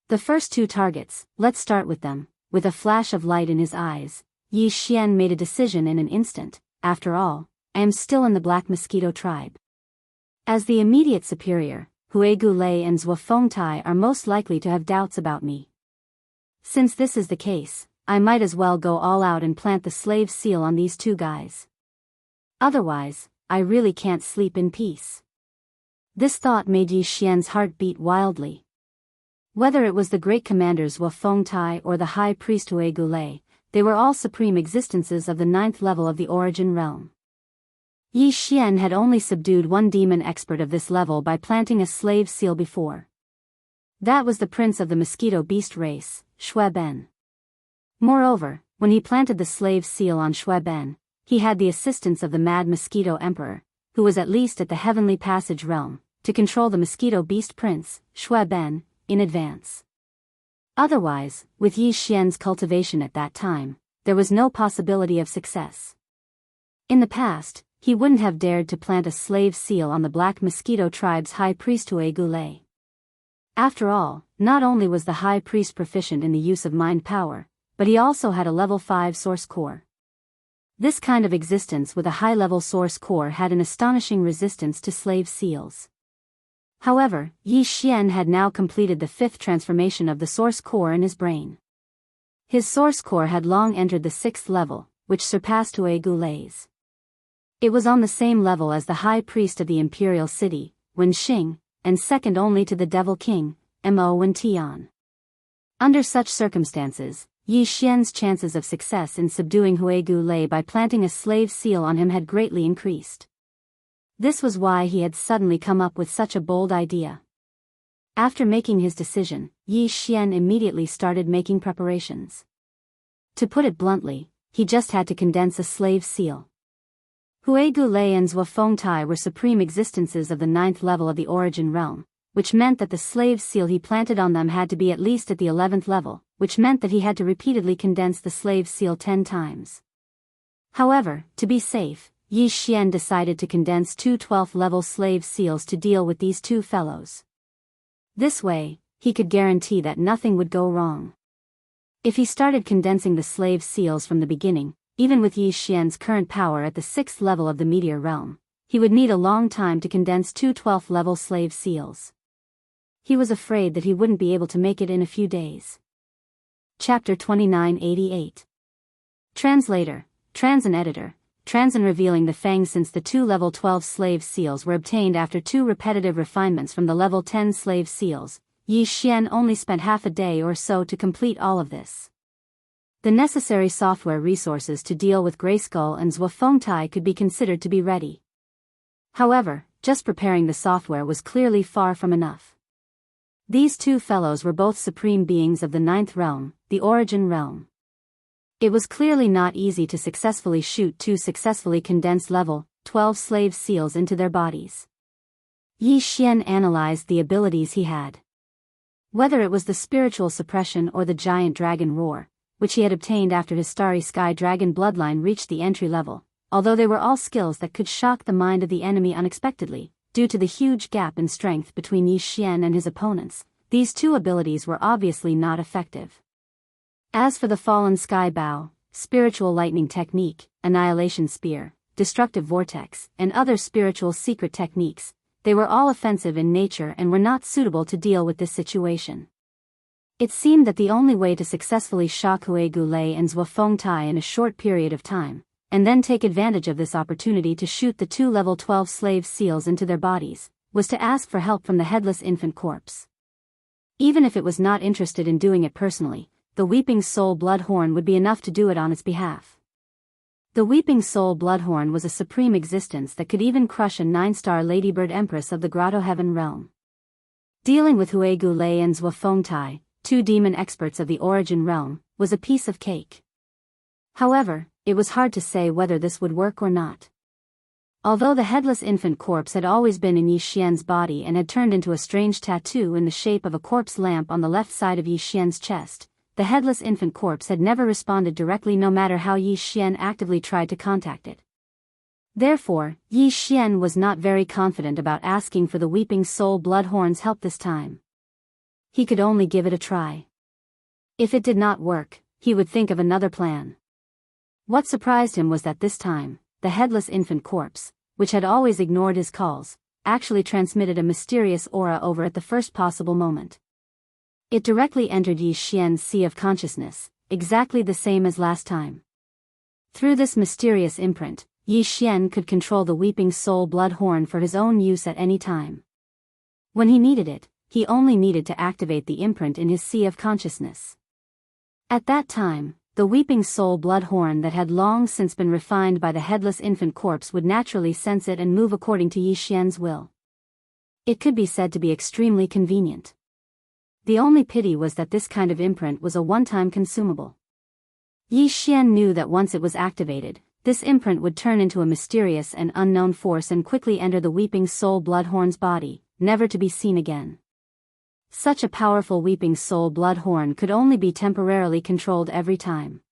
The first two targets, let's start with them. With a flash of light in his eyes, Yi Xian made a decision in an instant. After all, I am still in the Black Mosquito tribe. As the immediate superior, Huigulei and Zhuofengtai are most likely to have doubts about me. Since this is the case, I might as well go all out and plant the slave seal on these two guys. Otherwise, I really can't sleep in peace. This thought made Yi Xian's heart beat wildly. Whether it was the great commanders Zhuofengtai or the high priest Huigulei, they were all supreme existences of the 9th level of the origin realm. Yi Xian had only subdued one demon expert of this level by planting a slave seal before. That was the prince of the mosquito beast race, Shui Ben. Moreover, when he planted the slave seal on Shui Ben, he had the assistance of the mad mosquito emperor, who was at least at the heavenly passage realm, to control the mosquito beast prince, Shui Ben, in advance. Otherwise, with Yi Xian's cultivation at that time, there was no possibility of success. In the past, he wouldn't have dared to plant a slave seal on the Black Mosquito tribe's high priest Huigulei. After all, not only was the high priest proficient in the use of mind power, but he also had a level 5 source core. This kind of existence with a high-level source core had an astonishing resistance to slave seals. However, Yi Xian had now completed the 5th transformation of the source core in his brain. His source core had long entered the 6th level, which surpassed Huigulei's. It was on the same level as the high priest of the imperial city, Wen Xing, and second only to the devil king, Mo Wen Tian. Under such circumstances, Yi Xian's chances of success in subduing Huigulei by planting a slave seal on him had greatly increased. This was why he had suddenly come up with such a bold idea. After making his decision, Yi Xian immediately started making preparations. To put it bluntly, he just had to condense a slave seal. Huigulei and Zhuofengtai were supreme existences of the 9th level of the origin realm, which meant that the slave seal he planted on them had to be at least at the 11th level, which meant that he had to repeatedly condense the slave seal 10 times. However, to be safe, Yi Xian decided to condense 2 12th level slave seals to deal with these two fellows. This way, he could guarantee that nothing would go wrong. If he started condensing the slave seals from the beginning, even with Yi Xian's current power at the 6th level of the meteor realm, he would need a long time to condense 2 12th level slave seals. He was afraid that he wouldn't be able to make it in a few days. Chapter 2988. Translator, Transin Editor, Transin revealing the Fang. Since the 2 level 12 slave seals were obtained after 2 repetitive refinements from the level 10 slave seals, Yi Xian only spent half a day or so to complete all of this. The necessary software resources to deal with Grayskull and Zhuofengtai could be considered to be ready. However, just preparing the software was clearly far from enough. These two fellows were both supreme beings of the 9th realm, the origin realm. It was clearly not easy to successfully shoot 2 successfully condensed level 12 slave seals into their bodies. Yi Xian analyzed the abilities he had. Whether it was the spiritual suppression or the giant dragon roar, which he had obtained after his Starry Sky Dragon bloodline reached the entry level, although they were all skills that could shock the mind of the enemy unexpectedly, due to the huge gap in strength between Yi Xian and his opponents, these two abilities were obviously not effective. As for the Fallen Sky Bow, Spiritual Lightning Technique, Annihilation Spear, Destructive Vortex, and other spiritual secret techniques, they were all offensive in nature and were not suitable to deal with this situation. It seemed that the only way to successfully shock Huigulei and Zhuofengtai in a short period of time, and then take advantage of this opportunity to shoot the 2 level 12 slave seals into their bodies, was to ask for help from the headless infant corpse. Even if it was not interested in doing it personally, the Weeping Soul Bloodhorn would be enough to do it on its behalf. The Weeping Soul Bloodhorn was a supreme existence that could even crush a 9-star Ladybird Empress of the Grotto Heaven realm. Dealing with Huigulei and Zhuofengtai, 2 demon experts of the origin realm, was a piece of cake. However, it was hard to say whether this would work or not. Although the headless infant corpse had always been in Yi Xian's body and had turned into a strange tattoo in the shape of a corpse lamp on the left side of Yi Xian's chest, the headless infant corpse had never responded directly no matter how Yi Xian actively tried to contact it. Therefore, Yi Xian was not very confident about asking for the Weeping Soul Bloodhorn's help this time. He could only give it a try. If it did not work, he would think of another plan. What surprised him was that this time, the headless infant corpse, which had always ignored his calls, actually transmitted a mysterious aura over at the first possible moment. It directly entered Yi Xian's sea of consciousness, exactly the same as last time. Through this mysterious imprint, Yi Xian could control the Weeping Soul Bloodhorn for his own use at any time. When he needed it, he only needed to activate the imprint in his sea of consciousness. At that time, the Weeping Soul Bloodhorn that had long since been refined by the headless infant corpse would naturally sense it and move according to Yi Xian's will. It could be said to be extremely convenient. The only pity was that this kind of imprint was a one-time consumable. Yi Xian knew that once it was activated, this imprint would turn into a mysterious and unknown force and quickly enter the Weeping Soul Bloodhorn's body, never to be seen again. Such a powerful Weeping Soul Bloodhorn could only be temporarily controlled every time.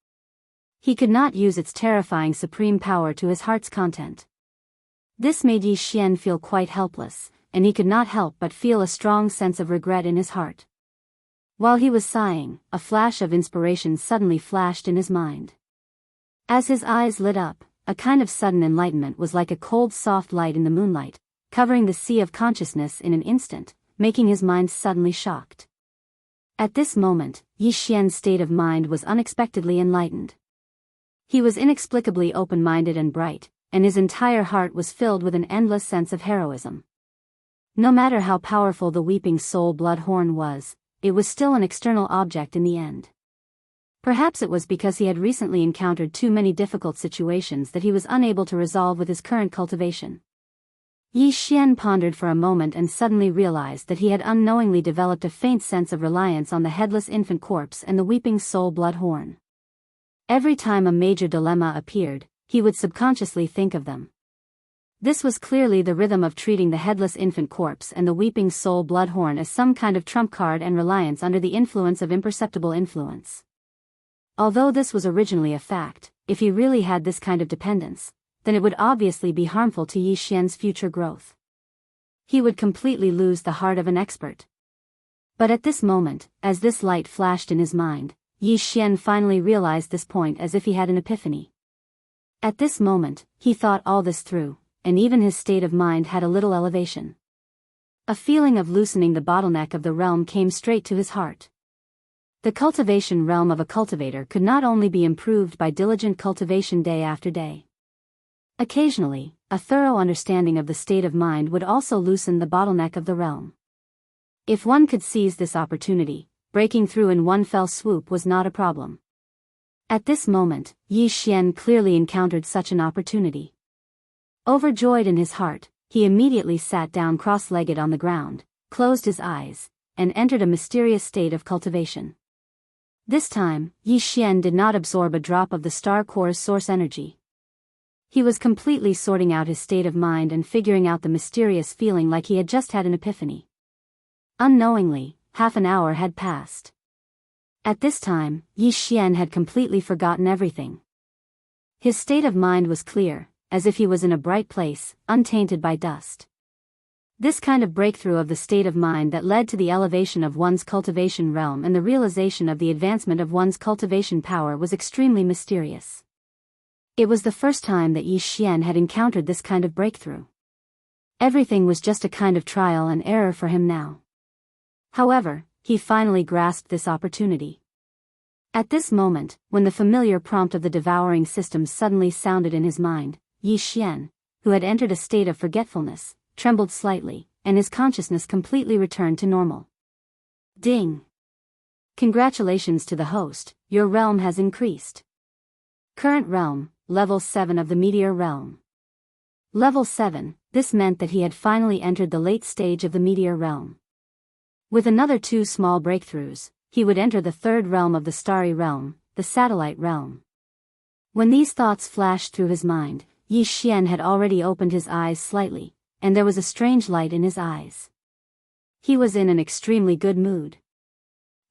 He could not use its terrifying supreme power to his heart's content. This made Yi Xian feel quite helpless, and he could not help but feel a strong sense of regret in his heart. While he was sighing, a flash of inspiration suddenly flashed in his mind. As his eyes lit up, a kind of sudden enlightenment was like a cold soft light in the moonlight, covering the sea of consciousness in an instant, making his mind suddenly shocked. At this moment, Yi Xian's state of mind was unexpectedly enlightened. He was inexplicably open-minded and bright, and his entire heart was filled with an endless sense of heroism. No matter how powerful the Weeping Soul Bloodhorn was, it was still an external object in the end. Perhaps it was because he had recently encountered too many difficult situations that he was unable to resolve with his current cultivation. Yi Xian pondered for a moment and suddenly realized that he had unknowingly developed a faint sense of reliance on the headless infant corpse and the Weeping Soul Bloodhorn. Every time a major dilemma appeared, he would subconsciously think of them. This was clearly the rhythm of treating the headless infant corpse and the Weeping Soul Bloodhorn as some kind of trump card and reliance under the influence of imperceptible influence. Although this was originally a fact, if he really had this kind of dependence, then it would obviously be harmful to Yi Xian's future growth. He would completely lose the heart of an expert. But at this moment, as this light flashed in his mind, Yi Xian finally realized this point as if he had an epiphany. At this moment, he thought all this through, and even his state of mind had a little elevation. A feeling of loosening the bottleneck of the realm came straight to his heart. The cultivation realm of a cultivator could not only be improved by diligent cultivation day after day. Occasionally, a thorough understanding of the state of mind would also loosen the bottleneck of the realm. If one could seize this opportunity, breaking through in one fell swoop was not a problem. At this moment, Yi Xian clearly encountered such an opportunity. Overjoyed in his heart, he immediately sat down cross-legged on the ground, closed his eyes, and entered a mysterious state of cultivation. This time, Yi Xian did not absorb a drop of the star core's source energy. He was completely sorting out his state of mind and figuring out the mysterious feeling like he had just had an epiphany. Unknowingly, half an hour had passed. At this time, Yi Xian had completely forgotten everything. His state of mind was clear, as if he was in a bright place, untainted by dust. This kind of breakthrough of the state of mind that led to the elevation of one's cultivation realm and the realization of the advancement of one's cultivation power was extremely mysterious. It was the first time that Yi Xian had encountered this kind of breakthrough. Everything was just a kind of trial and error for him now. However, he finally grasped this opportunity. At this moment, when the familiar prompt of the devouring system suddenly sounded in his mind, Yi Xian, who had entered a state of forgetfulness, trembled slightly, and his consciousness completely returned to normal. Ding! Congratulations to the host, your realm has increased. Current realm, level 7 of the meteor realm. Level 7, this meant that he had finally entered the late stage of the meteor realm. With another 2 small breakthroughs, he would enter the 3rd realm of the starry realm, the satellite realm. When these thoughts flashed through his mind, Yi Xian had already opened his eyes slightly, and there was a strange light in his eyes. He was in an extremely good mood.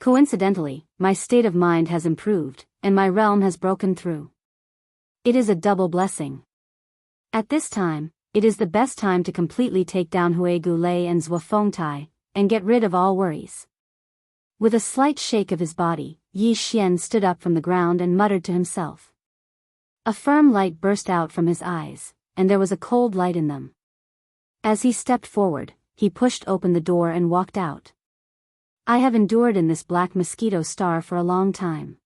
Coincidentally, my state of mind has improved, and my realm has broken through. It is a double blessing. At this time, it is the best time to completely take down Hui Gulei and Zhuofengtai, and get rid of all worries. With a slight shake of his body, Yi Xian stood up from the ground and muttered to himself. A firm light burst out from his eyes, and there was a cold light in them. As he stepped forward, he pushed open the door and walked out. I have endured in this black mosquito star for a long time.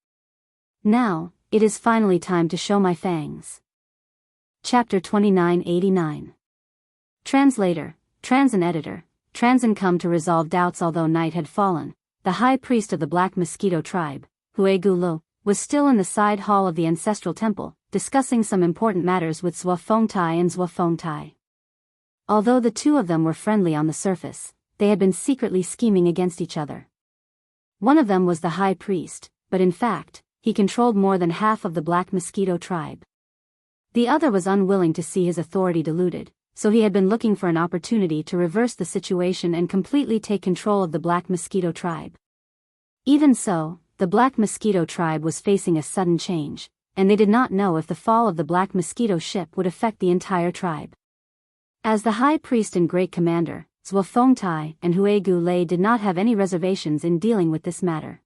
Now, it is finally time to show my fangs. Chapter 2989. Translator, Transin Editor, Transin come to resolve doubts. Although night had fallen, the high priest of the black mosquito tribe, Hui Gulu, was still in the side hall of the ancestral temple, discussing some important matters with Zhuofengtai and Zhuofengtai. Although the two of them were friendly on the surface, they had been secretly scheming against each other. One of them was the high priest, but in fact, he controlled more than half of the black mosquito tribe. The other was unwilling to see his authority diluted, so he had been looking for an opportunity to reverse the situation and completely take control of the black mosquito tribe. Even so, the black mosquito tribe was facing a sudden change, and they did not know if the fall of the black mosquito ship would affect the entire tribe. As the high priest and great commander, Zhuofengtai and Hui Gulei did not have any reservations in dealing with this matter.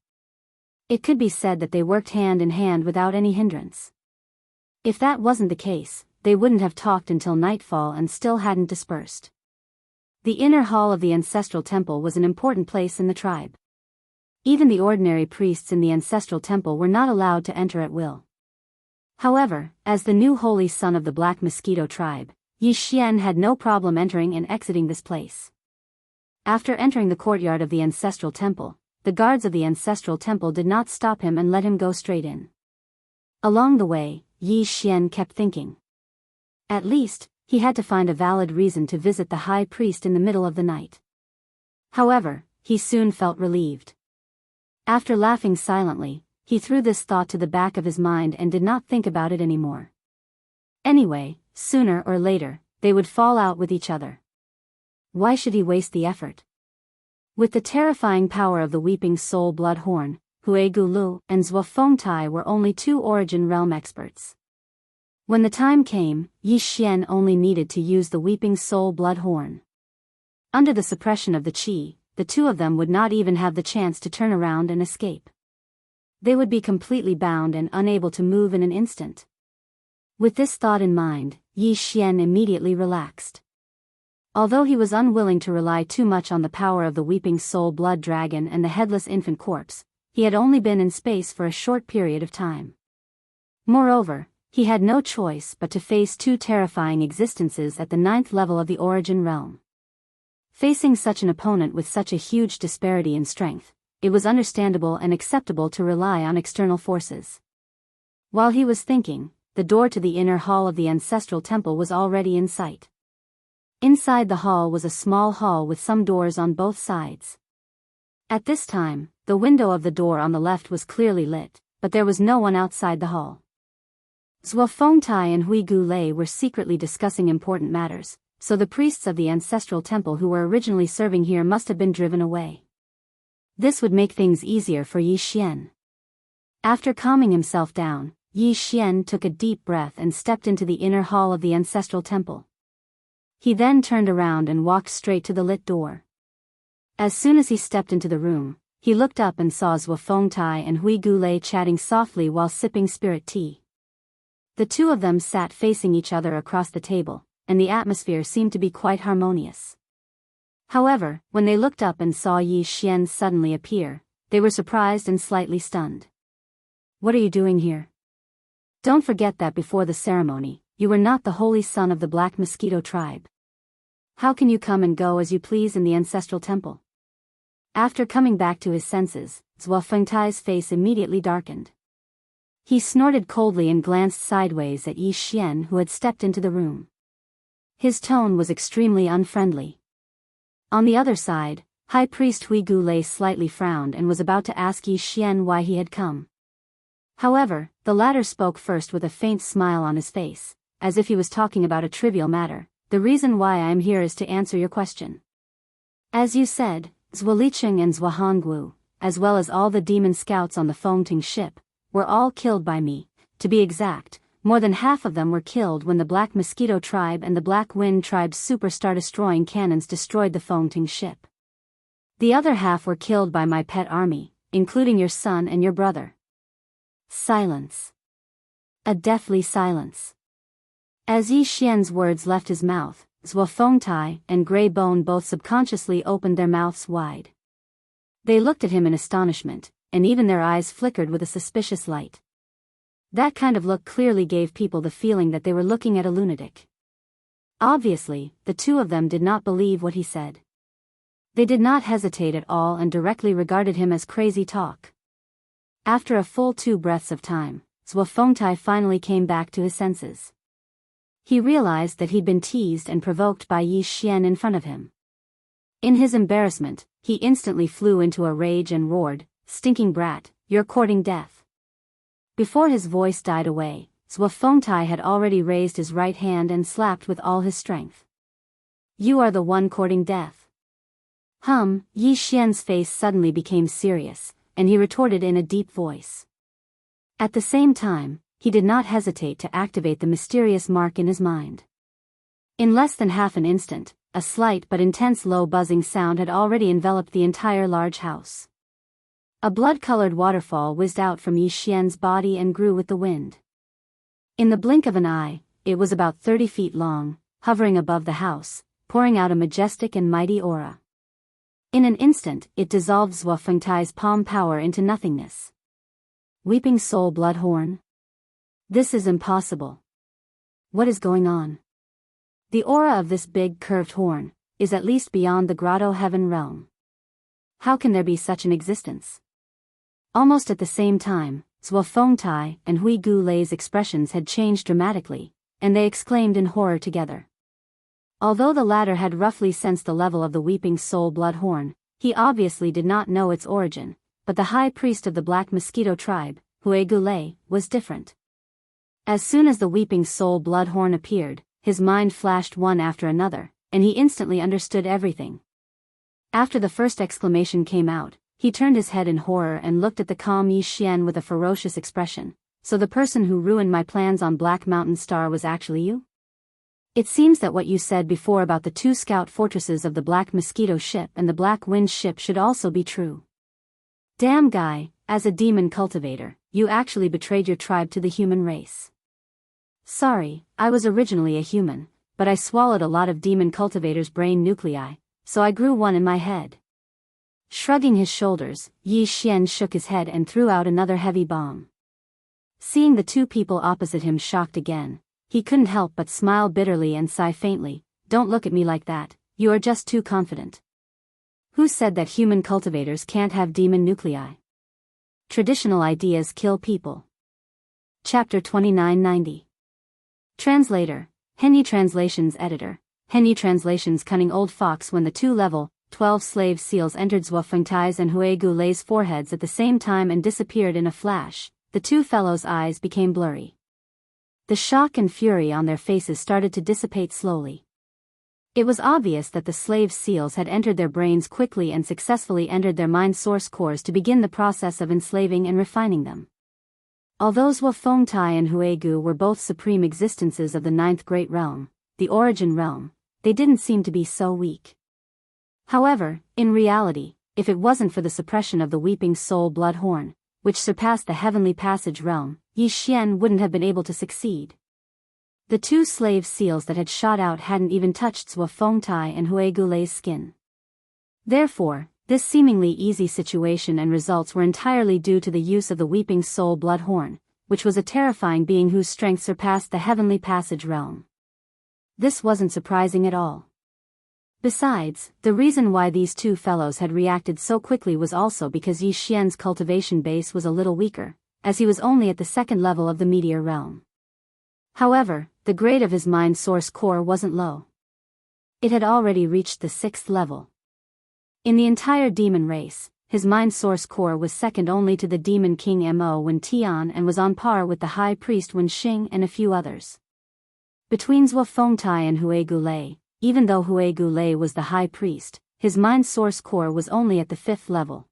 It could be said that they worked hand in hand without any hindrance. If that wasn't the case, they wouldn't have talked until nightfall and still hadn't dispersed. The inner hall of the ancestral temple was an important place in the tribe. Even the ordinary priests in the ancestral temple were not allowed to enter at will. However, as the new holy son of the black mosquito tribe, Yi Xian had no problem entering and exiting this place. After entering the courtyard of the ancestral temple, the guards of the ancestral temple did not stop him and let him go straight in. Along the way, Yi Xian kept thinking. At least, he had to find a valid reason to visit the high priest in the middle of the night. However, he soon felt relieved. After laughing silently, he threw this thought to the back of his mind and did not think about it anymore. Anyway, sooner or later, they would fall out with each other. Why should he waste the effort? With the terrifying power of the Weeping Soul Blood Horn, Hui Gulu and Zhuofengtai were only two Origin Realm experts. When the time came, Yi Xian only needed to use the Weeping Soul Blood Horn. Under the suppression of the qi, the two of them would not even have the chance to turn around and escape. They would be completely bound and unable to move in an instant. With this thought in mind, Yi Xian immediately relaxed. Although he was unwilling to rely too much on the power of the Weeping Soul Blood Dragon and the Headless Infant Corpse, he had only been in space for a short period of time. Moreover, he had no choice but to face two terrifying existences at the 9th level of the Origin Realm. Facing such an opponent with such a huge disparity in strength, it was understandable and acceptable to rely on external forces. While he was thinking, the door to the inner hall of the ancestral temple was already in sight. Inside the hall was a small hall with some doors on both sides. At this time, the window of the door on the left was clearly lit, but there was no one outside the hall. Zhuofengtai and Hui Gulei were secretly discussing important matters, so the priests of the ancestral temple who were originally serving here must have been driven away. This would make things easier for Yi Xian. After calming himself down, Yi Xian took a deep breath and stepped into the inner hall of the ancestral temple. He then turned around and walked straight to the lit door. As soon as he stepped into the room, he looked up and saw Zhuofengtai and Hui Gulei chatting softly while sipping spirit tea. The two of them sat facing each other across the table, and the atmosphere seemed to be quite harmonious. However, when they looked up and saw Yi Xian suddenly appear, they were surprised and slightly stunned. "What are you doing here? Don't forget that before the ceremony, you were not the holy son of the Black Mosquito tribe. How can you come and go as you please in the ancestral temple?" After coming back to his senses, Zhuofengtai's face immediately darkened. He snorted coldly and glanced sideways at Yi Xian, who had stepped into the room. His tone was extremely unfriendly. On the other side, High Priest Hui Gulei slightly frowned and was about to ask Yi Xian why he had come. However, the latter spoke first with a faint smile on his face, as if he was talking about a trivial matter. The reason why I am here is to answer your question. As you said, Zwalicheng and Zwahongwu, as well as all the demon scouts on the Fengting ship, were all killed by me. To be exact, more than half of them were killed when the Black Mosquito tribe and the Black Wind tribe's superstar-destroying cannons destroyed the Fengting ship. The other half were killed by my pet army, including your son and your brother. Silence. A deathly silence. As Yi Xian's words left his mouth, Zhuo Fengtai and Grey Bone both subconsciously opened their mouths wide. They looked at him in astonishment, and even their eyes flickered with a suspicious light. That kind of look clearly gave people the feeling that they were looking at a lunatic. Obviously, the two of them did not believe what he said. They did not hesitate at all and directly regarded him as crazy talk. After a full 2 breaths of time, Zhuo Fengtai finally came back to his senses. He realized that he'd been teased and provoked by Yi Xian in front of him. In his embarrassment, he instantly flew into a rage and roared, "Stinking brat, you're courting death." Before his voice died away, Zhuo Fengtai had already raised his right hand and slapped with all his strength. "You are the one courting death." Yi Xian's face suddenly became serious, and he retorted in a deep voice. At the same time, he did not hesitate to activate the mysterious mark in his mind. In less than half an instant, a slight but intense low buzzing sound had already enveloped the entire large house. A blood-colored waterfall whizzed out from Yi Xian's body and grew with the wind. In the blink of an eye, it was about 30 feet long, hovering above the house, pouring out a majestic and mighty aura. In an instant, it dissolved Zhuo Fengtai's palm power into nothingness. Weeping Soul Bloodhorn? This is impossible. What is going on? The aura of this big curved horn is at least beyond the Grotto Heaven realm. How can there be such an existence? Almost at the same time, Zhuo Fengtai and Hui Gulei's expressions had changed dramatically, and they exclaimed in horror together. Although the latter had roughly sensed the level of the Weeping Soul Bloodhorn, he obviously did not know its origin, but the high priest of the Black Mosquito tribe, Hui Gulei, was different. As soon as the Weeping Soul Bloodhorn appeared, his mind flashed one after another, and he instantly understood everything. After the first exclamation came out, he turned his head in horror and looked at the calm Yi Xian with a ferocious expression. "So the person who ruined my plans on Black Mountain Star was actually you? It seems that what you said before about the 2 scout fortresses of the Black Mosquito ship and the Black Wind ship should also be true. Damn guy, as a demon cultivator, you actually betrayed your tribe to the human race." "Sorry, I was originally a human, but I swallowed a lot of demon cultivators' brain nuclei, so I grew one in my head." Shrugging his shoulders, Yi Xian shook his head and threw out another heavy bomb. Seeing the two people opposite him shocked again, he couldn't help but smile bitterly and sigh faintly. "Don't look at me like that, you are just too confident. Who said that human cultivators can't have demon nuclei? Traditional ideas kill people." Chapter 2990. Translator, Henyi Translations Editor, Henyi Translations. Cunning old fox. When the 2 level 12 slave seals entered Zhuo Fengtai's and Hui Gulei's foreheads at the same time and disappeared in a flash, the 2 fellows' eyes became blurry. The shock and fury on their faces started to dissipate slowly. It was obvious that the slave seals had entered their brains quickly and successfully entered their mind source cores to begin the process of enslaving and refining them. Although Zhuo Fengtai and Hui Gu were both supreme existences of the 9th Great Realm, the Origin Realm, they didn't seem to be so weak. However, in reality, if it wasn't for the suppression of the Weeping Soul Bloodhorn, which surpassed the Heavenly Passage realm, Yi Xian wouldn't have been able to succeed. The 2 slave seals that had shot out hadn't even touched Zhuo Fengtai and Hui Gulei's skin. Therefore, this seemingly easy situation and results were entirely due to the use of the Weeping Soul Bloodhorn, which was a terrifying being whose strength surpassed the Heavenly Passage realm. This wasn't surprising at all. Besides, the reason why these 2 fellows had reacted so quickly was also because Yi Xian's cultivation base was a little weaker, as he was only at the 2nd level of the meteor realm. However, the grade of his mind source core wasn't low. It had already reached the 6th level. In the entire demon race, his mind source core was second only to the demon king Mo Wen Tian and was on par with the high priest Wen Xing and a few others. Between Zhuo Fengtai and Hui Gulei, even though Hui Gulei was the high priest, his mind source core was only at the 5th level.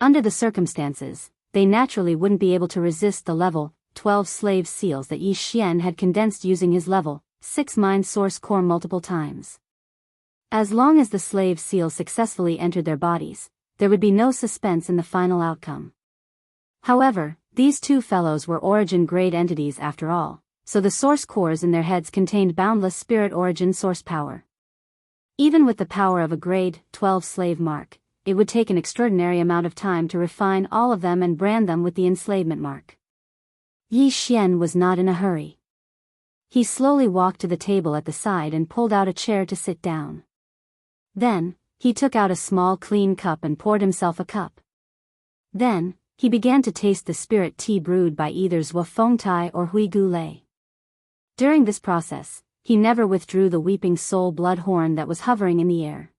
Under the circumstances, they naturally wouldn't be able to resist the level 12 slave seals that Yi Xian had condensed using his level 6 mind source core multiple times. As long as the slave seals successfully entered their bodies, there would be no suspense in the final outcome. However, these two fellows were origin-grade entities after all, so the source cores in their heads contained boundless spirit origin source power. Even with the power of a grade 12 slave mark, it would take an extraordinary amount of time to refine all of them and brand them with the enslavement mark. Yi Xian was not in a hurry. He slowly walked to the table at the side and pulled out a chair to sit down. Then, he took out a small clean cup and poured himself a cup. Then, he began to taste the spirit tea brewed by either Zhuo Fengtai or Hui Gulei. During this process, he never withdrew the weeping soul blood horn that was hovering in the air.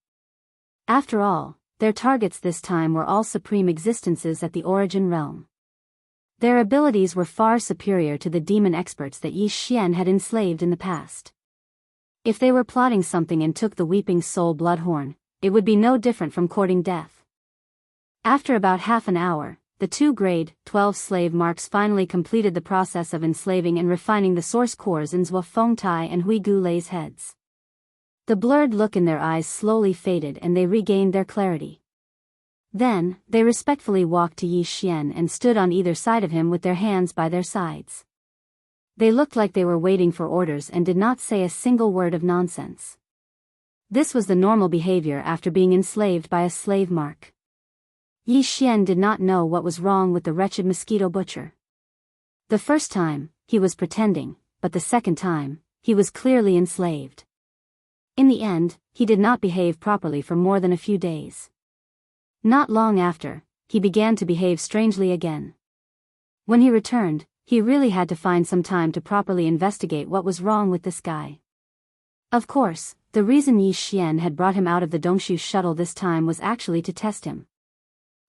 After all, their targets this time were all supreme existences at the origin realm. Their abilities were far superior to the demon experts that Yi Xian had enslaved in the past. If they were plotting something and took the weeping soul blood horn, it would be no different from courting death. After about half an hour, the two grade 12 slave marks finally completed the process of enslaving and refining the source cores in Zhuo Fengtai and Hui Gulei's heads. The blurred look in their eyes slowly faded and they regained their clarity. Then, they respectfully walked to Yi Xian and stood on either side of him with their hands by their sides. They looked like they were waiting for orders and did not say a single word of nonsense. This was the normal behavior after being enslaved by a slave mark. Yi Xian did not know what was wrong with the wretched mosquito butcher. The first time, he was pretending, but the second time, he was clearly enslaved. In the end, he did not behave properly for more than a few days. Not long after, he began to behave strangely again. When he returned, he really had to find some time to properly investigate what was wrong with this guy. Of course, the reason Yi Xian had brought him out of the Dongshu shuttle this time was actually to test him.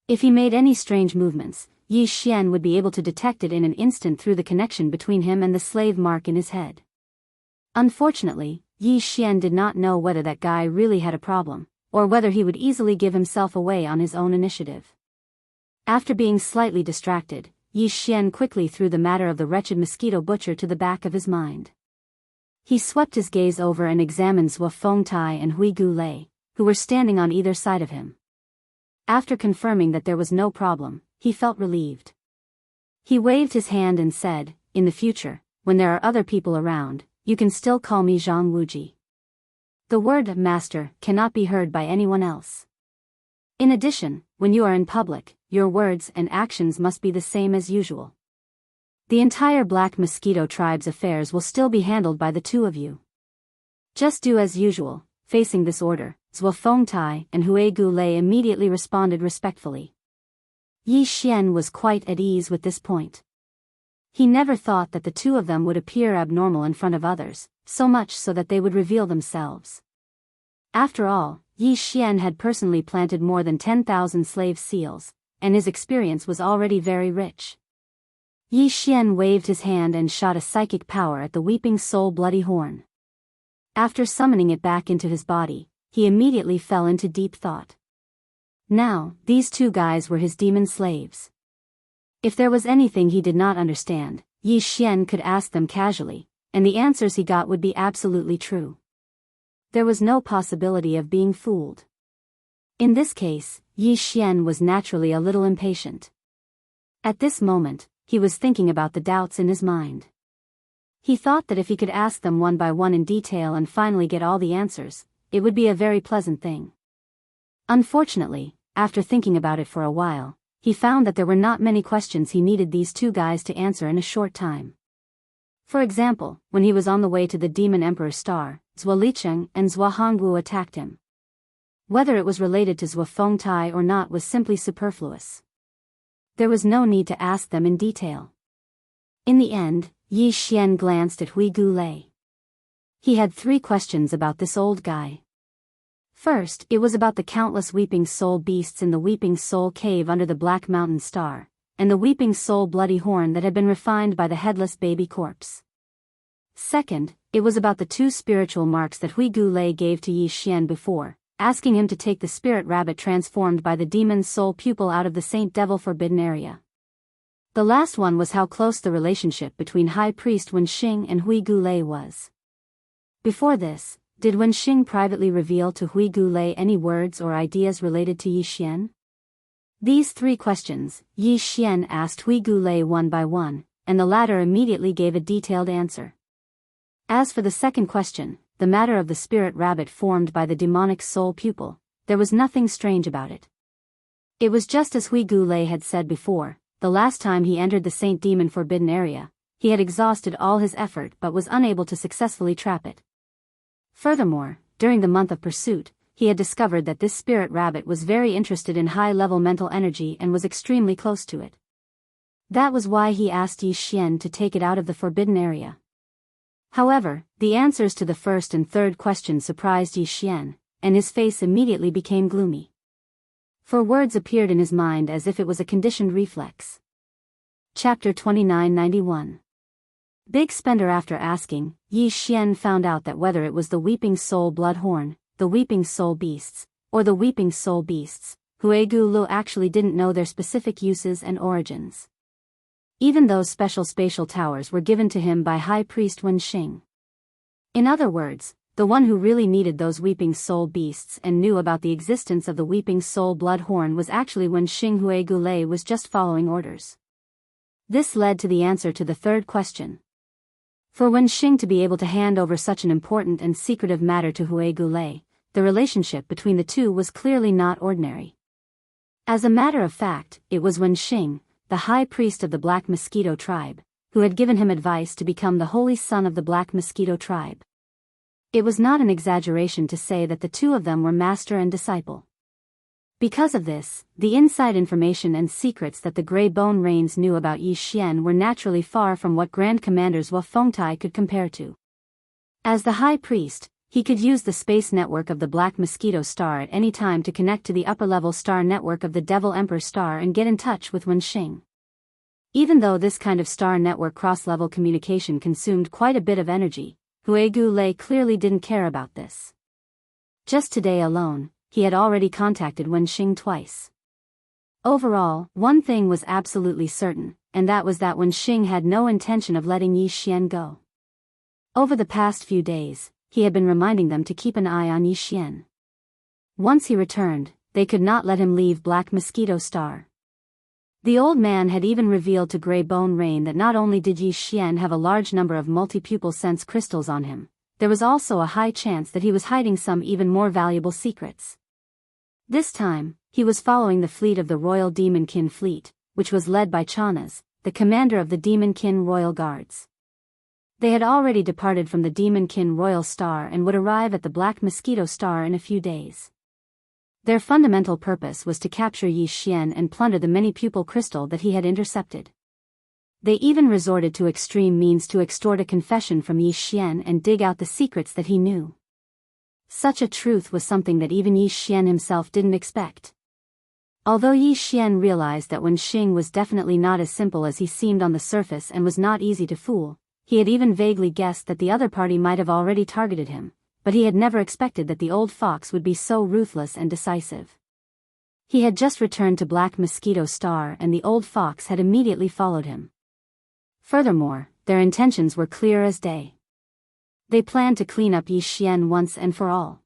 If he made any strange movements, Yi Xian would be able to detect it in an instant through the connection between him and the slave mark in his head. Unfortunately, Yi Xian did not know whether that guy really had a problem, or whether he would easily give himself away on his own initiative. After being slightly distracted, Yi Xian quickly threw the matter of the wretched mosquito butcher to the back of his mind. He swept his gaze over and examined Zhuo Fengtai and Hui Gulei, who were standing on either side of him. After confirming that there was no problem, he felt relieved. He waved his hand and said, "In the future, when there are other people around, you can still call me Zhang Wuji. The word master cannot be heard by anyone else. In addition, when you are in public, your words and actions must be the same as usual. The entire Black Mosquito tribe's affairs will still be handled by the two of you. Just do as usual." Facing this order, Zhuo Fengtai and Hui Gulei immediately responded respectfully. Yi Xian was quite at ease with this point. He never thought that the two of them would appear abnormal in front of others, so much so that they would reveal themselves. After all, Yi Xian had personally planted more than 10,000 slave seals, and his experience was already very rich. Yi Xian waved his hand and shot a psychic power at the weeping soul bloody horn. After summoning it back into his body, he immediately fell into deep thought. Now, these two guys were his demon slaves. If there was anything he did not understand, Yi Xian could ask them casually, and the answers he got would be absolutely true. There was no possibility of being fooled. In this case, Yi Xian was naturally a little impatient. At this moment, he was thinking about the doubts in his mind. He thought that if he could ask them one by one in detail and finally get all the answers, it would be a very pleasant thing. Unfortunately, after thinking about it for a while, he found that there were not many questions he needed these two guys to answer in a short time. For example, when he was on the way to the Demon Emperor's star, Zhuo Licheng and Zhuo Hongwu attacked him. Whether it was related to Zhuo Fengtai or not was simply superfluous. There was no need to ask them in detail. In the end, Yi Xian glanced at Hui Gulei. He had 3 questions about this old guy. First, it was about the countless weeping soul beasts in the weeping soul cave under the Black Mountain Star, and the weeping soul bloody horn that had been refined by the headless baby corpse. Second, It was about the two spiritual marks that Hui Gulei gave to Yi Xian before, asking him to take the spirit rabbit transformed by the demon's soul pupil out of the Saint Devil forbidden area. The last one was how close the relationship between High Priest Wenxing and Hui Gulei was. Before this, did Wenxing privately reveal to Hui Gulei any words or ideas related to Yi Xian? These three questions, Yi Xian asked Hui Gulei one by one, and the latter immediately gave a detailed answer. As for the second question, the matter of the spirit rabbit formed by the demonic soul pupil, there was nothing strange about it. It was just as Hui Gulei had said before, the last time he entered the Saint Demon forbidden area, he had exhausted all his effort but was unable to successfully trap it. Furthermore, during the month of pursuit, he had discovered that this spirit rabbit was very interested in high-level mental energy and was extremely close to it. That was why he asked Yi Xian to take it out of the forbidden area. However, the answers to the first and third questions surprised Yi Xian, and his face immediately became gloomy. For words appeared in his mind as if it was a conditioned reflex. Chapter 2991. Big Spender. After asking, Yi Xian found out that whether it was the Weeping Soul Bloodhorn, the Weeping Soul Beasts, or the Weeping Soul Beasts, Hui Gulei actually didn't know their specific uses and origins. Even those special spatial towers were given to him by High Priest Wenxing. In other words, the one who really needed those Weeping Soul Beasts and knew about the existence of the Weeping Soul Bloodhorn was actually Wenxing. Hui Gulei was just following orders. This led to the answer to the third question. For Wenxing to be able to hand over such an important and secretive matter to Hui Gulei, the relationship between the two was clearly not ordinary. As a matter of fact, it was Wenxing, the high priest of the Black Mosquito tribe, who had given him advice to become the holy son of the Black Mosquito tribe. It was not an exaggeration to say that the two of them were master and disciple. Because of this, the inside information and secrets that the Grey Bone Rains knew about Yi Xian were naturally far from what Grand Commanders Wu Fengtai could compare to. As the high priest, he could use the space network of the Black Mosquito star at any time to connect to the upper-level star network of the Devil Emperor star and get in touch with Wenxing. Even though this kind of star network cross-level communication consumed quite a bit of energy, Hui Gulei clearly didn't care about this. Just today alone, he had already contacted Wenxing twice. Overall, one thing was absolutely certain, and that was that Wenxing had no intention of letting Yi Xian go. Over the past few days, he had been reminding them to keep an eye on Yi Xian. Once he returned, they could not let him leave Black Mosquito Star. The old man had even revealed to Grey Bone Rain that not only did Yi Xian have a large number of multi-pupil sense crystals on him, there was also a high chance that he was hiding some even more valuable secrets. This time, he was following the fleet of the Royal Demonkin Fleet, which was led by Chanas, the commander of the Demonkin Royal Guards. They had already departed from the Demonkin Royal Star and would arrive at the Black Mosquito Star in a few days. Their fundamental purpose was to capture Yi Xian and plunder the many-pupil crystal that he had intercepted. They even resorted to extreme means to extort a confession from Yi Xian and dig out the secrets that he knew. Such a truth was something that even Yi Xian himself didn't expect. Although Yi Xian realized that Wenxing was definitely not as simple as he seemed on the surface and was not easy to fool, he had even vaguely guessed that the other party might have already targeted him, but he had never expected that the old fox would be so ruthless and decisive. He had just returned to Black Mosquito Star and the old fox had immediately followed him. Furthermore, their intentions were clear as day. They planned to clean up Yi Xian once and for all.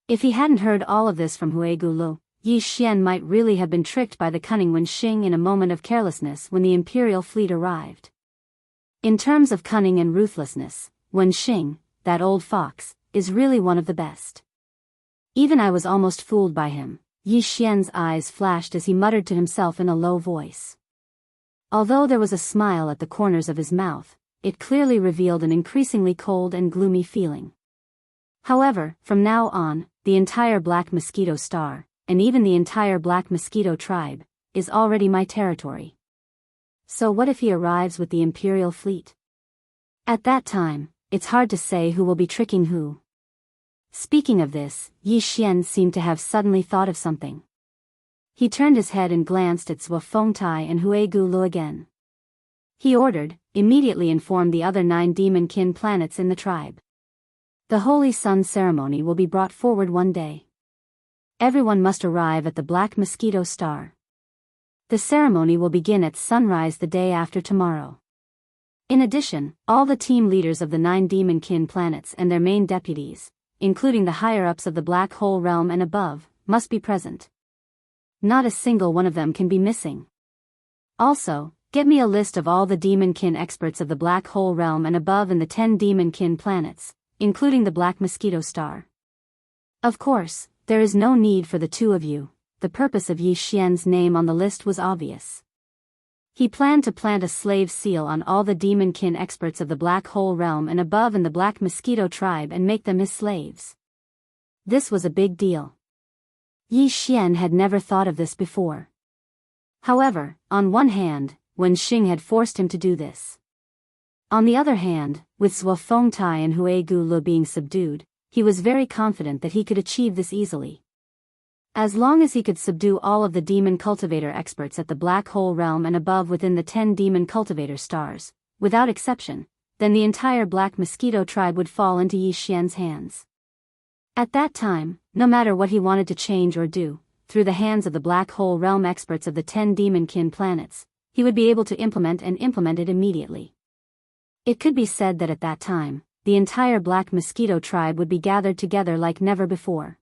If he hadn't heard all of this from Hui Gulei, Yi Xian might really have been tricked by the cunning Wenxing in a moment of carelessness when the Imperial fleet arrived. In terms of cunning and ruthlessness, Wenxing, that old fox, is really one of the best. Even I was almost fooled by him, Yi Xian's eyes flashed as he muttered to himself in a low voice. Although there was a smile at the corners of his mouth, it clearly revealed an increasingly cold and gloomy feeling. However, from now on, the entire Black Mosquito Star, and even the entire Black Mosquito tribe, is already my territory. So what if he arrives with the Imperial fleet? At that time, it's hard to say who will be tricking who. Speaking of this, Yi Xian seemed to have suddenly thought of something. He turned his head and glanced at Wu Fengtai and Hui Gulei again. He ordered, immediately inform the other 9 demon-kin planets in the tribe. The Holy Sun ceremony will be brought forward one day. Everyone must arrive at the Black Mosquito Star. The ceremony will begin at sunrise the day after tomorrow. In addition, all the team leaders of the 9 demon-kin planets and their main deputies, including the higher-ups of the Black Hole Realm and above, must be present. Not a single one of them can be missing. Also, get me a list of all the demon-kin experts of the Black Hole Realm and above and the 10 demon-kin planets, including the Black Mosquito Star. Of course, there is no need for the 2 of you. The purpose of Yi Xian's name on the list was obvious. He planned to plant a slave seal on all the demon-kin experts of the Black Hole Realm and above in the Black Mosquito tribe and make them his slaves. This was a big deal. Yi Xian had never thought of this before. However, on one hand, Wen Xing had forced him to do this. On the other hand, with Zhuo Fengtai and Hui Gu being subdued, he was very confident that he could achieve this easily. As long as he could subdue all of the demon cultivator experts at the Black Hole Realm and above within the 10 demon cultivator stars, without exception, then the entire Black Mosquito tribe would fall into Yi Xian's hands. At that time, no matter what he wanted to change or do, through the hands of the Black Hole Realm experts of the 10 demon-kin planets, he would be able to implement it immediately. It could be said that at that time, the entire Black Mosquito tribe would be gathered together like never before.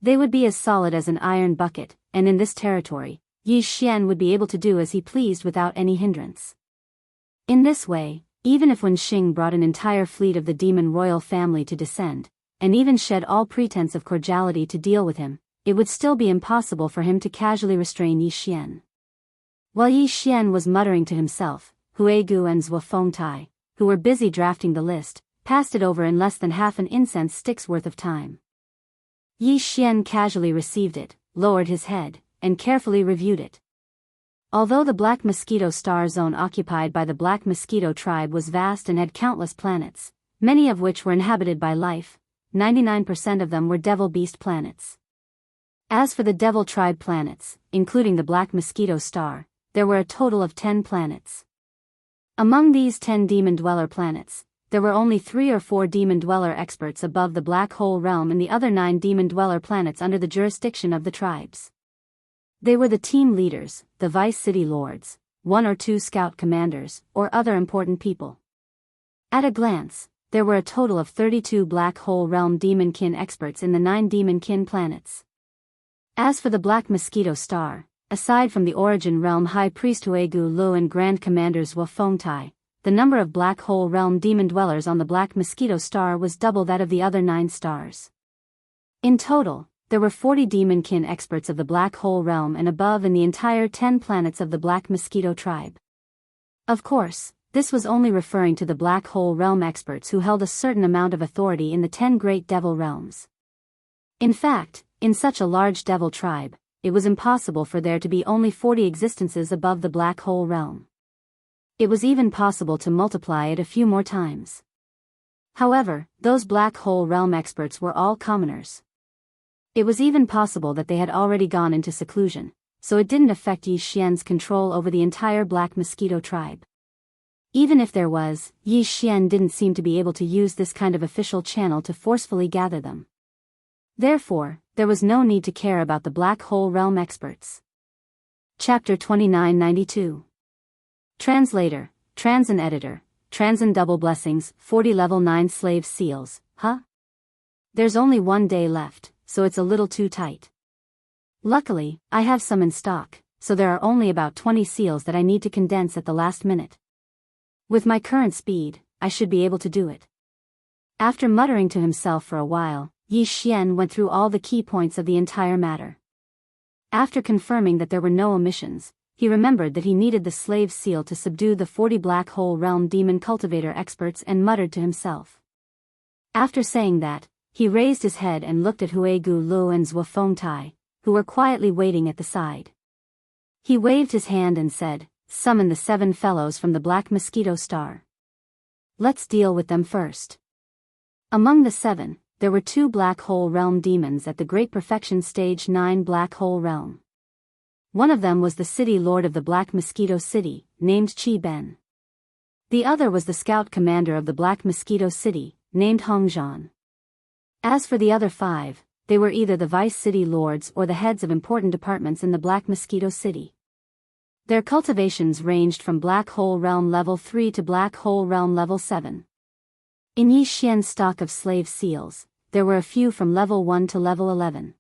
They would be as solid as an iron bucket, and in this territory, Yi Xian would be able to do as he pleased without any hindrance. In this way, even if Wen Xing brought an entire fleet of the demon royal family to descend, and even shed all pretense of cordiality to deal with him, it would still be impossible for him to casually restrain Yi Xian. While Yi Xian was muttering to himself, Hui Gu and Zhuo Fengtai, who were busy drafting the list, passed it over in less than half an incense stick's worth of time. Yi Xian casually received it, lowered his head, and carefully reviewed it. Although the Black Mosquito Star Zone occupied by the Black Mosquito tribe was vast and had countless planets, many of which were inhabited by life, 99% of them were Devil Beast planets. As for the Devil Tribe planets, including the Black Mosquito Star, there were a total of 10 planets. Among these 10 Demon Dweller planets, there were only 3 or 4 Demon Dweller experts above the Black Hole Realm and the other 9 Demon Dweller planets under the jurisdiction of the tribes. They were the team leaders, the Vice City Lords, 1 or 2 scout commanders, or other important people. At a glance, there were a total of 32 Black Hole Realm Demon-kin experts in the 9 Demon-kin planets. As for the Black Mosquito Star, aside from the Origin Realm High Priest Hui Gu and Grand Commander Zhuo Fengtai, the number of Black Hole Realm Demon Dwellers on the Black Mosquito Star was double that of the other 9 stars. In total, there were 40 Demon-kin experts of the Black Hole Realm and above in the entire 10 planets of the Black Mosquito tribe. Of course, this was only referring to the Black Hole Realm experts who held a certain amount of authority in the 10 Great Devil Realms. In fact, in such a large devil tribe, it was impossible for there to be only 40 existences above the Black Hole Realm. It was even possible to multiply it a few more times. However, those Black Hole Realm experts were all commoners. It was even possible that they had already gone into seclusion, so it didn't affect Yi Xian's control over the entire Black Mosquito tribe. Even if there was, Yi Xian didn't seem to be able to use this kind of official channel to forcefully gather them. Therefore, there was no need to care about the Black Hole Realm experts. Chapter 2992. Translator, Transin Editor, Transin Double Blessings, 40 Level 9 Slave Seals, huh? There's only 1 day left, so it's a little too tight. Luckily, I have some in stock, so there are only about 20 seals that I need to condense at the last minute. With my current speed, I should be able to do it. After muttering to himself for a while, Yi Xian went through all the key points of the entire matter. After confirming that there were no omissions, he remembered that he needed the slave seal to subdue the 40 Black Hole Realm Demon Cultivator experts and muttered to himself. After saying that, he raised his head and looked at Hui Gu and Zhuo Fengtai, who were quietly waiting at the side. He waved his hand and said, "Summon the 7 fellows from the Black Mosquito Star. Let's deal with them first." Among the 7, there were 2 Black Hole Realm demons at the Great Perfection Stage 9 Black Hole Realm. One of them was the City Lord of the Black Mosquito City, named Qi Ben. The other was the scout commander of the Black Mosquito City, named Hongzhan. As for the other 5, they were either the vice city lords or the heads of important departments in the Black Mosquito City. Their cultivations ranged from Black Hole Realm Level 3 to Black Hole Realm Level 7. In Yi Xian's stock of slave seals, there were a few from Level 1 to Level 11.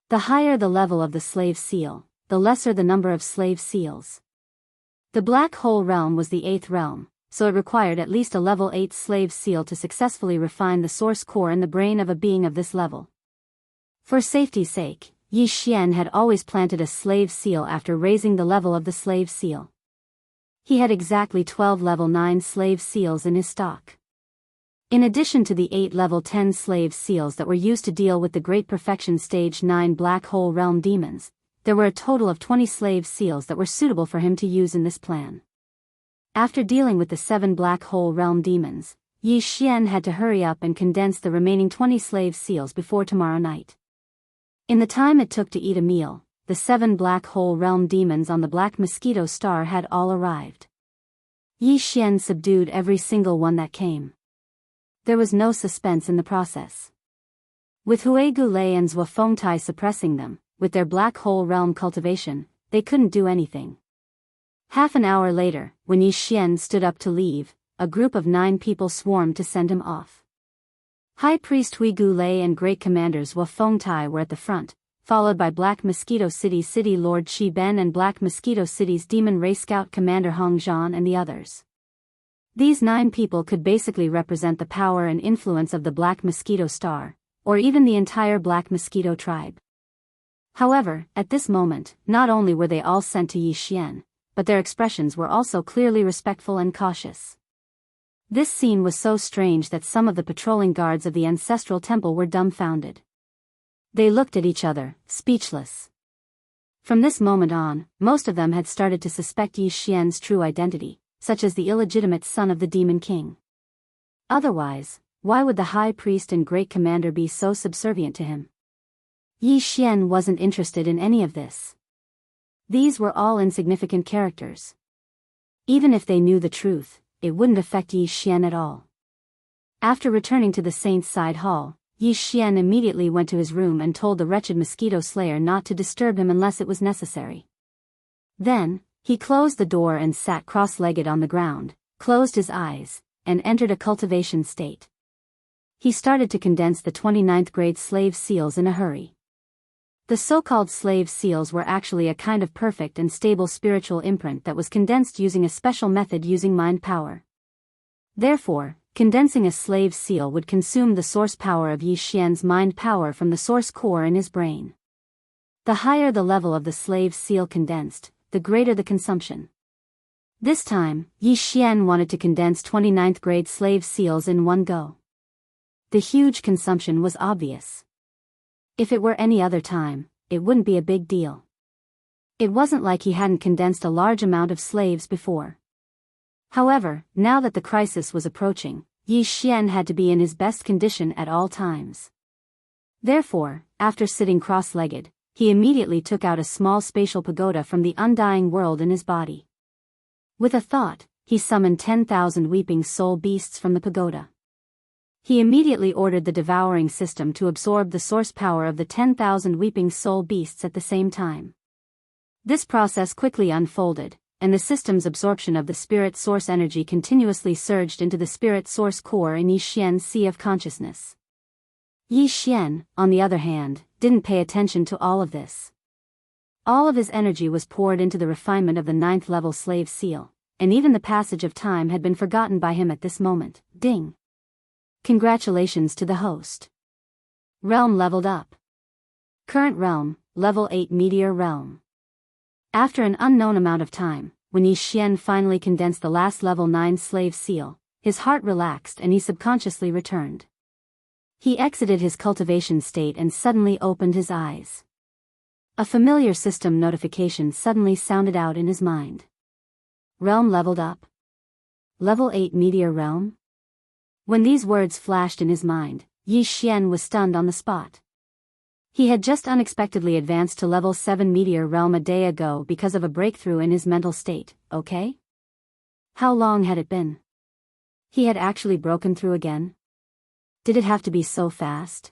The higher the level of the slave seal, the lesser the number of slave seals. The Black Hole Realm was the 8th realm, so it required at least a Level 8 slave seal to successfully refine the source core in the brain of a being of this level. For safety's sake, Yi Xian had always planted a slave seal after raising the level of the slave seal. He had exactly 12 level 9 slave seals in his stock. In addition to the 8 level 10 slave seals that were used to deal with the Great Perfection Stage 9 Black Hole Realm demons, there were a total of 20 slave seals that were suitable for him to use in this plan. After dealing with the 7 Black Hole Realm demons, Yi Xian had to hurry up and condense the remaining 20 slave seals before tomorrow night. In the time it took to eat a meal, the 7 Black Hole Realm demons on the Black Mosquito Star had all arrived. Yi Xian subdued every single one that came. There was no suspense in the process. With Hui Gulei and Zhou Fengtai suppressing them, with their Black Hole Realm cultivation, they couldn't do anything. Half an hour later, when Yi Xian stood up to leave, a group of 9 people swarmed to send him off. High Priest Hui Gulei and Great Commanders Zhou Fengtai were at the front, followed by Black Mosquito City's City Lord Qi Ben and Black Mosquito City's Demon Ray Scout Commander Hongzhan and the others. These 9 people could basically represent the power and influence of the Black Mosquito Star, or even the entire Black Mosquito tribe. However, at this moment, not only were they all sent to Yi Xian, but their expressions were also clearly respectful and cautious. This scene was so strange that some of the patrolling guards of the ancestral temple were dumbfounded. They looked at each other, speechless. From this moment on, most of them had started to suspect Yi Xian's true identity, such as the illegitimate son of the Demon King. Otherwise, why would the High Priest and Great Commander be so subservient to him? Yi Xian wasn't interested in any of this. These were all insignificant characters. Even if they knew the truth, it wouldn't affect Yi Xian at all. After returning to the Saint's Side Hall, Yi Xian immediately went to his room and told the wretched mosquito slayer not to disturb him unless it was necessary. Then, he closed the door and sat cross-legged on the ground, closed his eyes, and entered a cultivation state. He started to condense the 29th grade slave seals in a hurry. The so-called slave seals were actually a kind of perfect and stable spiritual imprint that was condensed using a special method using mind power. Therefore, condensing a slave seal would consume the source power of Yi Xian's mind power from the source core in his brain. The higher the level of the slave seal condensed, the greater the consumption. This time, Yi Xian wanted to condense 29th grade slave seals in one go. The huge consumption was obvious. If it were any other time, it wouldn't be a big deal. It wasn't like he hadn't condensed a large amount of slaves before. However, now that the crisis was approaching, Yi Xian had to be in his best condition at all times. Therefore, after sitting cross-legged, he immediately took out a small spatial pagoda from the undying world in his body. With a thought, he summoned 10,000 weeping soul beasts from the pagoda. He immediately ordered the devouring system to absorb the source power of the 10,000 weeping soul beasts at the same time. This process quickly unfolded, and the system's absorption of the spirit source energy continuously surged into the spirit source core in Yi Xian's sea of consciousness. Yi Xian, on the other hand, didn't pay attention to all of this. All of his energy was poured into the refinement of the 9th level slave seal, and even the passage of time had been forgotten by him at this moment. Ding! Congratulations to the host. Realm leveled up. Current realm, level 8 Meteor Realm. After an unknown amount of time, when Yi Xian finally condensed the last level 9 slave seal, his heart relaxed and he subconsciously returned. He exited his cultivation state and suddenly opened his eyes. A familiar system notification suddenly sounded out in his mind. Realm leveled up. Level 8 Meteor Realm? When these words flashed in his mind, Yi Xian was stunned on the spot. He had just unexpectedly advanced to level 7 Meteor Realm a day ago because of a breakthrough in his mental state, okay? How long had it been? He had actually broken through again? Did it have to be so fast?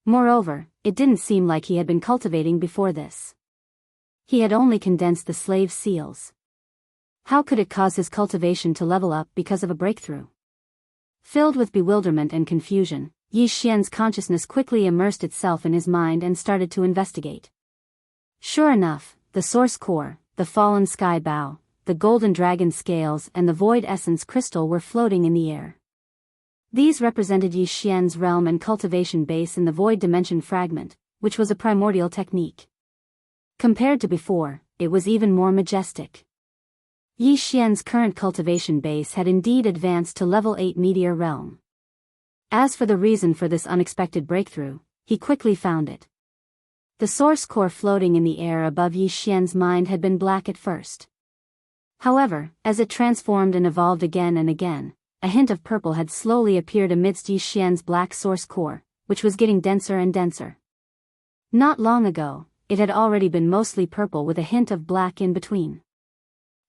Moreover, it didn't seem like he had been cultivating before this. He had only condensed the slave seals. How could it cause his cultivation to level up because of a breakthrough? Filled with bewilderment and confusion, Yi Xian's consciousness quickly immersed itself in his mind and started to investigate. Sure enough, the source core, the fallen sky bow, the golden dragon scales and the void essence crystal were floating in the air. These represented Yi Xian's realm and cultivation base in the void dimension fragment, which was a primordial technique. Compared to before, it was even more majestic. Yi Xian's current cultivation base had indeed advanced to level 8 meteor realm. As for the reason for this unexpected breakthrough, he quickly found it. The source core floating in the air above Yi Xian's mind had been black at first. However, as it transformed and evolved again and again, a hint of purple had slowly appeared amidst Yi Xian's black source core, which was getting denser and denser. Not long ago, it had already been mostly purple with a hint of black in between.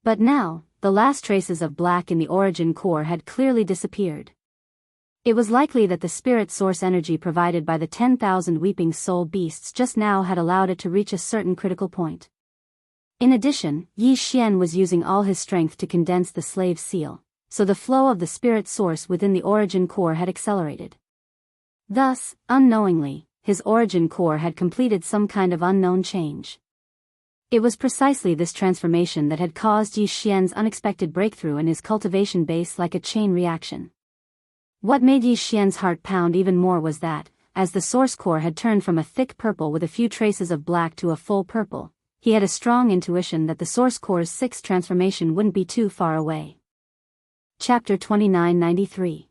But now, the last traces of black in the origin core had clearly disappeared. It was likely that the spirit source energy provided by the 10,000 weeping soul beasts just now had allowed it to reach a certain critical point. In addition, Yi Xian was using all his strength to condense the slave seal, so the flow of the spirit source within the origin core had accelerated. Thus, unknowingly, his origin core had completed some kind of unknown change. It was precisely this transformation that had caused Yi Xian's unexpected breakthrough in his cultivation base like a chain reaction. What made Yi Xian's heart pound even more was that, as the source core had turned from a thick purple with a few traces of black to a full purple, he had a strong intuition that the source core's sixth transformation wouldn't be too far away. Chapter 2993.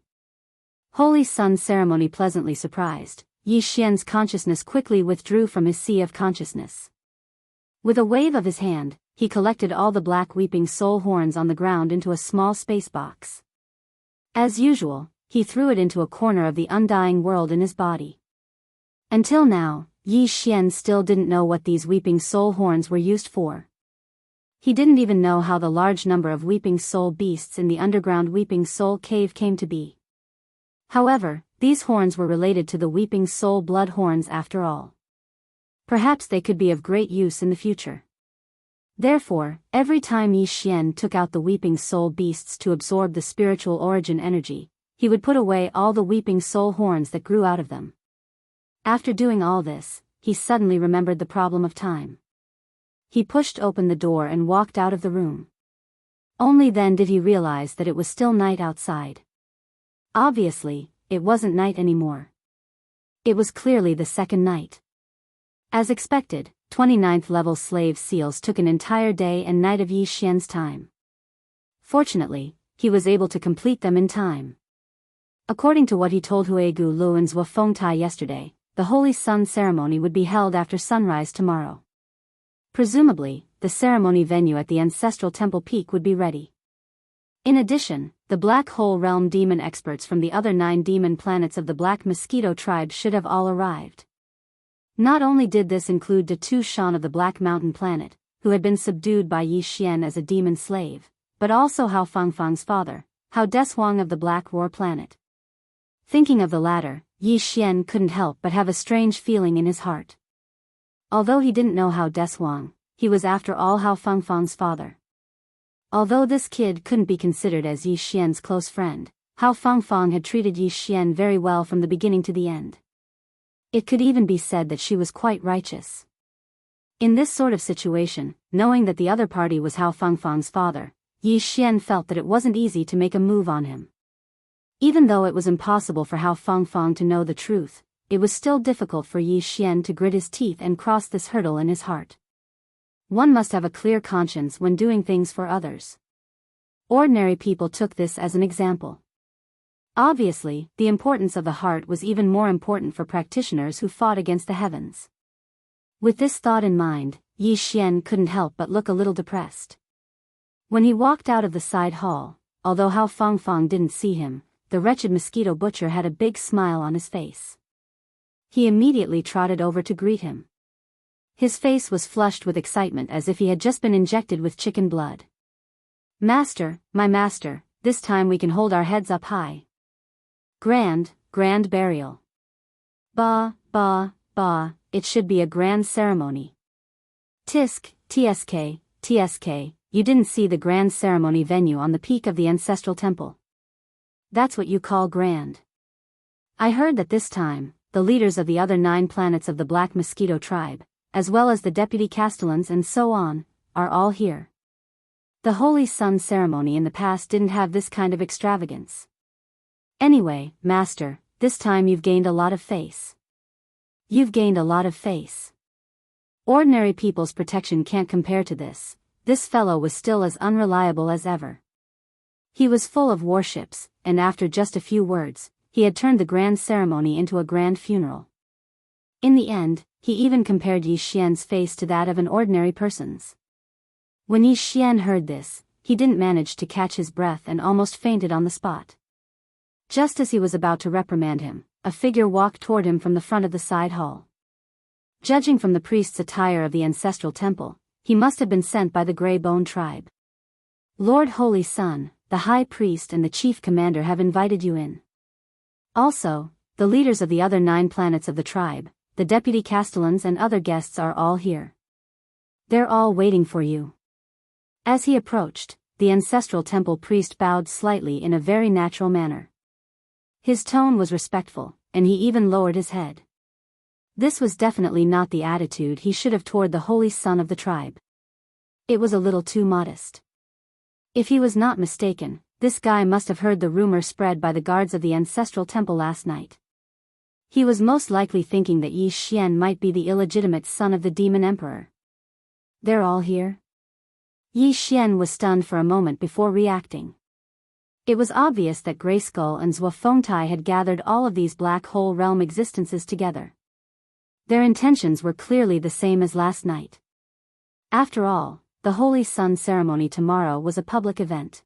Holy Sun Ceremony. Pleasantly surprised, Yi Xian's consciousness quickly withdrew from his sea of consciousness. With a wave of his hand, he collected all the black weeping soul horns on the ground into a small space box. As usual, he threw it into a corner of the undying world in his body. Until now, Yi Xian still didn't know what these weeping soul horns were used for. He didn't even know how the large number of weeping soul beasts in the underground weeping soul cave came to be. However, these horns were related to the weeping soul blood horns after all. Perhaps they could be of great use in the future. Therefore, every time Yi Xian took out the weeping soul beasts to absorb the spiritual origin energy, he would put away all the weeping soul horns that grew out of them. After doing all this, he suddenly remembered the problem of time. He pushed open the door and walked out of the room. Only then did he realize that it was still night outside. Obviously, it wasn't night anymore. It was clearly the second night. As expected, 29th level slave seals took an entire day and night of Yi Xian's time. Fortunately, he was able to complete them in time. According to what he told Huigu Lu and Zhua Fengtai yesterday, the Holy Sun ceremony would be held after sunrise tomorrow. Presumably, the ceremony venue at the ancestral temple peak would be ready. In addition, the Black Hole Realm demon experts from the other 9 demon planets of the Black Mosquito tribe should have all arrived. Not only did this include Datu Shan of the Black Mountain planet, who had been subdued by Yi Xian as a demon slave, but also Hao Fangfang's father, Hao Deshuang of the Black Roar planet. Thinking of the latter, Yi Xian couldn't help but have a strange feeling in his heart. Although he didn't know Hao Deshuang, he was after all Hao Fangfang's father. Although this kid couldn't be considered as Yi Xian's close friend, Hao Fangfang had treated Yi Xian very well from the beginning to the end. It could even be said that she was quite righteous. In this sort of situation, knowing that the other party was Hao Fangfang's father, Yi Xian felt that it wasn't easy to make a move on him. Even though it was impossible for Hao Fangfang to know the truth, it was still difficult for Yi Xian to grit his teeth and cross this hurdle in his heart. One must have a clear conscience when doing things for others. Ordinary people took this as an example. Obviously, the importance of the heart was even more important for practitioners who fought against the heavens. With this thought in mind, Yi Xian couldn't help but look a little depressed. When he walked out of the side hall, although Hao Fangfang didn't see him, the wretched mosquito butcher had a big smile on his face. He immediately trotted over to greet him. His face was flushed with excitement as if he had just been injected with chicken blood. Master, my master, this time we can hold our heads up high. Grand burial. Bah, it should be a grand ceremony. Tsk, you didn't see the grand ceremony venue on the peak of the ancestral temple. That's what you call grand. I heard that this time, the leaders of the other 9 planets of the Black Mosquito tribe, as well as the deputy castellans and so on, are all here. The Holy Sun ceremony in the past didn't have this kind of extravagance. Anyway, Master, this time you've gained a lot of face. Ordinary people's protection can't compare to this. This fellow was still as unreliable as ever. He was full of warships, and after just a few words, he had turned the grand ceremony into a grand funeral. In the end, he even compared Yi Xian's face to that of an ordinary person's. When Yi Xian heard this, he didn't manage to catch his breath and almost fainted on the spot. Just as he was about to reprimand him, a figure walked toward him from the front of the side hall. Judging from the priest's attire of the ancestral temple, he must have been sent by the Grey Bone tribe. Lord Holy Sun, the High Priest and the Chief Commander have invited you in. Also, the leaders of the other 9 planets of the tribe, the deputy castellans and other guests are all here. They're all waiting for you. As he approached, the ancestral temple priest bowed slightly in a very natural manner. His tone was respectful, and he even lowered his head. This was definitely not the attitude he should have toward the holy son of the tribe. It was a little too modest. If he was not mistaken, this guy must have heard the rumor spread by the guards of the ancestral temple last night. He was most likely thinking that Yi Xian might be the illegitimate son of the demon emperor. They're all here? Yi Xian was stunned for a moment before reacting. It was obvious that Grayskull and Zhuofengtai had gathered all of these black hole realm existences together. Their intentions were clearly the same as last night. After all, the Holy Sun ceremony tomorrow was a public event.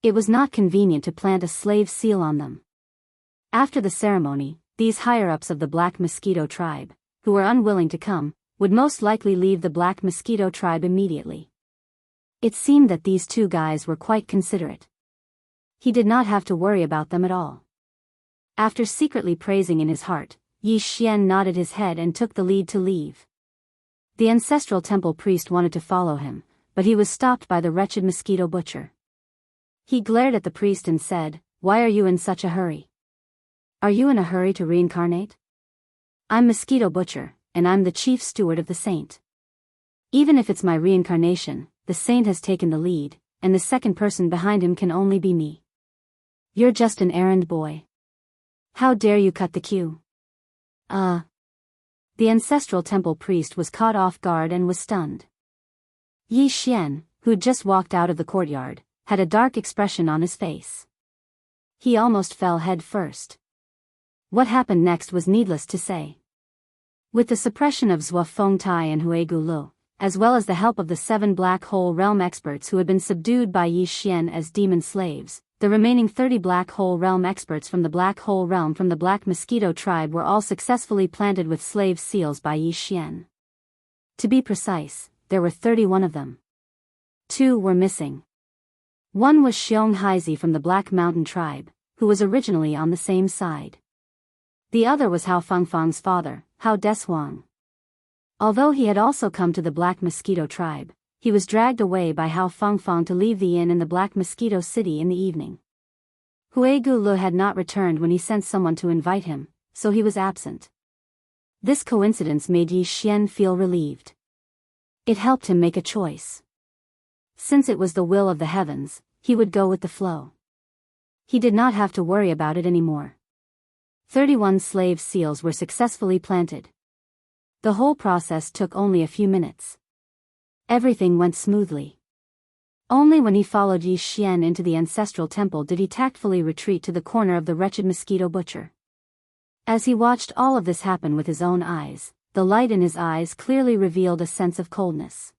It was not convenient to plant a slave seal on them. After the ceremony, these higher-ups of the Black Mosquito tribe, who were unwilling to come, would most likely leave the Black Mosquito tribe immediately. It seemed that these 2 guys were quite considerate. He did not have to worry about them at all. After secretly praising in his heart, Yi Xian nodded his head and took the lead to leave. The ancestral temple priest wanted to follow him, but he was stopped by the wretched mosquito butcher. He glared at the priest and said, "Why are you in such a hurry? Are you in a hurry to reincarnate? I'm Mosquito Butcher, and I'm the chief steward of the saint. Even if it's my reincarnation, the saint has taken the lead, and the second person behind him can only be me. You're just an errand boy. How dare you cut the queue?" The ancestral temple priest was caught off guard and was stunned. Yi Xian, who'd just walked out of the courtyard, had a dark expression on his face. He almost fell head first. What happened next was needless to say. With the suppression of Zhuofengtai and Huegu Lu, as well as the help of the 7 black hole realm experts who had been subdued by Yi Xian as demon slaves, the remaining 30 black hole realm experts from the black hole realm from the Black Mosquito tribe were all successfully planted with slave seals by Yi Xian. To be precise, there were 31 of them. 2 were missing. One was Xiong Haizi from the Black Mountain tribe, who was originally on the same side. The other was Hao Fengfeng's father, Hao Deshuang. Although he had also come to the Black Mosquito tribe, he was dragged away by Hao Fengfeng to leave the inn in the Black Mosquito city in the evening. Huegu Lu had not returned when he sent someone to invite him, so he was absent. This coincidence made Yi Xian feel relieved. It helped him make a choice. Since it was the will of the heavens, he would go with the flow. He did not have to worry about it anymore. 31 slave seals were successfully planted. The whole process took only a few minutes. Everything went smoothly. Only when he followed Yi Xian into the ancestral temple did he tactfully retreat to the corner of the wretched mosquito butcher. As he watched all of this happen with his own eyes, the light in his eyes clearly revealed a sense of coldness.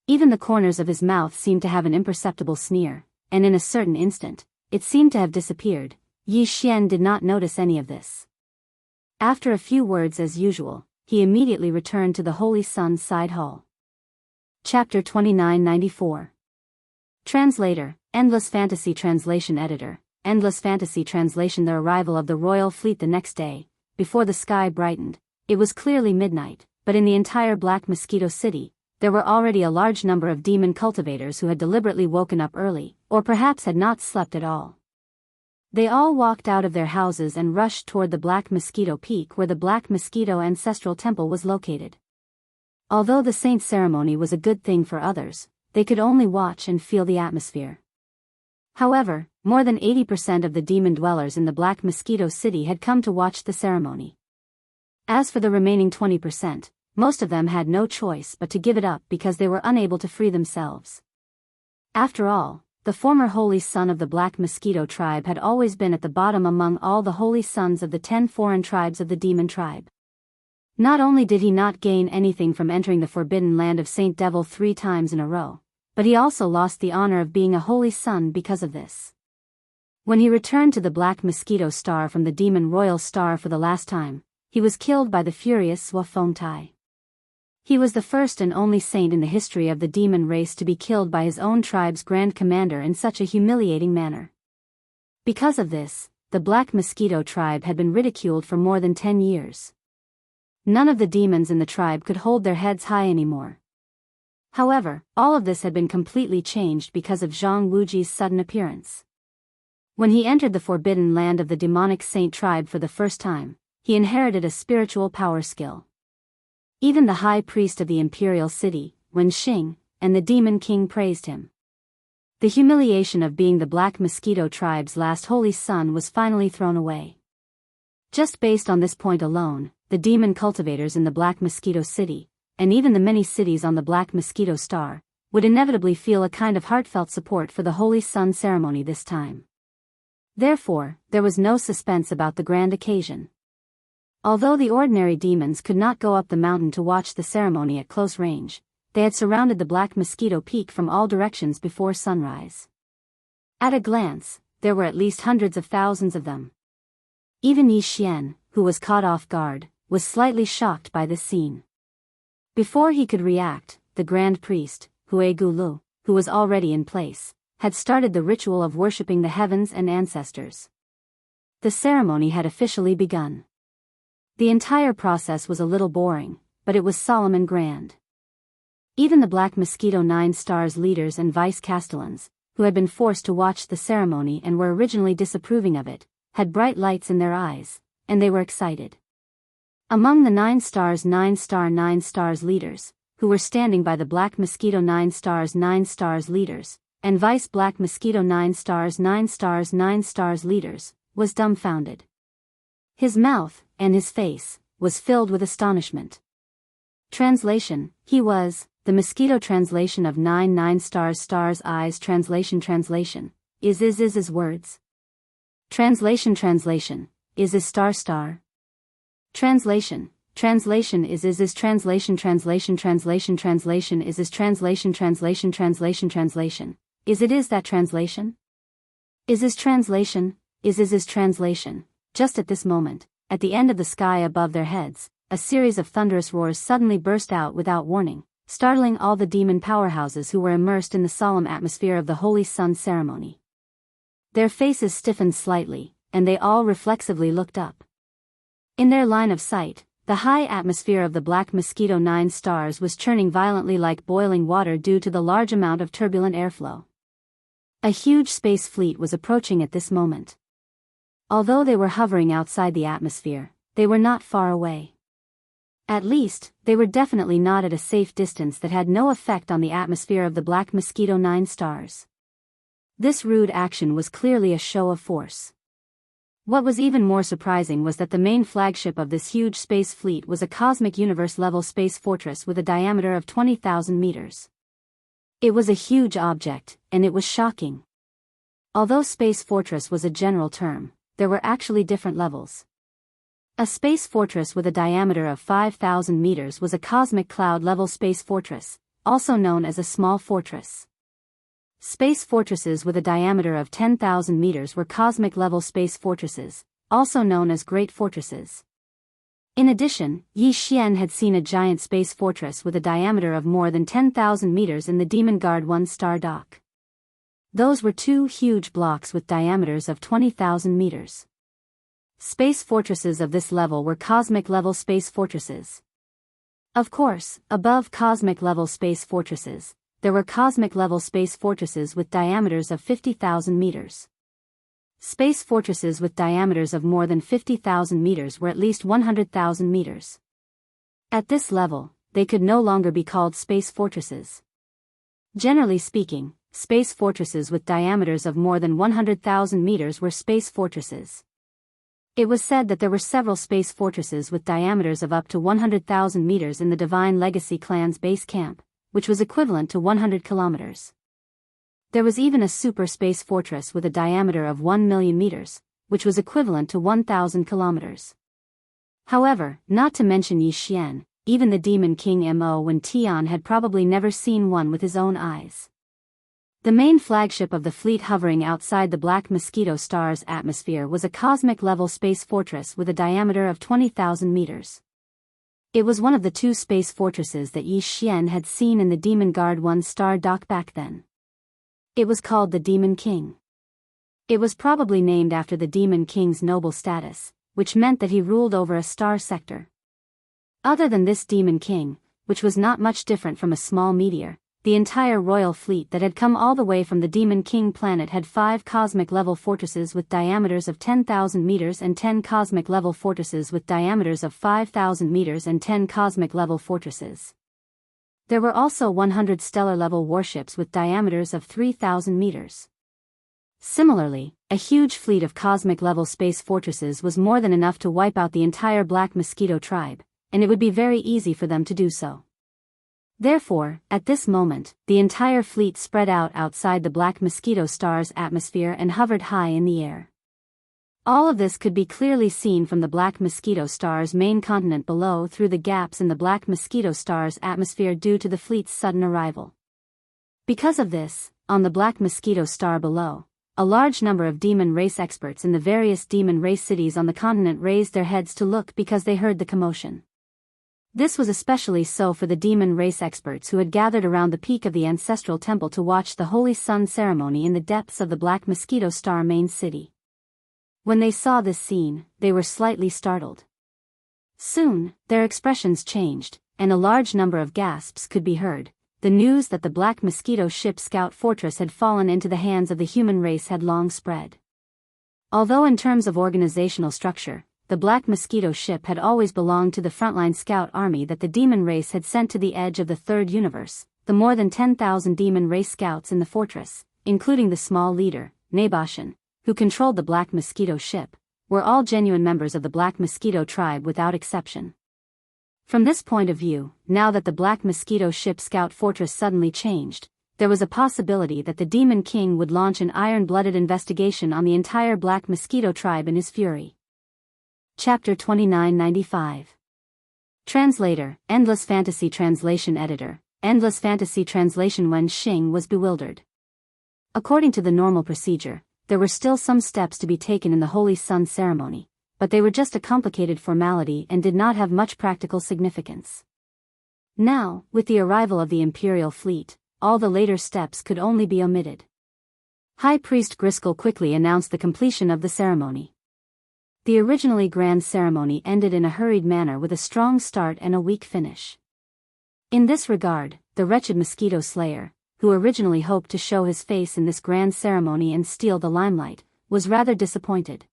Even the corners of his mouth seemed to have an imperceptible sneer, and in a certain instant, it seemed to have disappeared. Yi Xian did not notice any of this. After a few words as usual, he immediately returned to the Holy Sun's side hall. Chapter 2994. Translator, Endless Fantasy Translation Editor, Endless Fantasy Translation. The arrival of the royal fleet the next day, before the sky brightened, it was clearly midnight, but in the entire Black Mosquito City, there were already a large number of demon cultivators who had deliberately woken up early, or perhaps had not slept at all. They all walked out of their houses and rushed toward the Black Mosquito Peak where the Black Mosquito Ancestral Temple was located. Although the saint ceremony was a good thing for others, they could only watch and feel the atmosphere. However, more than 80% of the demon dwellers in the Black Mosquito City had come to watch the ceremony. As for the remaining 20%, most of them had no choice but to give it up because they were unable to free themselves. After all, the former holy son of the Black Mosquito tribe had always been at the bottom among all the holy sons of the 10 foreign tribes of the demon tribe. Not only did he not gain anything from entering the forbidden land of Saint Devil 3 times in a row, but he also lost the honor of being a holy son because of this. When he returned to the Black Mosquito Star from the Demon Royal Star for the last time, he was killed by the furious Swafongtai. He was the first and only saint in the history of the demon race to be killed by his own tribe's grand commander in such a humiliating manner. Because of this, the Black Mosquito tribe had been ridiculed for more than 10 years. None of the demons in the tribe could hold their heads high anymore. However, all of this had been completely changed because of Zhang Wuji's sudden appearance. When he entered the forbidden land of the demonic saint tribe for the first time, he inherited a spiritual power skill. Even the high priest of the imperial city, Wen Xing, and the demon king praised him. The humiliation of being the Black Mosquito tribe's last holy son was finally thrown away. Just based on this point alone, the demon cultivators in the Black Mosquito City, and even the many cities on the Black Mosquito Star, would inevitably feel a kind of heartfelt support for the Holy Sun ceremony this time. Therefore, there was no suspense about the grand occasion. Although the ordinary demons could not go up the mountain to watch the ceremony at close range, they had surrounded the Black Mosquito Peak from all directions before sunrise. At a glance, there were at least hundreds of thousands of them. Even Yi Xian, who was caught off guard, was slightly shocked by this scene. Before he could react, the Grand Priest, Hue Gulu, who was already in place, had started the ritual of worshipping the heavens and ancestors. The ceremony had officially begun. The entire process was a little boring, but it was solemn and grand. Even the Black Mosquito 9 Stars leaders and vice-castellans, who had been forced to watch the ceremony and were originally disapproving of it, had bright lights in their eyes, and they were excited. Among the 9 Stars leaders, who were standing by the Black Mosquito 9 Stars leaders, and Vice Black Mosquito 9 Stars leaders, was dumbfounded. His mouth, and his face, was filled with astonishment. Translation: he was, the Mosquito translation of 9 stars eyes translation is words. Translation is star. Translation is translation is translation is that translation? Is translation. Just at this moment, at the end of the sky above their heads, a series of thunderous roars suddenly burst out without warning, startling all the demon powerhouses who were immersed in the solemn atmosphere of the Holy Sun ceremony. Their faces stiffened slightly, and they all reflexively looked up. In their line of sight, the high atmosphere of the Black Mosquito 9 Stars was churning violently like boiling water due to the large amount of turbulent airflow. A huge space fleet was approaching at this moment. Although they were hovering outside the atmosphere, they were not far away. At least, they were definitely not at a safe distance that had no effect on the atmosphere of the Black Mosquito 9 Stars. This rude action was clearly a show of force. What was even more surprising was that the main flagship of this huge space fleet was a cosmic universe-level space fortress with a diameter of 20,000 meters. It was a huge object, and it was shocking. Although space fortress was a general term, there were actually different levels. A space fortress with a diameter of 5,000 meters was a cosmic cloud-level space fortress, also known as a small fortress. Space fortresses with a diameter of 10,000 meters were cosmic-level space fortresses, also known as great fortresses. In addition, Yi Xian had seen a giant space fortress with a diameter of more than 10,000 meters in the Demon Guard 1 Star dock. Those were two huge blocks with diameters of 20,000 meters. Space fortresses of this level were cosmic-level space fortresses. Of course, above cosmic-level space fortresses, there were cosmic-level space fortresses with diameters of 50,000 meters. Space fortresses with diameters of more than 50,000 meters were at least 100,000 meters. At this level, they could no longer be called space fortresses. Generally speaking, space fortresses with diameters of more than 100,000 meters were space fortresses. It was said that there were several space fortresses with diameters of up to 100,000 meters in the Divine Legacy clan's base camp, which was equivalent to 100 kilometers. There was even a super space fortress with a diameter of 1 million meters, which was equivalent to 1,000 kilometers. However, not to mention Yi Xian, even the Demon King Mo Wen Tian had probably never seen one with his own eyes. The main flagship of the fleet hovering outside the Black Mosquito Star's atmosphere was a cosmic-level space fortress with a diameter of 20,000 meters. It was one of the two space fortresses that Yi Xian had seen in the Demon Guard 1 star dock back then. It was called the Demon King. It was probably named after the Demon King's noble status, which meant that he ruled over a star sector. Other than this Demon King, which was not much different from a small meteor, the entire royal fleet that had come all the way from the Demon King planet had 5 cosmic-level fortresses with diameters of 10,000 meters and 10 cosmic-level fortresses with diameters of 5,000 meters and 10 cosmic-level fortresses. There were also 100 stellar-level warships with diameters of 3,000 meters. Similarly, a huge fleet of cosmic-level space fortresses was more than enough to wipe out the entire Black Mosquito tribe, and it would be very easy for them to do so. Therefore, at this moment, the entire fleet spread out outside the Black Mosquito Star's atmosphere and hovered high in the air. All of this could be clearly seen from the Black Mosquito Star's main continent below through the gaps in the Black Mosquito Star's atmosphere due to the fleet's sudden arrival. Because of this, on the Black Mosquito Star below, a large number of demon race experts in the various demon race cities on the continent raised their heads to look because they heard the commotion. This was especially so for the demon race experts who had gathered around the peak of the ancestral temple to watch the Holy Sun ceremony in the depths of the Black Mosquito Star main city. When they saw this scene, they were slightly startled. Soon, their expressions changed, and a large number of gasps could be heard. The news that the Black Mosquito ship Scout Fortress had fallen into the hands of the human race had long spread. Although in terms of organizational structure, the Black Mosquito ship had always belonged to the frontline scout army that the demon race had sent to the edge of the third universe, the more than 10,000 demon race scouts in the fortress, including the small leader, Nabashan, who controlled the Black Mosquito ship, were all genuine members of the Black Mosquito tribe without exception. From this point of view, now that the Black Mosquito ship Scout Fortress suddenly changed, there was a possibility that the Demon King would launch an iron-blooded investigation on the entire Black Mosquito tribe in his fury. Chapter 2995. Translator, Endless Fantasy Translation Editor, Endless Fantasy Translation. Wen Xing was bewildered. According to the normal procedure, there were still some steps to be taken in the Holy Sun ceremony, but they were just a complicated formality and did not have much practical significance. Now, with the arrival of the Imperial fleet, all the later steps could only be omitted. High Priest Griskel quickly announced the completion of the ceremony. The originally grand ceremony ended in a hurried manner with a strong start and a weak finish. In this regard, the wretched mosquito slayer, who originally hoped to show his face in this grand ceremony and steal the limelight, was rather disappointed.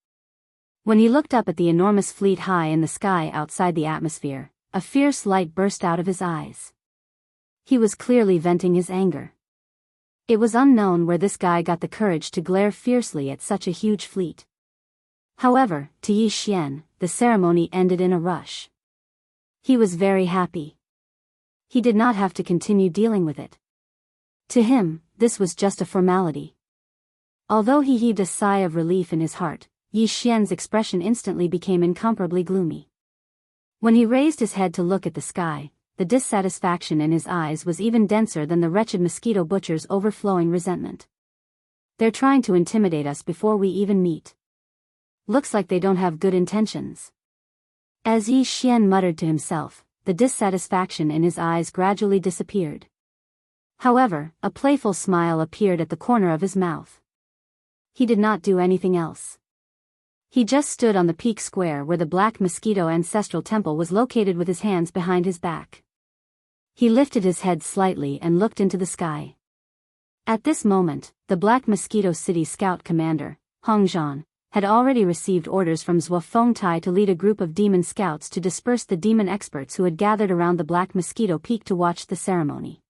When he looked up at the enormous fleet high in the sky outside the atmosphere, a fierce light burst out of his eyes. He was clearly venting his anger. It was unknown where this guy got the courage to glare fiercely at such a huge fleet. However, to Yi Xian, the ceremony ended in a rush. He was very happy. He did not have to continue dealing with it. To him, this was just a formality. Although he heaved a sigh of relief in his heart, Yi Xian's expression instantly became incomparably gloomy. When he raised his head to look at the sky, the dissatisfaction in his eyes was even denser than the wretched mosquito butcher's overflowing resentment. They're trying to intimidate us before we even meet. Looks like they don't have good intentions. As Yi Xian muttered to himself, the dissatisfaction in his eyes gradually disappeared. However, a playful smile appeared at the corner of his mouth. He did not do anything else. He just stood on the peak square where the Black Mosquito Ancestral Temple was located with his hands behind his back. He lifted his head slightly and looked into the sky. At this moment, the Black Mosquito City Scout Commander, Hong Zhan, had already received orders from Zhuo Fengtai to lead a group of demon scouts to disperse the demon experts who had gathered around the Black Mosquito Peak to watch the ceremony.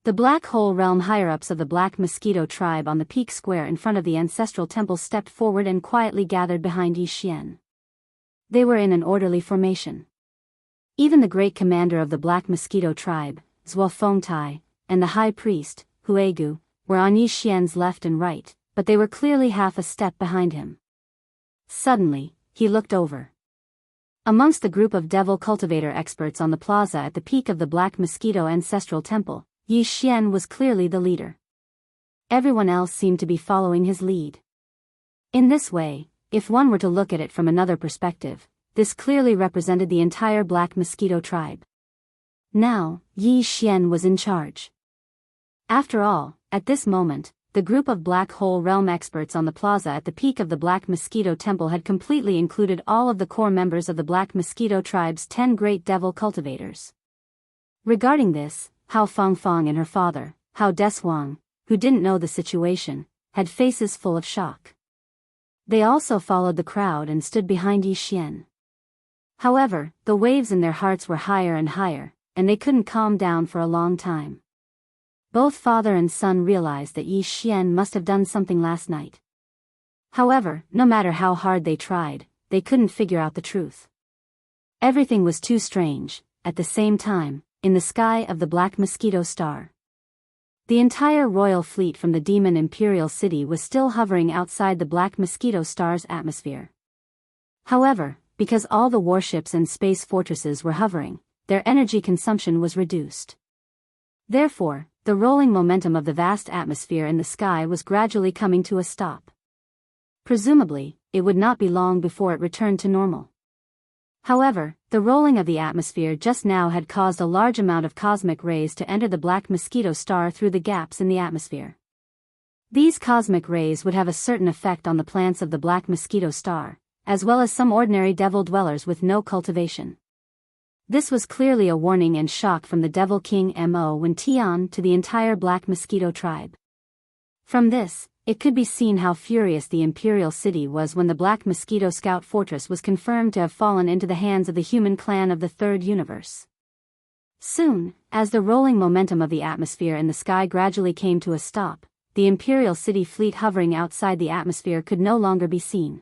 The Black Hole Realm higher-ups of the Black Mosquito tribe on the peak square in front of the ancestral temple stepped forward and quietly gathered behind Yi Xian. They were in an orderly formation. Even the great commander of the Black Mosquito tribe, Zhuo Fengtai, and the high priest, Huegu, were on Yi Xian's left and right, but they were clearly half a step behind him. Suddenly, he looked over. Amongst the group of devil cultivator experts on the plaza at the peak of the Black Mosquito Ancestral Temple, Yi Xian was clearly the leader. Everyone else seemed to be following his lead. In this way, if one were to look at it from another perspective, this clearly represented the entire Black Mosquito tribe. Now, Yi Xian was in charge. After all, at this moment, the group of Black Hole Realm experts on the plaza at the peak of the Black Mosquito Temple had completely included all of the core members of the Black Mosquito tribe's 10 great devil cultivators. Regarding this, Hao Fangfang and her father, Hao Deshuang, who didn't know the situation, had faces full of shock. They also followed the crowd and stood behind Yi Xian. However, the waves in their hearts were higher and higher, and they couldn't calm down for a long time. Both father and son realized that Yi Xian must have done something last night. However, no matter how hard they tried, they couldn't figure out the truth. Everything was too strange. At the same time, in the sky of the Black Mosquito Star, the entire royal fleet from the Demon Imperial City was still hovering outside the Black Mosquito Star's atmosphere. However, because all the warships and space fortresses were hovering, their energy consumption was reduced. Therefore, the rolling momentum of the vast atmosphere in the sky was gradually coming to a stop. Presumably, it would not be long before it returned to normal. However, the rolling of the atmosphere just now had caused a large amount of cosmic rays to enter the Black Mosquito Star through the gaps in the atmosphere. These cosmic rays would have a certain effect on the plants of the Black Mosquito Star, as well as some ordinary devil dwellers with no cultivation. This was clearly a warning and shock from the Devil King Mo Wen Tian to the entire Black Mosquito tribe. From this, it could be seen how furious the Imperial City was when the Black Mosquito Scout Fortress was confirmed to have fallen into the hands of the human clan of the Third Universe. Soon, as the rolling momentum of the atmosphere in the sky gradually came to a stop, the Imperial City fleet hovering outside the atmosphere could no longer be seen.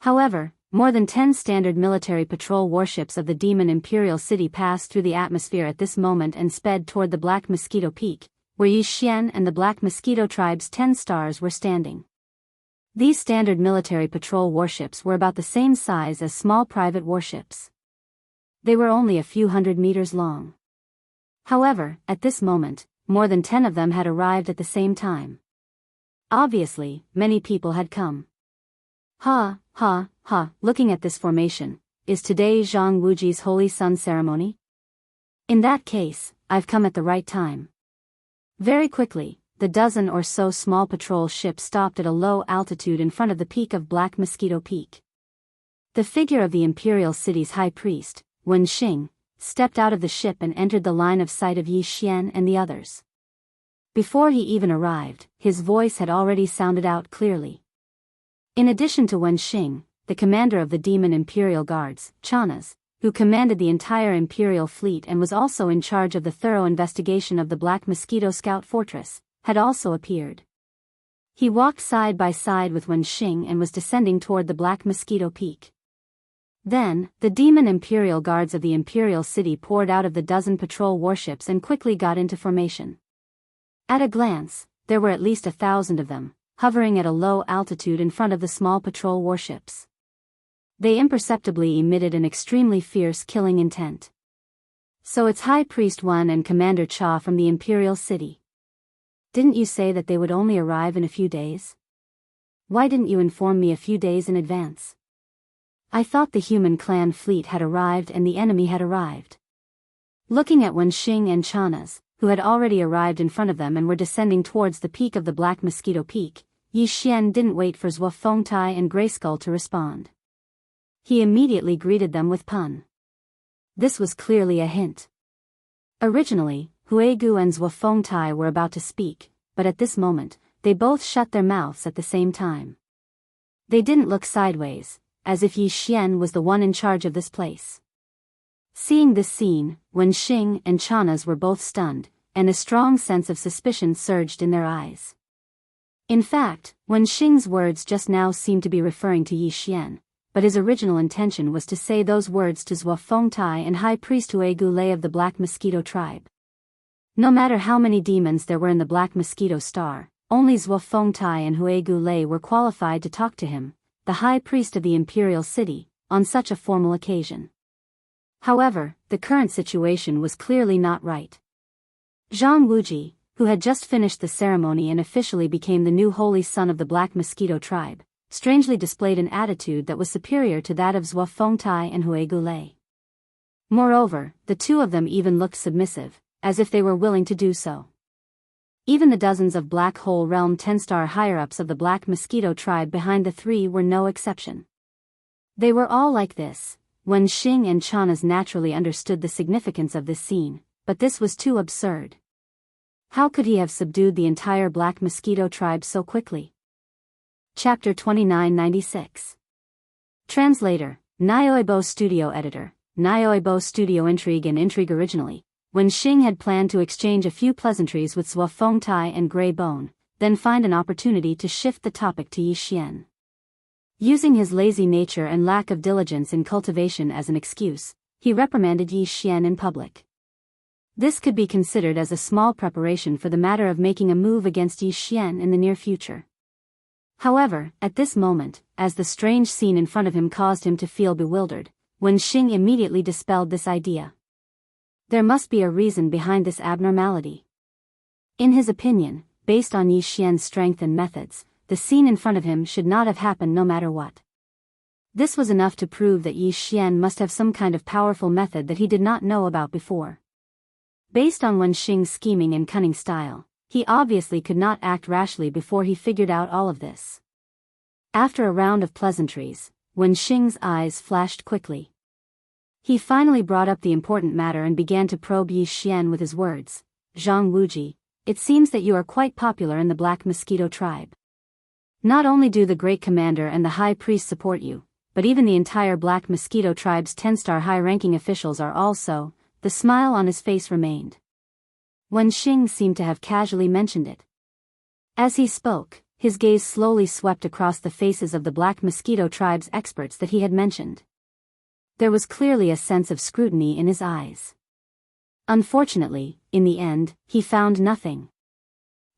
However, more than 10 standard military patrol warships of the Demon Imperial City passed through the atmosphere at this moment and sped toward the Black Mosquito Peak, where Yi Xian and the Black Mosquito tribe's 10 stars were standing. These standard military patrol warships were about the same size as small private warships. They were only a few hundred meters long. However, at this moment, more than 10 of them had arrived at the same time. Obviously, many people had come. Ha, ha, ha, looking at this formation, is today Zhang Wuji's Holy Sun ceremony? In that case, I've come at the right time. Very quickly, the dozen or so small patrol ships stopped at a low altitude in front of the peak of Black Mosquito Peak. The figure of the Imperial City's high priest, Wen Xing, stepped out of the ship and entered the line of sight of Yi Xian and the others. Before he even arrived, his voice had already sounded out clearly. In addition to Wen Xing, the commander of the Demon Imperial Guards, Chanas, who commanded the entire Imperial fleet and was also in charge of the thorough investigation of the Black Mosquito Scout Fortress, had also appeared. He walked side by side with Wen Xing and was descending toward the Black Mosquito Peak. Then, the Demon Imperial Guards of the Imperial City poured out of the dozen patrol warships and quickly got into formation. At a glance, there were at least 1,000 of them, hovering at a low altitude in front of the small patrol warships. They imperceptibly emitted an extremely fierce killing intent. So it's High Priest Wen and Commander Cha from the Imperial City. Didn't you say that they would only arrive in a few days? Why didn't you inform me a few days in advance? I thought the human clan fleet had arrived and the enemy had arrived. Looking at Wen Xing and Chanas, who had already arrived in front of them and were descending towards the peak of the Black Mosquito Peak, Yi Xian didn't wait for Zhuo Fengtai and Grayskull to respond. He immediately greeted them with pun. This was clearly a hint. Originally, Huigu and Zhuo Fengtai were about to speak, but at this moment, they both shut their mouths at the same time. They didn't look sideways, as if Yi Xian was the one in charge of this place. Seeing this scene, Wenxing and Chanaz were both stunned, and a strong sense of suspicion surged in their eyes. In fact, Wenxing's words just now seemed to be referring to Yi Xian, but his original intention was to say those words to Zhuo Fengtai and High Priest Huigu Lei of the Black Mosquito tribe. No matter how many demons there were in the Black Mosquito Star, only Zhuo Fengtai and Huigu Lei were qualified to talk to him, the High Priest of the Imperial City, on such a formal occasion. However, the current situation was clearly not right. Zhang Wuji, who had just finished the ceremony and officially became the new holy son of the Black Mosquito tribe, strangely displayed an attitude that was superior to that of Zhuo Fengtai and Huigu Lei. Moreover, the two of them even looked submissive, as if they were willing to do so. Even the dozens of Black Hole Realm 10-star higher-ups of the Black Mosquito tribe behind the three were no exception. They were all like this. Wenxing and Chanaz naturally understood the significance of this scene, but this was too absurd. How could he have subdued the entire Black Mosquito tribe so quickly? Chapter 2996. Translator, Nyoibo Studio Editor, Nyoibo Studio Intrigue and Intrigue. Originally, Wenxing had planned to exchange a few pleasantries with Zhuo Fengtai and Grey Bone, then find an opportunity to shift the topic to Yi Xian. Using his lazy nature and lack of diligence in cultivation as an excuse, he reprimanded Yi Xian in public. This could be considered as a small preparation for the matter of making a move against Yi Xian in the near future. However, at this moment, as the strange scene in front of him caused him to feel bewildered, Wenxing immediately dispelled this idea. There must be a reason behind this abnormality. In his opinion, based on Yi Xian's strength and methods, the scene in front of him should not have happened no matter what. This was enough to prove that Yi Xian must have some kind of powerful method that he did not know about before. Based on Wenxing's scheming and cunning style, he obviously could not act rashly before he figured out all of this. After a round of pleasantries, Wenxing's eyes flashed quickly. He finally brought up the important matter and began to probe Yi Xian with his words. Zhang Wuji, it seems that you are quite popular in the Black Mosquito tribe. Not only do the Great Commander and the High Priest support you, but even the entire Black Mosquito tribe's 10-star high-ranking officials are also. The smile on his face remained. Wenxing seemed to have casually mentioned it. As he spoke, his gaze slowly swept across the faces of the Black Mosquito tribe's experts that he had mentioned. There was clearly a sense of scrutiny in his eyes. Unfortunately, in the end, he found nothing.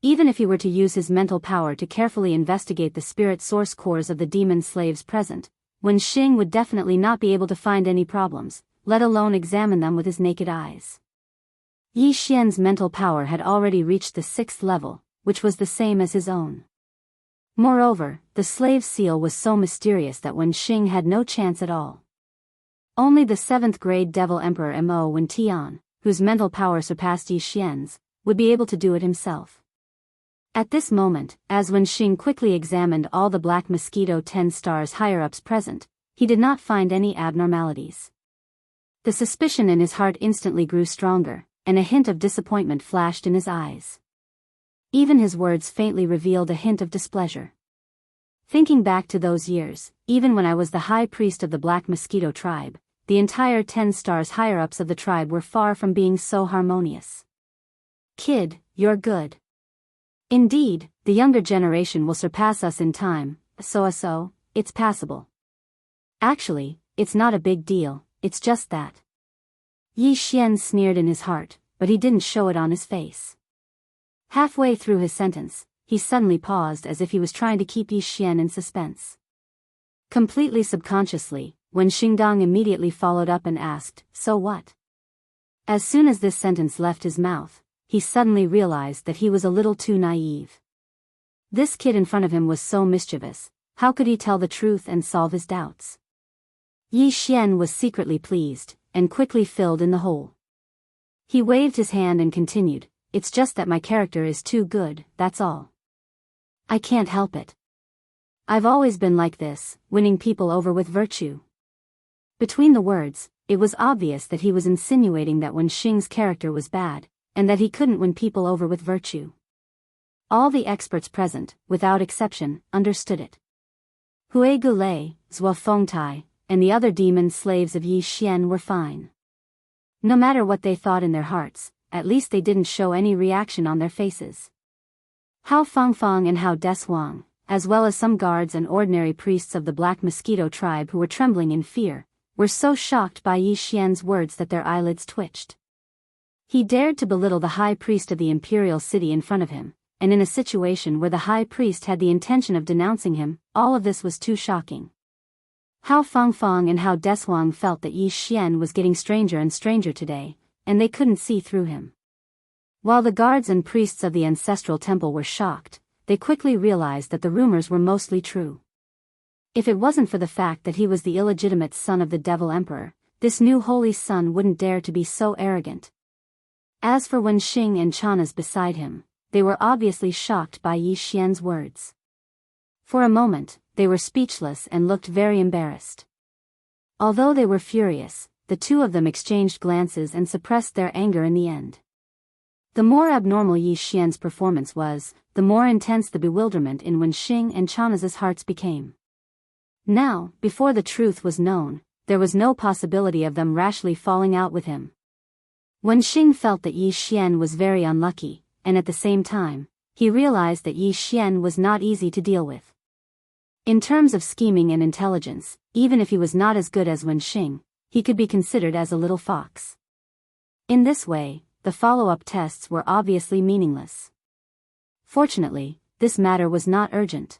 Even if he were to use his mental power to carefully investigate the spirit source cores of the demon slaves present, Wenxing would definitely not be able to find any problems, let alone examine them with his naked eyes. Yi Xian's mental power had already reached the 6th level, which was the same as his own. Moreover, the slave seal was so mysterious that Wenxing had no chance at all. Only the 7th-grade Devil Emperor Mo Wentian, whose mental power surpassed Yi Xian's, would be able to do it himself. At this moment, as Wenxing quickly examined all the Black Mosquito 10 stars higher-ups present, he did not find any abnormalities. The suspicion in his heart instantly grew stronger, and a hint of disappointment flashed in his eyes. Even his words faintly revealed a hint of displeasure. Thinking back to those years, even when I was the High Priest of the Black Mosquito tribe, the entire 10 stars higher-ups of the tribe were far from being so harmonious. Kid, you're good. Indeed, the younger generation will surpass us in time, so, it's passable. Actually, it's not a big deal, it's just that. Yi Xian sneered in his heart, but he didn't show it on his face. Halfway through his sentence, he suddenly paused as if he was trying to keep Yi Xian in suspense. Completely subconsciously, Wenxing immediately followed up and asked, "So what?" As soon as this sentence left his mouth, he suddenly realized that he was a little too naive. This kid in front of him was so mischievous, how could he tell the truth and solve his doubts? Yi Xian was secretly pleased, and quickly filled in the hole. He waved his hand and continued, it's just that my character is too good, that's all. I can't help it. I've always been like this, winning people over with virtue. Between the words, it was obvious that he was insinuating that Wen Xing's character was bad, and that he couldn't win people over with virtue. All the experts present, without exception, understood it. Hui Gulei, Zhuo Fengtai, and the other demon slaves of Yi Xian were fine. No matter what they thought in their hearts, at least they didn't show any reaction on their faces. Hao Fangfang and Hao Deshuang, as well as some guards and ordinary priests of the Black Mosquito tribe who were trembling in fear, were so shocked by Yi Xian's words that their eyelids twitched. He dared to belittle the high priest of the imperial city in front of him, and in a situation where the high priest had the intention of denouncing him, all of this was too shocking. Hao Fangfang and Hao Deshuang felt that Yi Xian was getting stranger and stranger today, and they couldn't see through him. While the guards and priests of the ancestral temple were shocked, they quickly realized that the rumors were mostly true. If it wasn't for the fact that he was the illegitimate son of the Devil Emperor, this new holy son wouldn't dare to be so arrogant. As for Wen Xing and Chanas beside him, they were obviously shocked by Yi Xian's words. For a moment, they were speechless and looked very embarrassed. Although they were furious, the two of them exchanged glances and suppressed their anger in the end. The more abnormal Yi Xian's performance was, the more intense the bewilderment in Wen Xing and Chanas's hearts became. Now, before the truth was known, there was no possibility of them rashly falling out with him. Wen Xing felt that Yi Xian was very unlucky, and at the same time, he realized that Yi Xian was not easy to deal with. In terms of scheming and intelligence, even if he was not as good as Wen Xing, he could be considered as a little fox. In this way, the follow-up tests were obviously meaningless. Fortunately, this matter was not urgent.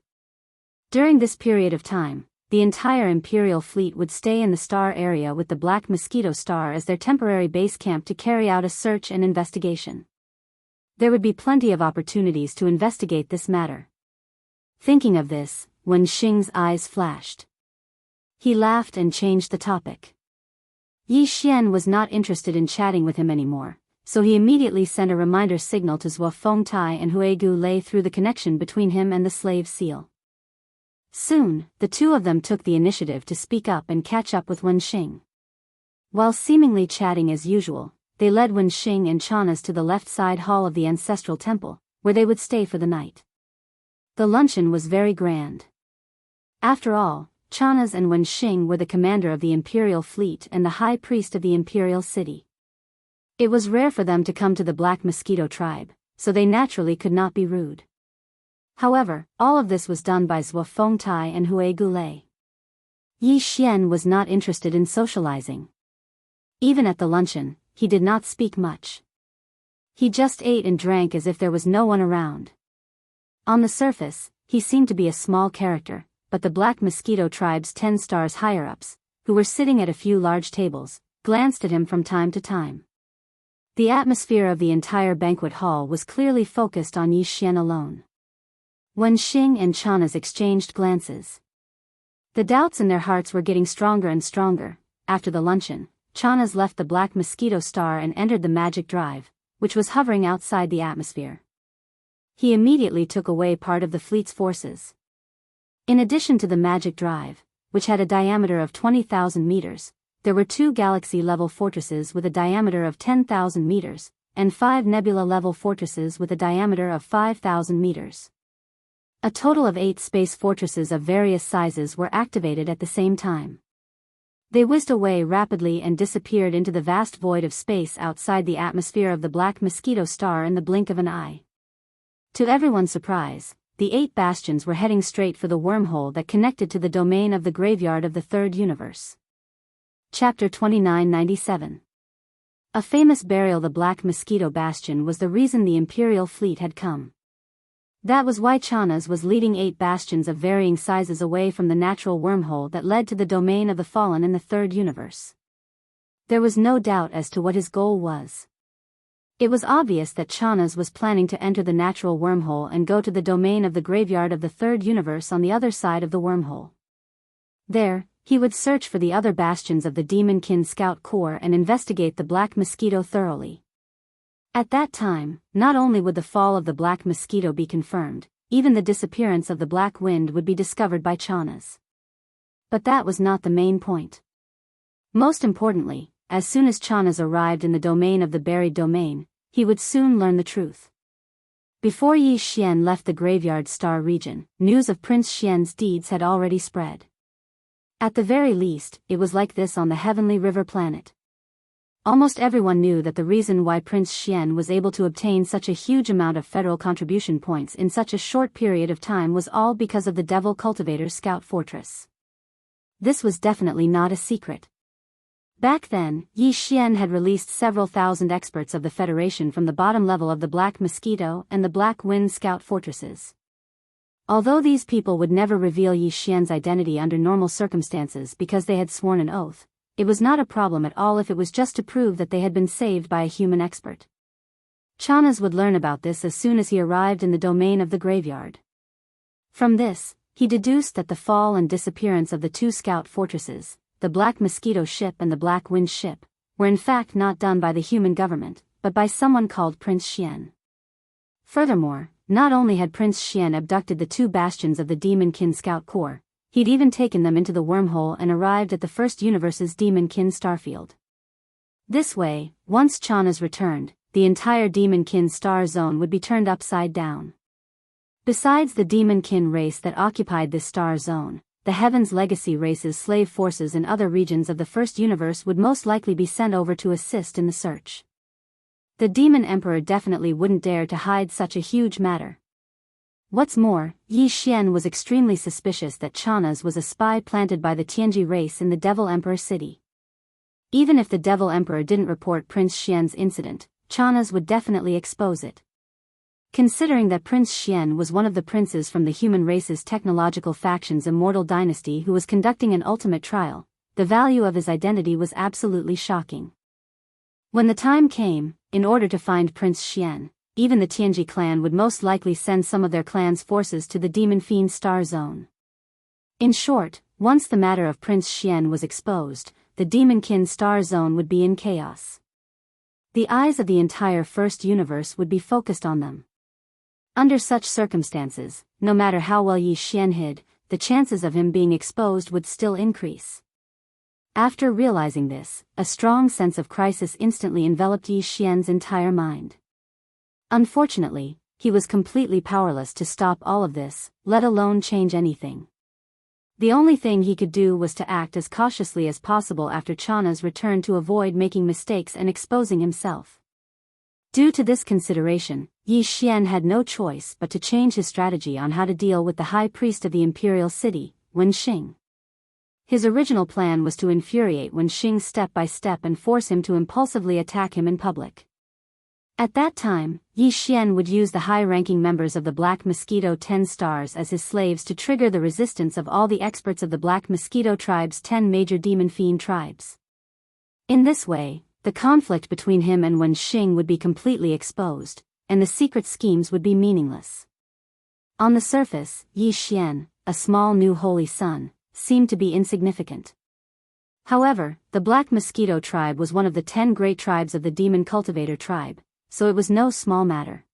During this period of time, the entire Imperial fleet would stay in the star area with the Black Mosquito Star as their temporary base camp to carry out a search and investigation. There would be plenty of opportunities to investigate this matter. Thinking of this, Wen Xing's eyes flashed. He laughed and changed the topic. Yi Xian was not interested in chatting with him anymore, so he immediately sent a reminder signal to Zhuo Fengtai and Hui Gulei through the connection between him and the slave seal. Soon, the two of them took the initiative to speak up and catch up with Wen Xing. While seemingly chatting as usual, they led Wen Xing and Chanas to the left side hall of the ancestral temple, where they would stay for the night. The luncheon was very grand. After all, Chanas and Wen Xing were the commander of the imperial fleet and the high priest of the imperial city. It was rare for them to come to the Black Mosquito tribe, so they naturally could not be rude. However, all of this was done by Zhuo Fengtai and Hui Gulei. Yi Xian was not interested in socializing. Even at the luncheon, he did not speak much. He just ate and drank as if there was no one around. On the surface, he seemed to be a small character, but the Black Mosquito tribe's 10 stars higher-ups, who were sitting at a few large tables, glanced at him from time to time. The atmosphere of the entire banquet hall was clearly focused on Yi Xian alone. Wen Xing and Chanas exchanged glances. The doubts in their hearts were getting stronger and stronger. After the luncheon, Chanas left the Black Mosquito Star and entered the magic drive, which was hovering outside the atmosphere. He immediately took away part of the fleet's forces. In addition to the magic drive, which had a diameter of 20,000 meters, there were 2 galaxy-level fortresses with a diameter of 10,000 meters, and 5 nebula-level fortresses with a diameter of 5,000 meters. A total of 8 space fortresses of various sizes were activated at the same time. They whizzed away rapidly and disappeared into the vast void of space outside the atmosphere of the Black Mosquito Star in the blink of an eye. To everyone's surprise, the 8 bastions were heading straight for the wormhole that connected to the domain of the graveyard of the Third Universe. Chapter 2997. A famous burial. The Black Mosquito Bastion was the reason the Imperial fleet had come. That was why Chanas was leading 8 bastions of varying sizes away from the natural wormhole that led to the domain of the fallen in the Third Universe. There was no doubt as to what his goal was. It was obvious that Chanas was planning to enter the natural wormhole and go to the domain of the graveyard of the Third Universe on the other side of the wormhole. There, he would search for the other bastions of the Demonkin Scout Corps and investigate the Black Mosquito thoroughly. At that time, not only would the fall of the black mosquito be confirmed, even the disappearance of the black wind would be discovered by Chanas. But that was not the main point. Most importantly, as soon as Chanas arrived in the domain of the buried domain, he would soon learn the truth. Before Yi Xian left the graveyard star region, news of Prince Xian's deeds had already spread. At the very least, it was like this on the heavenly river planet. Almost everyone knew that the reason why Prince Xian was able to obtain such a huge amount of federal contribution points in such a short period of time was all because of the Devil Cultivator's scout fortress. This was definitely not a secret. Back then, Yi Xian had released several thousand experts of the Federation from the bottom level of the Black Mosquito and the Black Wind scout fortresses. Although these people would never reveal Yi Xian's identity under normal circumstances because they had sworn an oath, it was not a problem at all if it was just to prove that they had been saved by a human expert. Chanas would learn about this as soon as he arrived in the domain of the graveyard. From this, he deduced that the fall and disappearance of the two scout fortresses, the Black Mosquito ship and the Black Wind ship, were in fact not done by the human government, but by someone called Prince Xian. Furthermore, not only had Prince Xian abducted the two bastions of the Demon-kin Scout Corps, he'd even taken them into the wormhole and arrived at the first universe's Demon-kin starfield. This way, once Chanas returned, the entire Demon-kin star zone would be turned upside down. Besides the Demon-kin race that occupied this star zone, the Heaven's Legacy race's slave forces in other regions of the first universe would most likely be sent over to assist in the search. The Demon Emperor definitely wouldn't dare to hide such a huge matter. What's more, Yi Xian was extremely suspicious that Chanas was a spy planted by the Tianji race in the Devil Emperor city. Even if the Devil Emperor didn't report Prince Xian's incident, Chanas would definitely expose it. Considering that Prince Xian was one of the princes from the human race's technological faction's immortal dynasty who was conducting an ultimate trial, the value of his identity was absolutely shocking. When the time came, in order to find Prince Xian, even the Tianji clan would most likely send some of their clan's forces to the Demon Fiend Star Zone. In short, once the matter of Prince Xian was exposed, the Demon-kin Star Zone would be in chaos. The eyes of the entire first universe would be focused on them. Under such circumstances, no matter how well Yi Xian hid, the chances of him being exposed would still increase. After realizing this, a strong sense of crisis instantly enveloped Yi Xian's entire mind. Unfortunately, he was completely powerless to stop all of this, let alone change anything. The only thing he could do was to act as cautiously as possible after Chanas returned to avoid making mistakes and exposing himself. Due to this consideration, Yi Xian had no choice but to change his strategy on how to deal with the high priest of the imperial city, Wen Xing. His original plan was to infuriate Wen Xing step by step and force him to impulsively attack him in public. At that time, Yi Xian would use the high-ranking members of the Black Mosquito 10 stars as his slaves to trigger the resistance of all the experts of the Black Mosquito tribe's 10 major demon fiend tribes. In this way, the conflict between him and Wen Xing would be completely exposed, and the secret schemes would be meaningless. On the surface, Yi Xian, a small new holy son, seemed to be insignificant. However, the Black Mosquito tribe was one of the 10 great tribes of the Demon Cultivator tribe, so it was no small matter.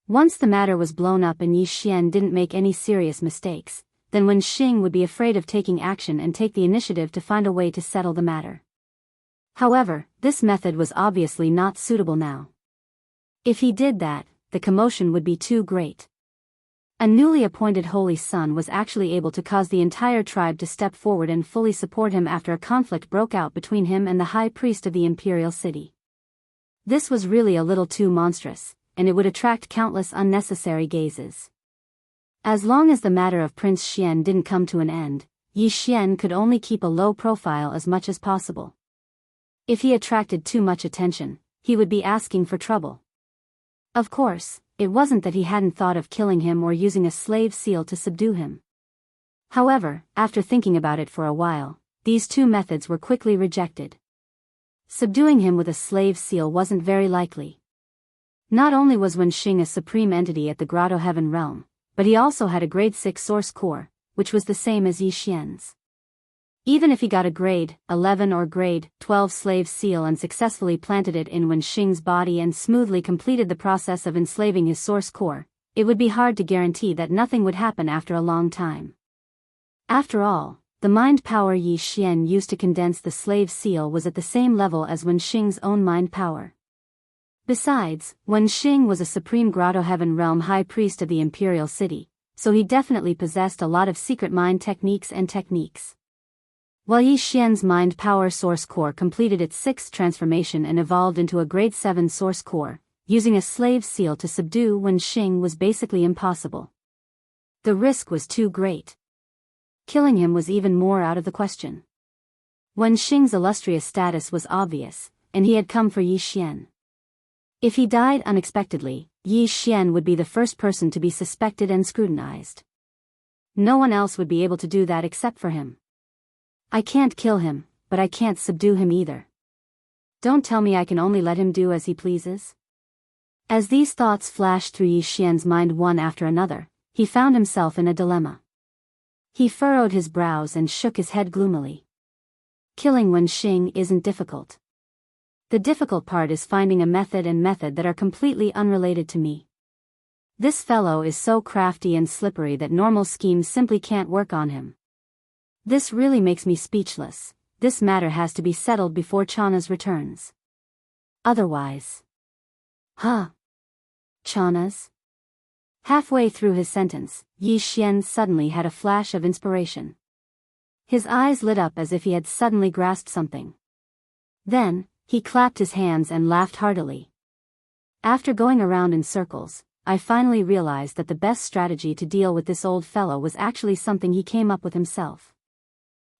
Once the matter was blown up and Yi Xian didn't make any serious mistakes, then Wen Xing would be afraid of taking action and take the initiative to find a way to settle the matter. However, this method was obviously not suitable now. If he did that, the commotion would be too great. A newly appointed holy son was actually able to cause the entire tribe to step forward and fully support him after a conflict broke out between him and the high priest of the imperial city. This was really a little too monstrous, and it would attract countless unnecessary gazes. As long as the matter of Prince Xian didn't come to an end, Yi Xian could only keep a low profile as much as possible. If he attracted too much attention, he would be asking for trouble. Of course, it wasn't that he hadn't thought of killing him or using a slave seal to subdue him. However, after thinking about it for a while, these two methods were quickly rejected. Subduing him with a slave seal wasn't very likely. Not only was Wen Xing a supreme entity at the Grotto Heaven realm, but he also had a grade 6 source core, which was the same as Yi Xian's. Even if he got a grade 11 or grade 12 slave seal and successfully planted it in Wenxing's body and smoothly completed the process of enslaving his source core, it would be hard to guarantee that nothing would happen after a long time. After all, the mind power Yi Xian used to condense the slave seal was at the same level as Wenxing's own mind power. Besides, Wenxing was a supreme Grotto Heaven Realm high priest of the imperial city, so he definitely possessed a lot of secret mind techniques. While Yi Xian's mind power source core completed its 6th transformation and evolved into a grade 7 source core, using a slave seal to subdue Wenxing was basically impossible. The risk was too great. Killing him was even more out of the question. Wenxing's illustrious status was obvious, and he had come for Yi Xian. If he died unexpectedly, Yi Xian would be the first person to be suspected and scrutinized. No one else would be able to do that except for him. I can't kill him, but I can't subdue him either. Don't tell me I can only let him do as he pleases. As these thoughts flashed through Yi Xian's mind one after another, he found himself in a dilemma. He furrowed his brows and shook his head gloomily. Killing Wenxing isn't difficult. The difficult part is finding a method that are completely unrelated to me. This fellow is so crafty and slippery that normal schemes simply can't work on him. This really makes me speechless. This matter has to be settled before Chana's returns. Otherwise. Chana's? Halfway through his sentence, Yi Xian suddenly had a flash of inspiration. His eyes lit up as if he had suddenly grasped something. Then, he clapped his hands and laughed heartily. After going around in circles, I finally realized that the best strategy to deal with this old fellow was actually something he came up with himself.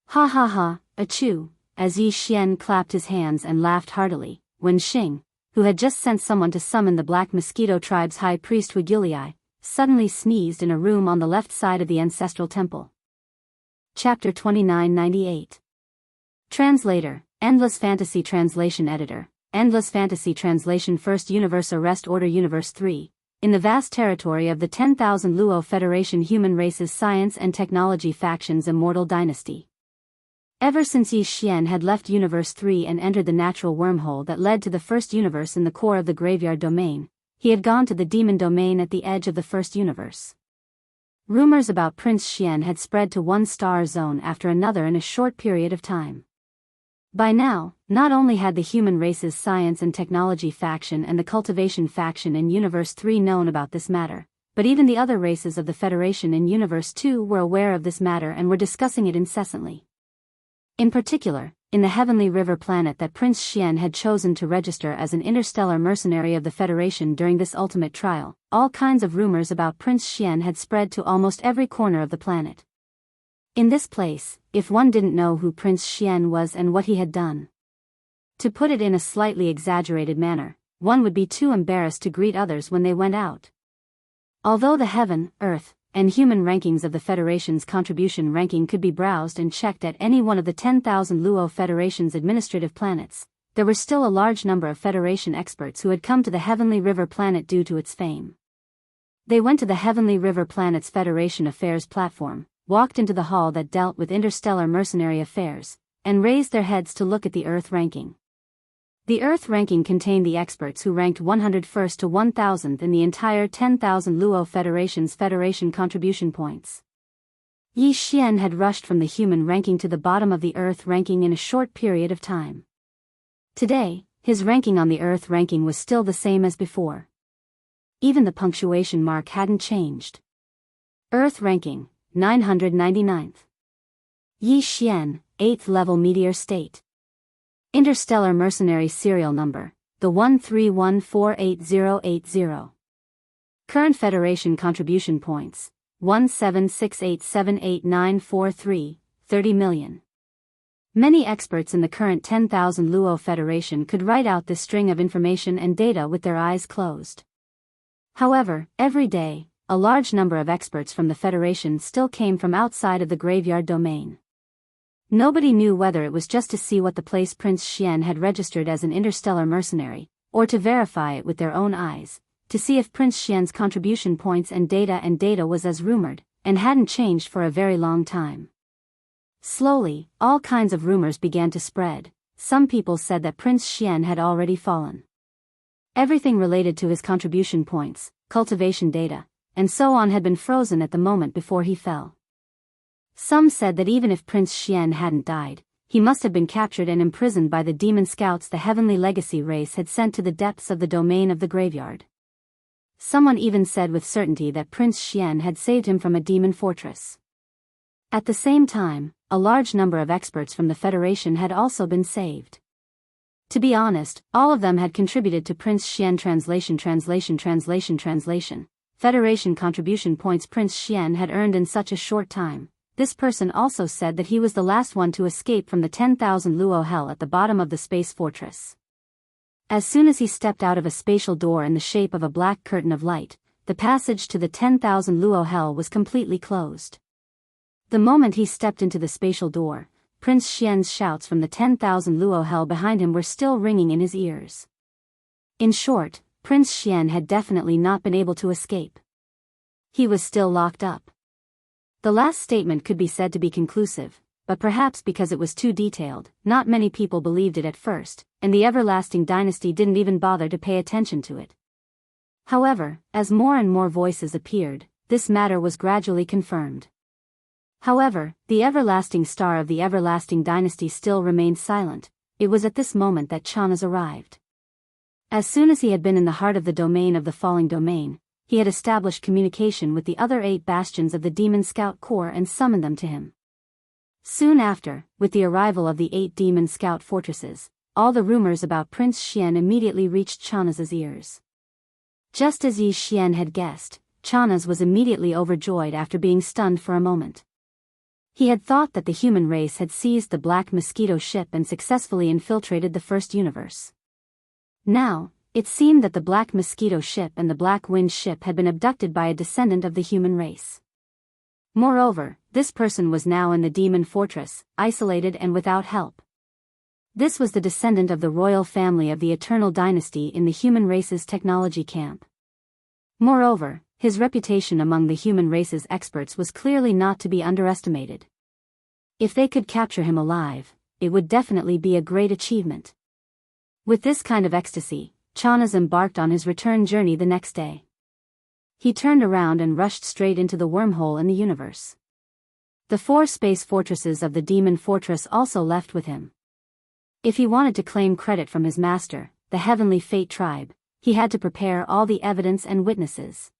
Ha ha ha, achoo, as Yi Xian clapped his hands and laughed heartily, Wenxing, who had just sent someone to summon the Black Mosquito Tribe's high priest Wigulii, suddenly sneezed in a room on the left side of the ancestral temple. Chapter 2998. Translator, Endless Fantasy Translation Editor, Endless Fantasy Translation First Universe Arrest Order Universe 3. In the vast territory of the 10,000 Luo Federation Human Races Science and Technology Factions Immortal Dynasty. Ever since Yi Xian had left Universe 3 and entered the natural wormhole that led to the first universe in the core of the Graveyard Domain, he had gone to the Demon Domain at the edge of the first universe. Rumors about Prince Xian had spread to one star zone after another in a short period of time. By now, not only had the Human Races Science and Technology Faction and the Cultivation Faction in Universe 3 known about this matter, but even the other races of the Federation in Universe 2 were aware of this matter and were discussing it incessantly. In particular, in the Heavenly River planet that Prince Xian had chosen to register as an interstellar mercenary of the Federation during this ultimate trial, all kinds of rumors about Prince Xian had spread to almost every corner of the planet. In this place, if one didn't know who Prince Xian was and what he had done, to put it in a slightly exaggerated manner, one would be too embarrassed to greet others when they went out. Although the Heaven, Earth, and Human rankings of the Federation's contribution ranking could be browsed and checked at any one of the 10,000 Luo Federation's administrative planets, there were still a large number of Federation experts who had come to the Heavenly River planet due to its fame. They went to the Heavenly River planet's Federation Affairs platform, walked into the hall that dealt with interstellar mercenary affairs, and raised their heads to look at the Earth ranking. The Earth ranking contained the experts who ranked 101st to 1000th in the entire 10,000 Luo Federation's Federation contribution points. Yi Xian had rushed from the Human ranking to the bottom of the Earth ranking in a short period of time. Today, his ranking on the Earth ranking was still the same as before. Even the punctuation mark hadn't changed. Earth ranking, 999th. Yi Xian, 8th level meteor state. Interstellar Mercenary Serial Number, the 131488080. Current Federation Contribution Points, 176878943, 30 million. Many experts in the current 10,000 Luo Federation could write out this string of information and data with their eyes closed. However, every day, a large number of experts from the Federation still came from outside of the Graveyard Domain. Nobody knew whether it was just to see what the place Prince Xian had registered as an interstellar mercenary, or to verify it with their own eyes, to see if Prince Xian's contribution points and data was as rumored, and hadn't changed for a very long time. Slowly, all kinds of rumors began to spread. Some people said that Prince Xian had already fallen. Everything related to his contribution points, cultivation data, and so on had been frozen at the moment before he fell. Some said that even if Prince Xian hadn't died, he must have been captured and imprisoned by the demon scouts the Heavenly Legacy race had sent to the depths of the domain of the graveyard. Someone even said with certainty that Prince Xian had saved him from a demon fortress. At the same time, a large number of experts from the Federation had also been saved. To be honest, all of them had contributed to Prince Xian translation. Federation contribution points Prince Xian had earned in such a short time. This person also said that he was the last one to escape from the 10,000 Luo hell at the bottom of the space fortress. As soon as he stepped out of a spatial door in the shape of a black curtain of light, the passage to the 10,000 Luo hell was completely closed. The moment he stepped into the spatial door, Prince Xian's shouts from the 10,000 Luo hell behind him were still ringing in his ears. In short, Prince Xian had definitely not been able to escape. He was still locked up. The last statement could be said to be conclusive, but perhaps because it was too detailed, not many people believed it at first, and the Everlasting Dynasty didn't even bother to pay attention to it. However, as more and more voices appeared, this matter was gradually confirmed. However, the everlasting star of the Everlasting Dynasty still remained silent. It was at this moment that Chanaz arrived. As soon as he had been in the heart of the domain of the falling domain, he had established communication with the other 8 bastions of the Demon Scout Corps and summoned them to him. Soon after, with the arrival of the 8 Demon Scout fortresses, all the rumors about Prince Xian immediately reached Chanaz's ears. Just as Yi Xian had guessed, Chanaz was immediately overjoyed after being stunned for a moment. He had thought that the human race had seized the Black Mosquito ship and successfully infiltrated the First Universe. Now, it seemed that the Black Mosquito ship and the Black Wind ship had been abducted by a descendant of the human race. Moreover, this person was now in the demon fortress, isolated and without help. This was the descendant of the royal family of the Eternal Dynasty in the human race's technology camp. Moreover, his reputation among the human race's experts was clearly not to be underestimated. If they could capture him alive, it would definitely be a great achievement. With this kind of ecstasy, Chanaz embarked on his return journey the next day. He turned around and rushed straight into the wormhole in the universe. The 4 space fortresses of the Demon Fortress also left with him. If he wanted to claim credit from his master, the Heavenly Fate tribe, he had to prepare all the evidence and witnesses.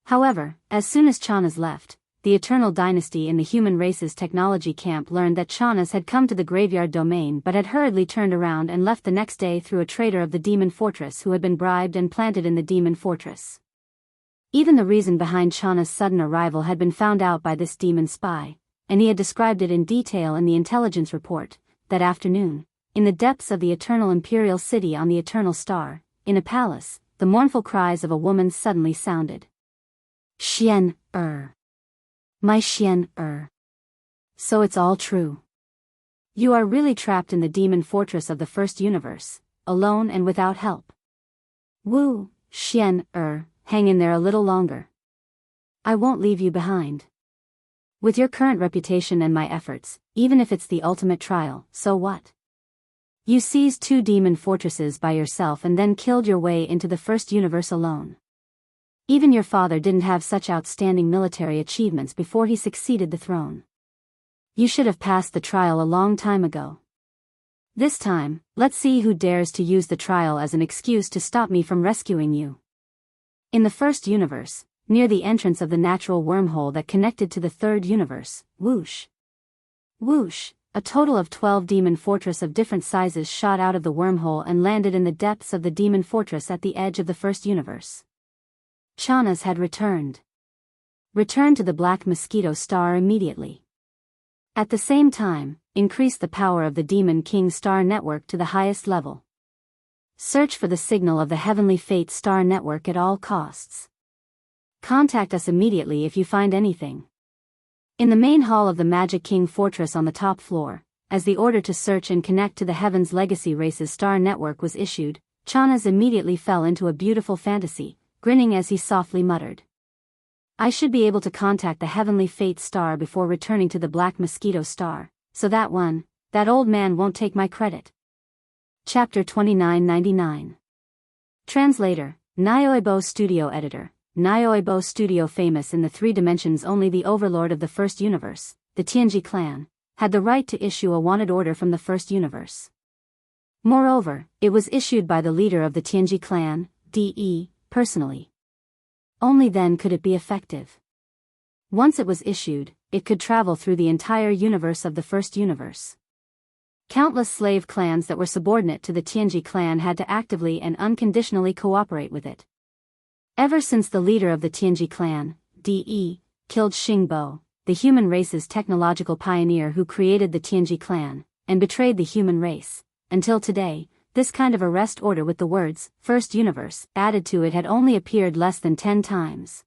However, as soon as Chanaz left, the Eternal Dynasty in the human race's technology camp learned that Chanaz had come to the graveyard domain but had hurriedly turned around and left the next day through a traitor of the Demon Fortress who had been bribed and planted in the Demon Fortress. Even the reason behind Chanaz's sudden arrival had been found out by this demon spy, and he had described it in detail in the intelligence report. That afternoon, in the depths of the Eternal Imperial City on the Eternal Star, in a palace, the mournful cries of a woman suddenly sounded. Xian, my Xian, So it's all true. You are really trapped in the demon fortress of the First Universe, alone and without help. Wu, Xian, hang in there a little longer. I won't leave you behind. With your current reputation and my efforts, even if it's the ultimate trial, so what? You seized 2 demon fortresses by yourself and then killed your way into the First Universe alone. Even your father didn't have such outstanding military achievements before he succeeded the throne. You should have passed the trial a long time ago. This time, let's see who dares to use the trial as an excuse to stop me from rescuing you. In the First Universe, near the entrance of the natural wormhole that connected to the Third Universe, whoosh. Whoosh, a total of 12 demon fortress of different sizes shot out of the wormhole and landed in the depths of the demon fortress at the edge of the First Universe. Chanaz had returned. Return to the Black Mosquito Star immediately. At the same time, increase the power of the Demon King Star Network to the highest level. Search for the signal of the Heavenly Fate Star Network at all costs. Contact us immediately if you find anything. In the main hall of the Magic King Fortress on the top floor, as the order to search and connect to the Heaven's Legacy Race's Star Network was issued, Chanaz immediately fell into a beautiful fantasy, grinning as he softly muttered. I should be able to contact the Heavenly Fate Star before returning to the Black Mosquito Star, so that old man won't take my credit. Chapter 2999. Translator, Nyoibo Studio Editor. Nyoibo Studio, famous in the three dimensions, only the overlord of the first universe, the Tianji clan, had the right to issue a wanted order from the first universe. Moreover, it was issued by the leader of the Tianji clan, De, personally. Only then could it be effective. Once it was issued, it could travel through the entire universe of the first universe. Countless slave clans that were subordinate to the Tianji clan had to actively and unconditionally cooperate with it. Ever since the leader of the Tianji clan, De, killed Xingbo, the human race's technological pioneer who created the Tianji clan, and betrayed the human race, until today, this kind of arrest order with the words, First Universe, added to it had only appeared less than 10 times.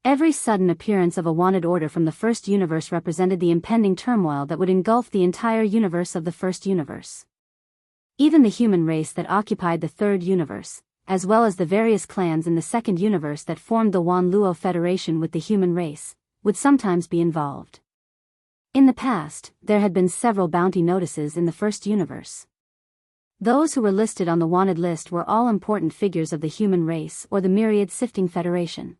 Every sudden appearance of a wanted order from the first universe represented the impending turmoil that would engulf the entire universe of the first universe. Even the human race that occupied the third universe, as well as the various clans in the second universe that formed the Wan Luo Federation with the human race, would sometimes be involved. In the past, there had been several bounty notices in the first universe. Those who were listed on the wanted list were all important figures of the human race or the Myriad Sifting Federation.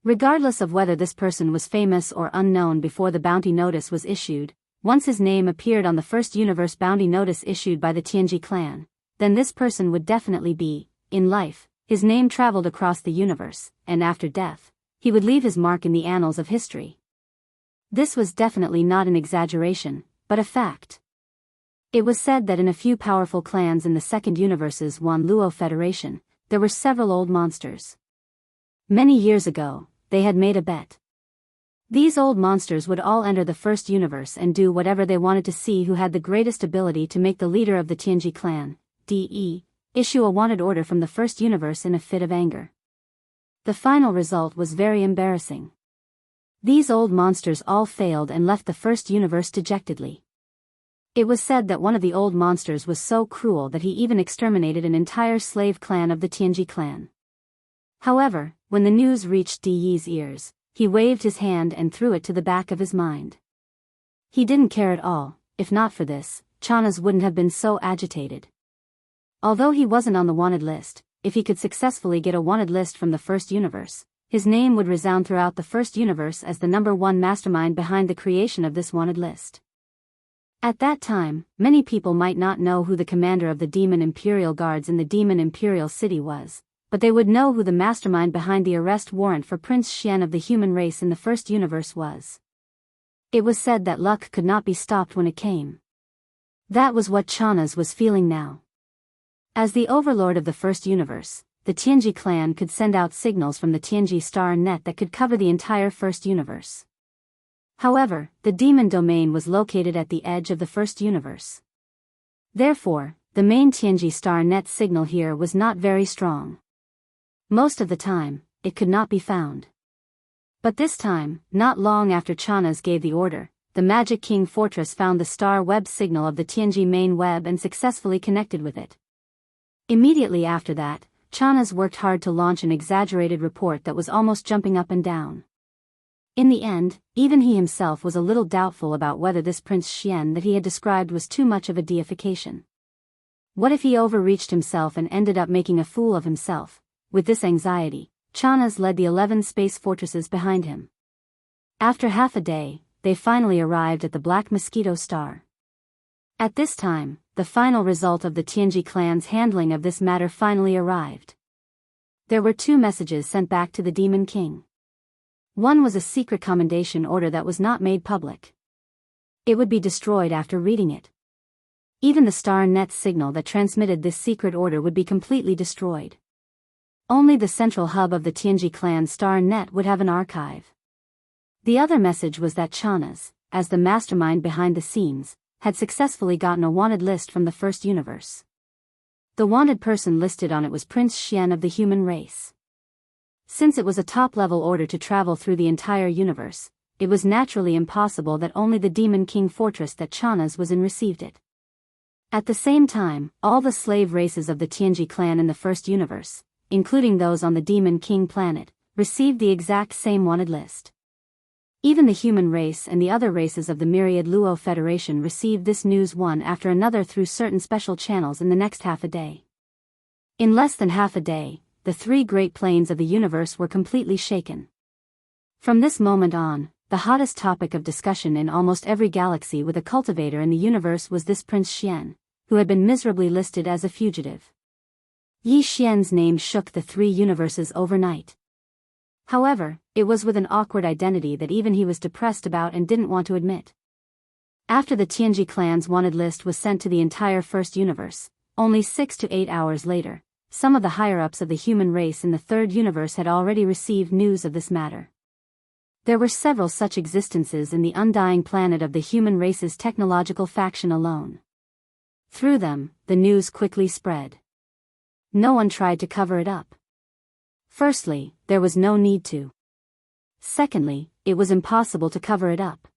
Regardless of whether this person was famous or unknown before the bounty notice was issued, once his name appeared on the first universe bounty notice issued by the Tianji clan, then this person would definitely be, in life, his name traveled across the universe, and after death, he would leave his mark in the annals of history. This was definitely not an exaggeration, but a fact. It was said that in a few powerful clans in the second universe's Wan Luo Federation, there were several old monsters. Many years ago, they had made a bet. These old monsters would all enter the first universe and do whatever they wanted to see who had the greatest ability to make the leader of the Tianji clan, De, issue a wanted order from the first universe in a fit of anger. The final result was very embarrassing. These old monsters all failed and left the first universe dejectedly. It was said that one of the old monsters was so cruel that he even exterminated an entire slave clan of the Tianji clan. However, when the news reached De's ears, he waved his hand and threw it to the back of his mind. He didn't care at all. If not for this, Chanas wouldn't have been so agitated. Although he wasn't on the wanted list, if he could successfully get a wanted list from the first universe, his name would resound throughout the first universe as the #1 mastermind behind the creation of this wanted list. At that time, many people might not know who the commander of the Demon Imperial Guards in the Demon Imperial City was, but they would know who the mastermind behind the arrest warrant for Prince Xian of the human race in the first universe was. It was said that luck could not be stopped when it came. That was what Chanas was feeling now. As the overlord of the first universe, the Tianji clan could send out signals from the Tianji star net that could cover the entire first universe. However, the demon domain was located at the edge of the first universe. Therefore, the main Tianji star net signal here was not very strong. Most of the time, it could not be found. But this time, not long after Chanas gave the order, the Magic King Fortress found the star web signal of the Tianji main web and successfully connected with it. Immediately after that, Chanas worked hard to launch an exaggerated report that was almost jumping up and down. In the end, even he himself was a little doubtful about whether this Prince Xian that he had described was too much of a deification. What if he overreached himself and ended up making a fool of himself? With this anxiety, Chanas led the 11 space fortresses behind him. After half a day, they finally arrived at the Black Mosquito Star. At this time, the final result of the Tianji clan's handling of this matter finally arrived. There were 2 messages sent back to the Demon King. One was a secret commendation order that was not made public. It would be destroyed after reading it. Even the star net signal that transmitted this secret order would be completely destroyed. Only the central hub of the Tianji clan star net would have an archive. The other message was that Chanas, as the mastermind behind the scenes, had successfully gotten a wanted list from the first universe. The wanted person listed on it was Prince Xian of the human race. Since it was a top-level order to travel through the entire universe, it was naturally impossible that only the Demon King Fortress that Chanas was in received it. At the same time, all the slave races of the Tianji clan in the first universe, including those on the Demon King planet, received the exact same wanted list. Even the human race and the other races of the myriad Luo Federation received this news one after another through certain special channels in the next half a day. In less than half a day, the three great planes of the universe were completely shaken. From this moment on, the hottest topic of discussion in almost every galaxy with a cultivator in the universe was this Prince Xian, who had been miserably listed as a fugitive. Yi Xian's name shook the three universes overnight. However, it was with an awkward identity that even he was depressed about and didn't want to admit. After the Tianji clan's wanted list was sent to the entire first universe, only 6 to 8 hours later, some of the higher-ups of the human race in the third universe had already received news of this matter. There were several such existences in the undying planet of the human race's technological faction alone. Through them, the news quickly spread. No one tried to cover it up. Firstly, there was no need to. Secondly, it was impossible to cover it up.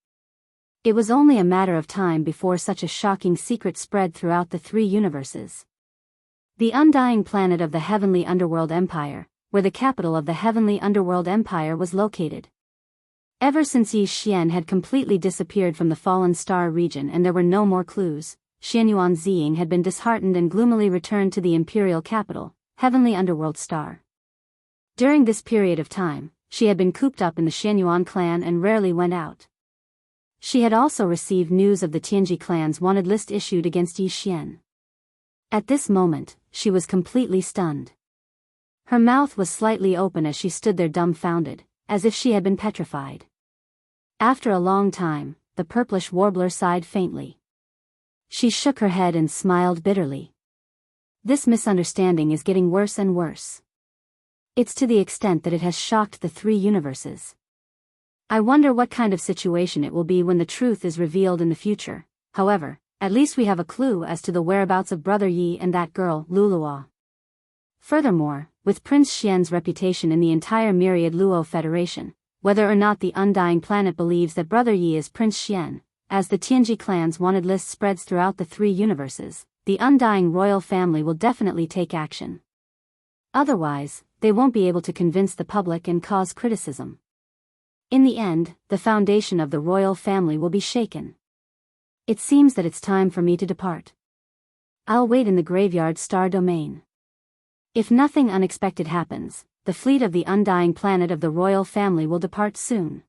It was only a matter of time before such a shocking secret spread throughout the three universes. The undying planet of the Heavenly Underworld Empire, where the capital of the Heavenly Underworld Empire was located. Ever since Yi Xian had completely disappeared from the Fallen Star region and there were no more clues, Xianyuan Ziying had been disheartened and gloomily returned to the imperial capital, Heavenly Underworld Star. During this period of time, she had been cooped up in the Xianyuan clan and rarely went out. She had also received news of the Tianji clan's wanted list issued against Yi Xian. At this moment, she was completely stunned. Her mouth was slightly open as she stood there dumbfounded, as if she had been petrified. After a long time, the purplish warbler sighed faintly. She shook her head and smiled bitterly. This misunderstanding is getting worse and worse. It's to the extent that it has shocked the three universes. I wonder what kind of situation it will be when the truth is revealed in the future. However, at least we have a clue as to the whereabouts of Brother Yi and that girl, Lulua. Furthermore, with Prince Xian's reputation in the entire myriad Luo Federation, whether or not the undying planet believes that Brother Yi is Prince Xian, as the Tianji clan's wanted list spreads throughout the three universes, the undying royal family will definitely take action. Otherwise, they won't be able to convince the public and cause criticism. In the end, the foundation of the royal family will be shaken. It seems that it's time for me to depart. I'll wait in the graveyard star domain. If nothing unexpected happens, the fleet of the undying planet of the royal family will depart soon.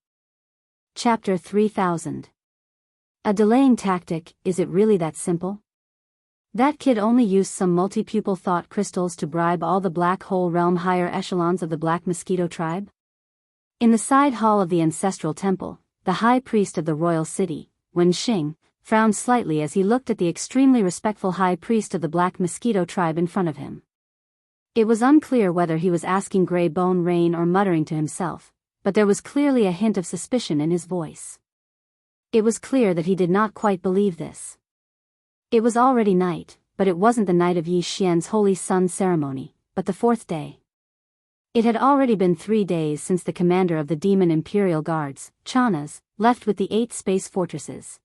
Chapter 3000. A delaying tactic, is it really that simple? That kid only used some multi-pupil thought crystals to bribe all the black hole realm higher echelons of the Black Mosquito tribe? In the side hall of the ancestral temple, the high priest of the royal city, Wen Xing, frowned slightly as he looked at the extremely respectful high priest of the Black Mosquito tribe in front of him. It was unclear whether he was asking Grey Bone Rain or muttering to himself, but there was clearly a hint of suspicion in his voice. It was clear that he did not quite believe this. It was already night, but it wasn't the night of Yi Xian's Holy Sun ceremony, but the fourth day. It had already been 3 days since the commander of the Demon Imperial Guards, Chanas, left with the 8 space fortresses.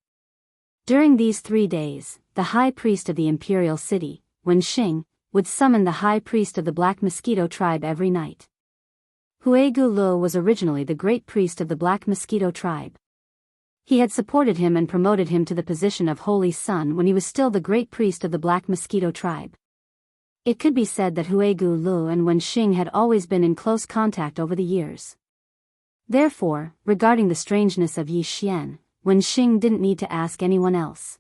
During these 3 days, the high priest of the imperial city, Wen Xing, would summon the high priest of the Black Mosquito tribe every night. Huigu Lu was originally the great priest of the Black Mosquito tribe. He had supported him and promoted him to the position of Holy Sun when he was still the great priest of the Black Mosquito tribe. It could be said that Huigu Lu and Wen Xing had always been in close contact over the years. Therefore, regarding the strangeness of Yi Xian, Wen Xing didn't need to ask anyone else.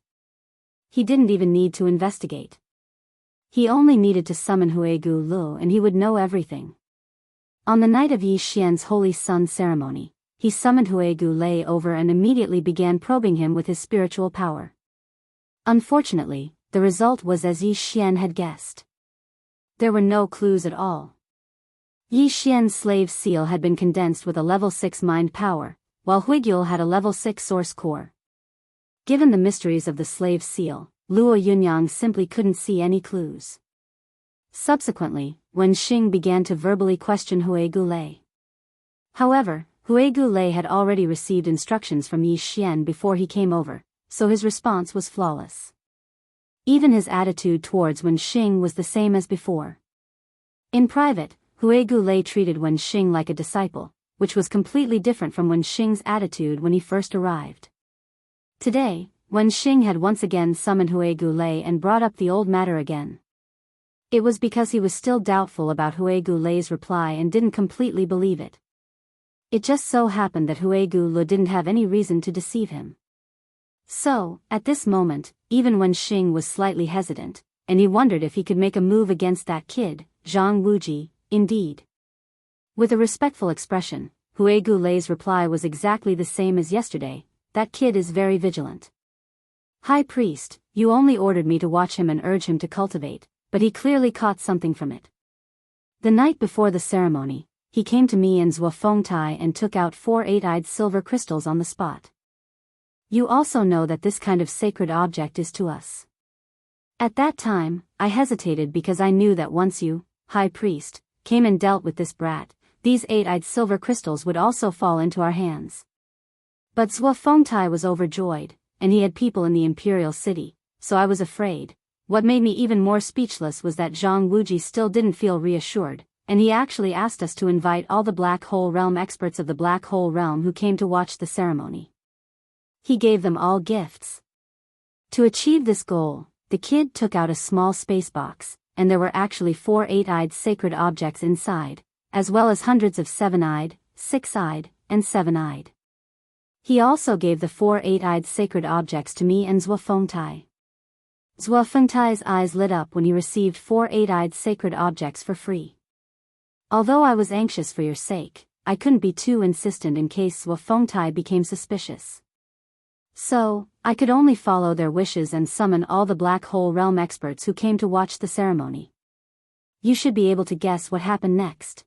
He didn't even need to investigate. He only needed to summon Huigu Lu and he would know everything. On the night of Yi Xian's Holy Sun ceremony, he summoned Huigu Lei over and immediately began probing him with his spiritual power. Unfortunately, the result was as Yi Xian had guessed. There were no clues at all. Yi Xian's slave seal had been condensed with a level 6 mind power, while Huigul had a level 6 source core. Given the mysteries of the slave seal, Luo Yunyang simply couldn't see any clues. Subsequently, Wen Xing began to verbally question Huigu Lei. However, Huigu Lei had already received instructions from Yi Xian before he came over, so his response was flawless. Even his attitude towards Wen Xing was the same as before. In private, Huegu Lei treated Wen Xing like a disciple, which was completely different from Wen Xing's attitude when he first arrived. Today, Wen Xing had once again summoned Huegu Lei and brought up the old matter again. It was because he was still doubtful about Huegu Lei's reply and didn't completely believe it. It just so happened that Huegu Lei didn't have any reason to deceive him. So, at this moment, even Wen Xing was slightly hesitant, and he wondered if he could make a move against that kid, Zhang Wuji, indeed. With a respectful expression, Huegu Lei's reply was exactly the same as yesterday: that kid is very vigilant. High Priest, you only ordered me to watch him and urge him to cultivate, but he clearly caught something from it. The night before the ceremony, he came to me and Zhuo Fengtai and took out 4 8-eyed silver crystals on the spot. You also know that this kind of sacred object is to us. At that time, I hesitated because I knew that once you, High Priest, came and dealt with this brat, these 8-eyed silver crystals would also fall into our hands. But Zhuo Fengtai was overjoyed, and he had people in the imperial city, so I was afraid. What made me even more speechless was that Zhang Wuji still didn't feel reassured, and he actually asked us to invite all the Black Hole Realm experts of the Black Hole Realm who came to watch the ceremony. He gave them all gifts. To achieve this goal, the kid took out a small space box, and there were actually 4 8-eyed sacred objects inside, as well as hundreds of 7-eyed, 6-eyed, and 7-eyed. He also gave the 4 8-eyed sacred objects to me and Zhuo Fengtai. Zhuo Fengtai's eyes lit up when he received 4 8-eyed sacred objects for free. Although I was anxious for your sake, I couldn't be too insistent in case Zhuo Fengtai became suspicious. So, I could only follow their wishes and summon all the Black Hole Realm experts who came to watch the ceremony. You should be able to guess what happened next.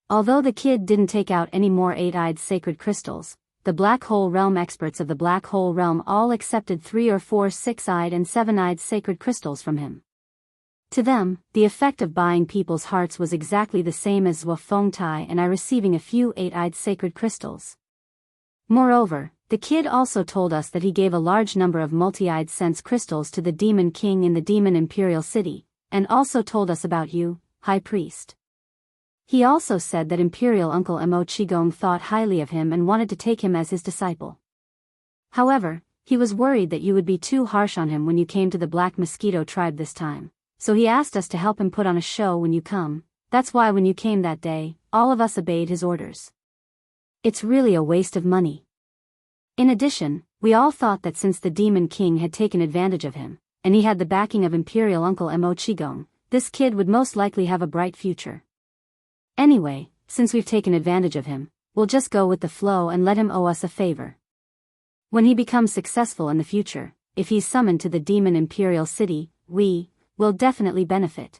Although the kid didn't take out any more 8-eyed sacred crystals, the Black Hole Realm experts of the Black Hole Realm all accepted 3 or 4 6-eyed and 7-eyed sacred crystals from him. To them, the effect of buying people's hearts was exactly the same as Zhuo Fengtai and I receiving a few 8-eyed sacred crystals. Moreover, the kid also told us that he gave a large number of multi-eyed sense crystals to the Demon King in the Demon Imperial City, and also told us about you, High Priest. He also said that Imperial Uncle Mo Qigong thought highly of him and wanted to take him as his disciple. However, he was worried that you would be too harsh on him when you came to the Black Mosquito tribe this time, so he asked us to help him put on a show when you come. That's why when you came that day, all of us obeyed his orders. It's really a waste of money. In addition, we all thought that since the Demon King had taken advantage of him, and he had the backing of Imperial Uncle Mo Qigong, this kid would most likely have a bright future. Anyway, since we've taken advantage of him, we'll just go with the flow and let him owe us a favor. When he becomes successful in the future, if he's summoned to the Demon Imperial City, we will definitely benefit.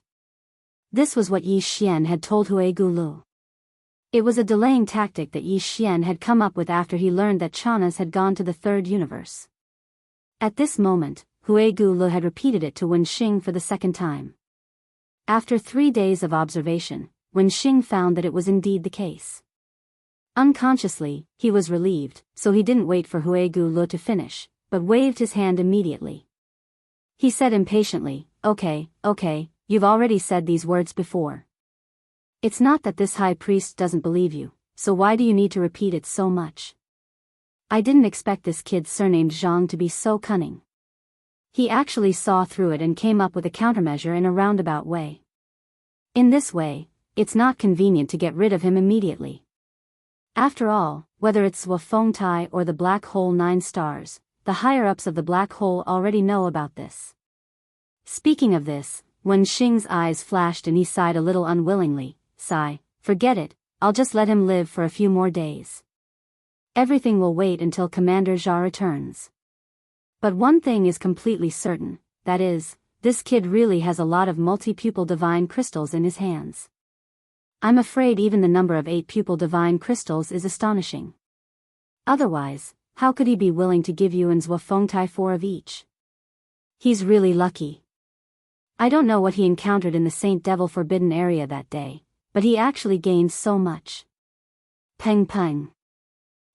This was what Yi Xian had told Huegu Lei. It was a delaying tactic that Yi Xian had come up with after he learned that Chanas had gone to the third universe. At this moment, Huegu Lei had repeated it to Wen Xing for the second time. After 3 days of observation, Wen Xing found that it was indeed the case. Unconsciously, he was relieved, so he didn't wait for Huegu Lei to finish, but waved his hand immediately. He said impatiently, Okay, you've already said these words before. It's not that this high priest doesn't believe you, so why do you need to repeat it so much? I didn't expect this kid surnamed Zhang to be so cunning. He actually saw through it and came up with a countermeasure in a roundabout way. In this way, it's not convenient to get rid of him immediately. After all, whether it's Zhuo Fengtai or the Black Hole 9 stars, the higher-ups of the Black Hole already know about this. Speaking of this, Wen Xing's eyes flashed and he sighed a little unwillingly. Sigh, forget it, I'll just let him live for a few more days. Everything will wait until Commander Zha returns. But one thing is completely certain, that is, this kid really has a lot of multi-pupil divine crystals in his hands. I'm afraid even the number of 8 pupil divine crystals is astonishing. Otherwise, how could he be willing to give you and Zhuo Fengtai 4 of each? He's really lucky. I don't know what he encountered in the Saint Devil Forbidden area that day, but he actually gained so much. Peng peng.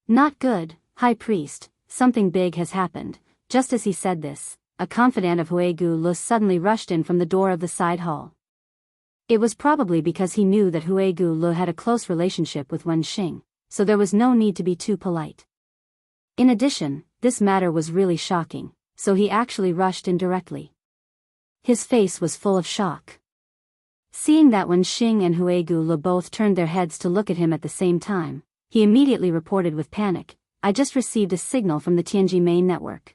Not good, High Priest, something big has happened. Just as he said this, a confidant of Huegu Lei suddenly rushed in from the door of the side hall. It was probably because he knew that Huigu Lu had a close relationship with Wen Xing, so there was no need to be too polite. In addition, this matter was really shocking, so he actually rushed in directly. His face was full of shock. Seeing that Wen Xing and Huigu Lu both turned their heads to look at him at the same time, he immediately reported with panic, "I just received a signal from the Tianji main network.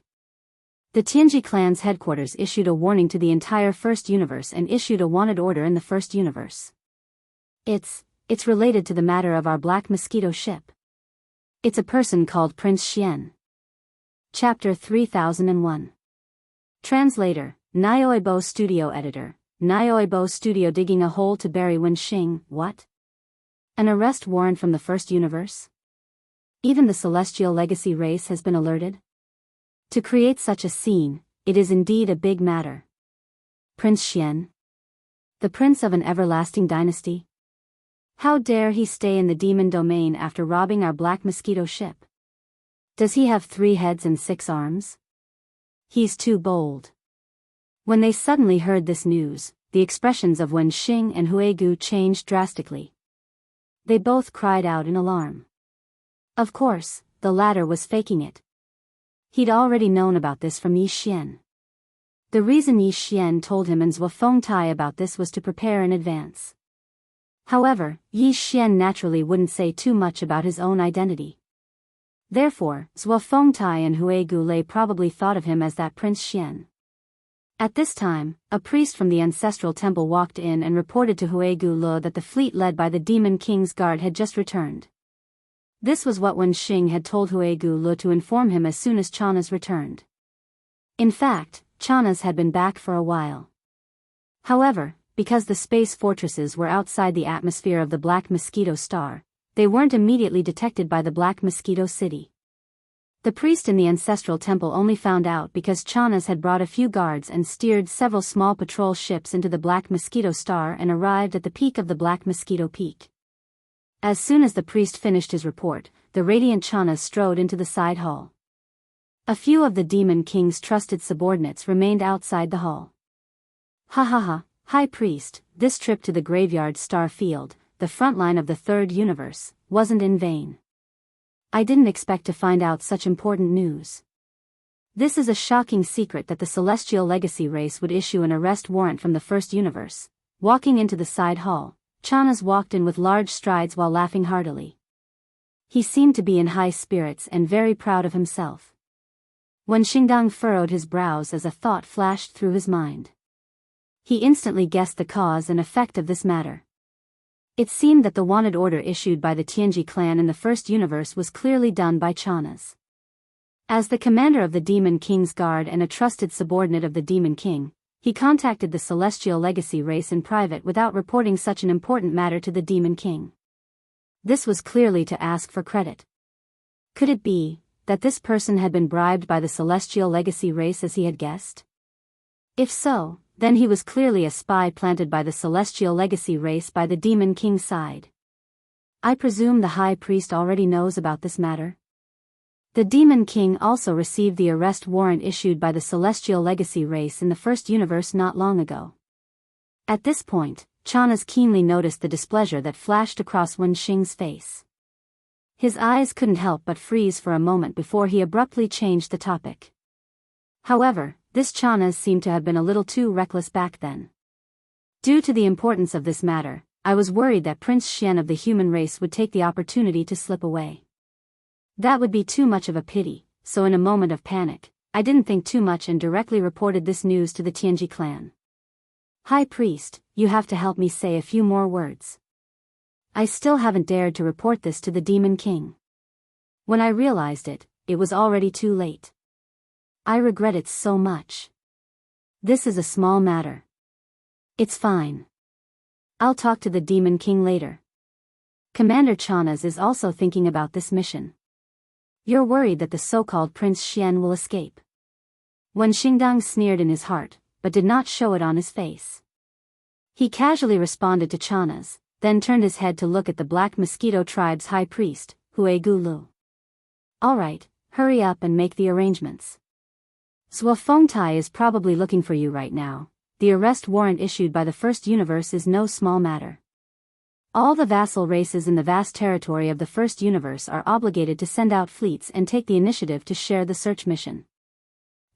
The Tianji clan's headquarters issued a warning to the entire First Universe and issued a wanted order in the First Universe. It's related to the matter of our Black Mosquito ship. It's a person called Prince Xian." Chapter 3001. Translator, Nyoibo Studio Editor, Nyoibo Studio digging a hole to bury Wen Xing, what? An arrest warrant from the First Universe? Even the Celestial Legacy race has been alerted? To create such a scene, it is indeed a big matter. Prince Xian? The prince of an everlasting dynasty? How dare he stay in the demon domain after robbing our Black Mosquito ship? Does he have 3 heads and 6 arms? He's too bold. When they suddenly heard this news, the expressions of Wen Xing and Huigu changed drastically. They both cried out in alarm. Of course, the latter was faking it. He'd already known about this from Yi Xian. The reason Yi Xian told him and Zhuo Fengtai about this was to prepare in advance. However, Yi Xian naturally wouldn't say too much about his own identity. Therefore, Zhuo Fengtai and Huigu Lei probably thought of him as that Prince Xian. At this time, a priest from the ancestral temple walked in and reported to Huigu Lu that the fleet led by the Demon King's guard had just returned. This was what Wen Xing had told Huigu Lu to inform him as soon as Chanas returned. In fact, Chanas had been back for a while. However, because the space fortresses were outside the atmosphere of the Black Mosquito star, they weren't immediately detected by the Black Mosquito city. The priest in the ancestral temple only found out because Chanas had brought a few guards and steered several small patrol ships into the Black Mosquito star and arrived at the peak of the Black Mosquito Peak. As soon as the priest finished his report, the radiant Chanas strode into the side hall. A few of the Demon King's trusted subordinates remained outside the hall. Ha ha ha, High Priest, this trip to the graveyard star field, the front line of the Third Universe, wasn't in vain. I didn't expect to find out such important news. This is a shocking secret that the Celestial Legacy race would issue an arrest warrant from the First Universe. Walking into the side hall, Chanas walked in with large strides while laughing heartily. He seemed to be in high spirits and very proud of himself. When Xingdang furrowed his brows as a thought flashed through his mind. He instantly guessed the cause and effect of this matter. It seemed that the wanted order issued by the Tianji clan in the First Universe was clearly done by Chanas. As the commander of the Demon King's guard and a trusted subordinate of the Demon King, he contacted the Celestial Legacy race in private without reporting such an important matter to the Demon King. This was clearly to ask for credit. Could it be that this person had been bribed by the Celestial Legacy race as he had guessed? If so, then he was clearly a spy planted by the Celestial Legacy race by the Demon King's side. I presume the High Priest already knows about this matter. The Demon King also received the arrest warrant issued by the Celestial Legacy race in the First Universe not long ago. At this point, Chanas keenly noticed the displeasure that flashed across Wen Xing's face. His eyes couldn't help but freeze for a moment before he abruptly changed the topic. However, this Chanas seemed to have been a little too reckless back then. Due to the importance of this matter, I was worried that Prince Xian of the human race would take the opportunity to slip away. That would be too much of a pity, so in a moment of panic, I didn't think too much and directly reported this news to the Tianji clan. High Priest, you have to help me say a few more words. I still haven't dared to report this to the Demon King. When I realized it, it was already too late. I regret it so much. This is a small matter. It's fine. I'll talk to the Demon King later. Commander Chanas is also thinking about this mission. You're worried that the so-called Prince Xian will escape. When Xingdang sneered in his heart, but did not show it on his face. He casually responded to Chanas, then turned his head to look at the Black Mosquito tribe's high priest, Huigu Lu. All right, hurry up and make the arrangements. Zhuo Fengtai is probably looking for you right now, the arrest warrant issued by the First Universe is no small matter. All the vassal races in the vast territory of the First Universe are obligated to send out fleets and take the initiative to share the search mission.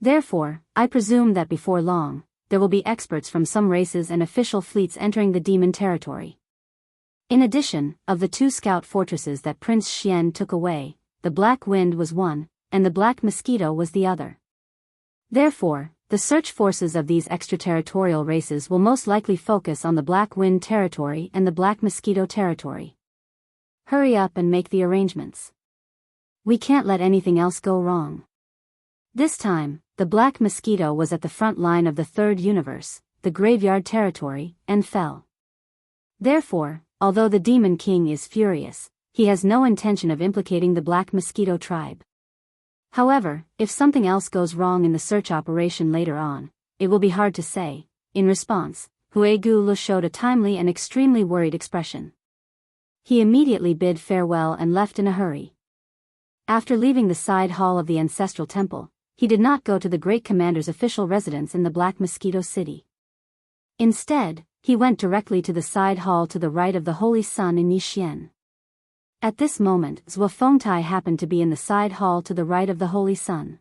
Therefore, I presume that before long, there will be experts from some races and official fleets entering the demon territory. In addition, of the 2 scout fortresses that Prince Xian took away, the Black Wind was one, and the Black Mosquito was the other. Therefore, the search forces of these extraterritorial races will most likely focus on the Black Wind territory and the Black Mosquito territory. Hurry up and make the arrangements. We can't let anything else go wrong. This time, the Black Mosquito was at the front line of the Third Universe, the Graveyard territory, and fell. Therefore, although the Demon King is furious, he has no intention of implicating the Black Mosquito tribe. However, if something else goes wrong in the search operation later on, it will be hard to say. In response, Huigulu showed a timely and extremely worried expression. He immediately bid farewell and left in a hurry. After leaving the side hall of the ancestral temple, he did not go to the great commander's official residence in the Black Mosquito City. Instead, he went directly to the side hall to the right of the Holy Sun in Yixien. At this moment, Zhuo Fengtai happened to be in the side hall to the right of the Holy Sun.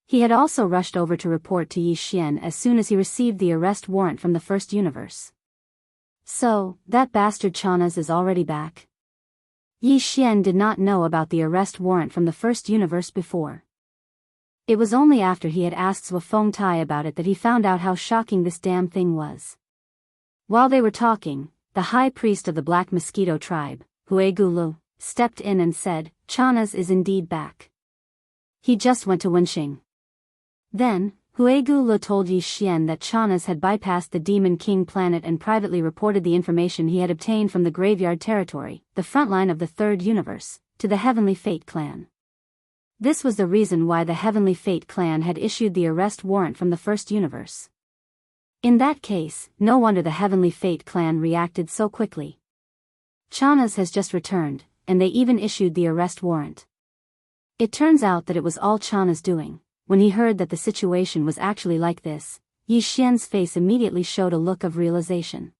He had also rushed over to report to Yixien as soon as he received the arrest warrant from the First Universe. So, that bastard Chanas is already back? Yixien did not know about the arrest warrant from the First Universe before. It was only after he had asked Zhuo Fengtai about it that he found out how shocking this damn thing was. While they were talking, the high priest of the Black Mosquito tribe, Huigulu, stepped in and said, "Chanas is indeed back. He just went to Wenxing." Then, Huigulu told Yixien that Chanas had bypassed the Demon King planet and privately reported the information he had obtained from the Graveyard territory, the front line of the Third Universe, to the Heavenly Fate clan. This was the reason why the Heavenly Fate clan had issued the arrest warrant from the First Universe. In that case, no wonder the Heavenly Fate clan reacted so quickly. Chanas has just returned, and they even issued the arrest warrant. It turns out that it was all Chanas doing. When he heard that the situation was actually like this, Yixian's face immediately showed a look of realization.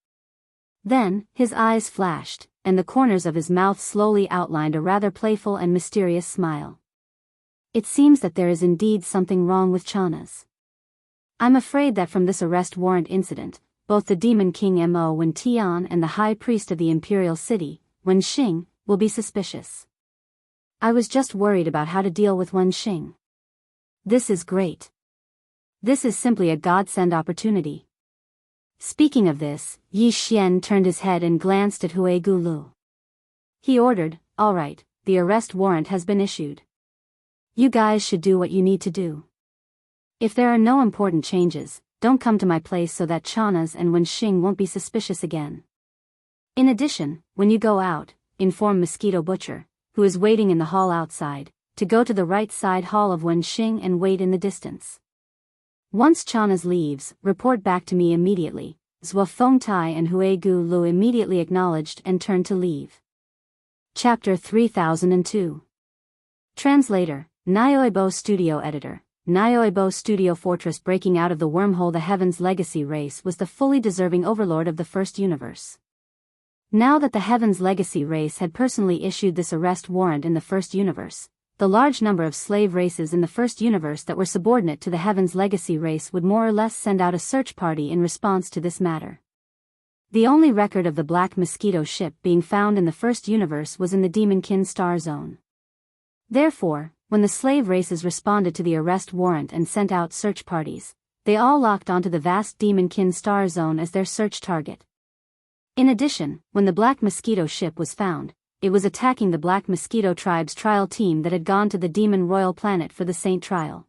Then, his eyes flashed, and the corners of his mouth slowly outlined a rather playful and mysterious smile. It seems that there is indeed something wrong with Chanas. I'm afraid that from this arrest warrant incident, both the Demon King Mo Wen Tian and the High Priest of the Imperial City, Wen Xing, will be suspicious. I was just worried about how to deal with Wen Xing. This is great. This is simply a godsend opportunity. Speaking of this, Yi Xian turned his head and glanced at Huigulu. He ordered, "All right, the arrest warrant has been issued. You guys should do what you need to do. If there are no important changes, don't come to my place so that Chanas and Wen Xing won't be suspicious again. In addition, when you go out, inform Mosquito Butcher, who is waiting in the hall outside, to go to the right side hall of Wen Xing and wait in the distance. Once Chanas leaves, report back to me immediately." Zhuo Fengtai and Huigulu immediately acknowledged and turned to leave. Chapter 3002. Translator, Nyoibo Studio Editor. Nyoibo Studio Fortress. Breaking out of the wormhole, the Heaven's Legacy race was the fully deserving overlord of the First Universe. Now that the Heaven's Legacy race had personally issued this arrest warrant in the First Universe, the large number of slave races in the First Universe that were subordinate to the Heaven's Legacy race would more or less send out a search party in response to this matter. The only record of the Black Mosquito ship being found in the First Universe was in the Demonkin Star Zone. Therefore, when the slave races responded to the arrest warrant and sent out search parties, they all locked onto the vast Demonkin Star Zone as their search target. In addition, when the Black Mosquito ship was found, it was attacking the Black Mosquito tribe's trial team that had gone to the Demon Royal Planet for the Saint Trial.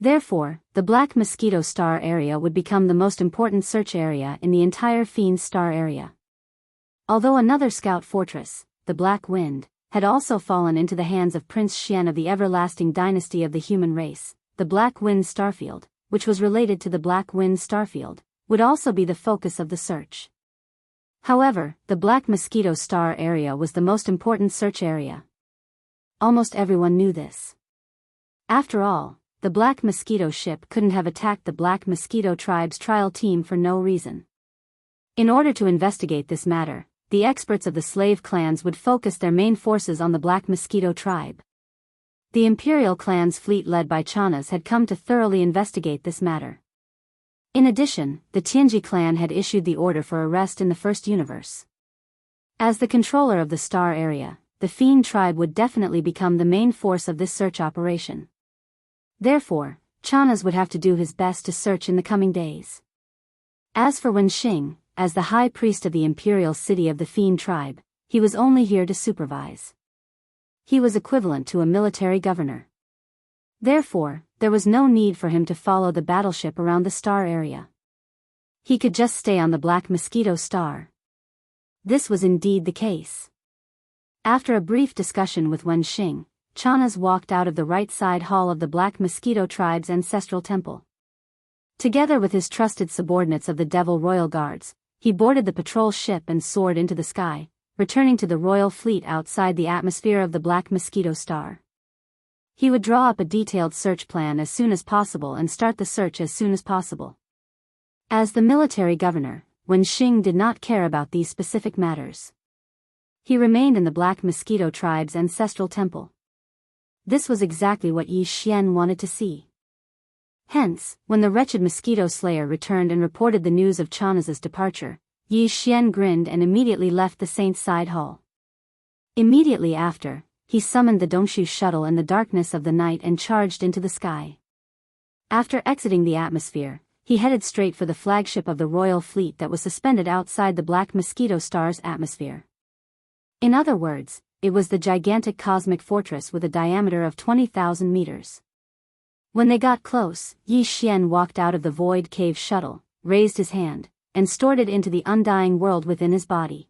Therefore, the Black Mosquito Star area would become the most important search area in the entire Fiend Star area. Although another scout fortress, the Black Wind, had also fallen into the hands of Prince Xian of the everlasting dynasty of the human race, the Black Wind Starfield, which was related to the Black Wind Starfield, would also be the focus of the search. However, the Black Mosquito Star area was the most important search area. Almost everyone knew this. After all, the Black Mosquito ship couldn't have attacked the Black Mosquito tribe's trial team for no reason. In order to investigate this matter, the experts of the slave clans would focus their main forces on the Black Mosquito tribe. The Imperial clan's fleet led by Chanas had come to thoroughly investigate this matter. In addition, the Tianji clan had issued the order for arrest in the First Universe. As the controller of the star area, the Fiend tribe would definitely become the main force of this search operation. Therefore, Chanas would have to do his best to search in the coming days. As for Wen Xing, as the high priest of the imperial city of the Fiend tribe, he was only here to supervise. He was equivalent to a military governor. Therefore, there was no need for him to follow the battleship around the star area. He could just stay on the Black Mosquito star. This was indeed the case. After a brief discussion with Wen Xing, Chanas walked out of the right side hall of the Black Mosquito tribe's ancestral temple. Together with his trusted subordinates of the Devil Royal Guards, he boarded the patrol ship and soared into the sky, returning to the royal fleet outside the atmosphere of the Black Mosquito star. He would draw up a detailed search plan as soon as possible and start the search as soon as possible. As the military governor, Wen Xing did not care about these specific matters. He remained in the Black Mosquito tribe's ancestral temple. This was exactly what Yi Xian wanted to see. Hence, when the wretched mosquito slayer returned and reported the news of Chanas's departure, Yi Xian grinned and immediately left the Saint's side hall. Immediately after, he summoned the Dongshu shuttle in the darkness of the night and charged into the sky. After exiting the atmosphere, he headed straight for the flagship of the royal fleet that was suspended outside the Black Mosquito star's atmosphere. In other words, it was the gigantic cosmic fortress with a diameter of 20,000 meters. When they got close, Yi Xian walked out of the void cave shuttle, raised his hand, and stored it into the undying world within his body.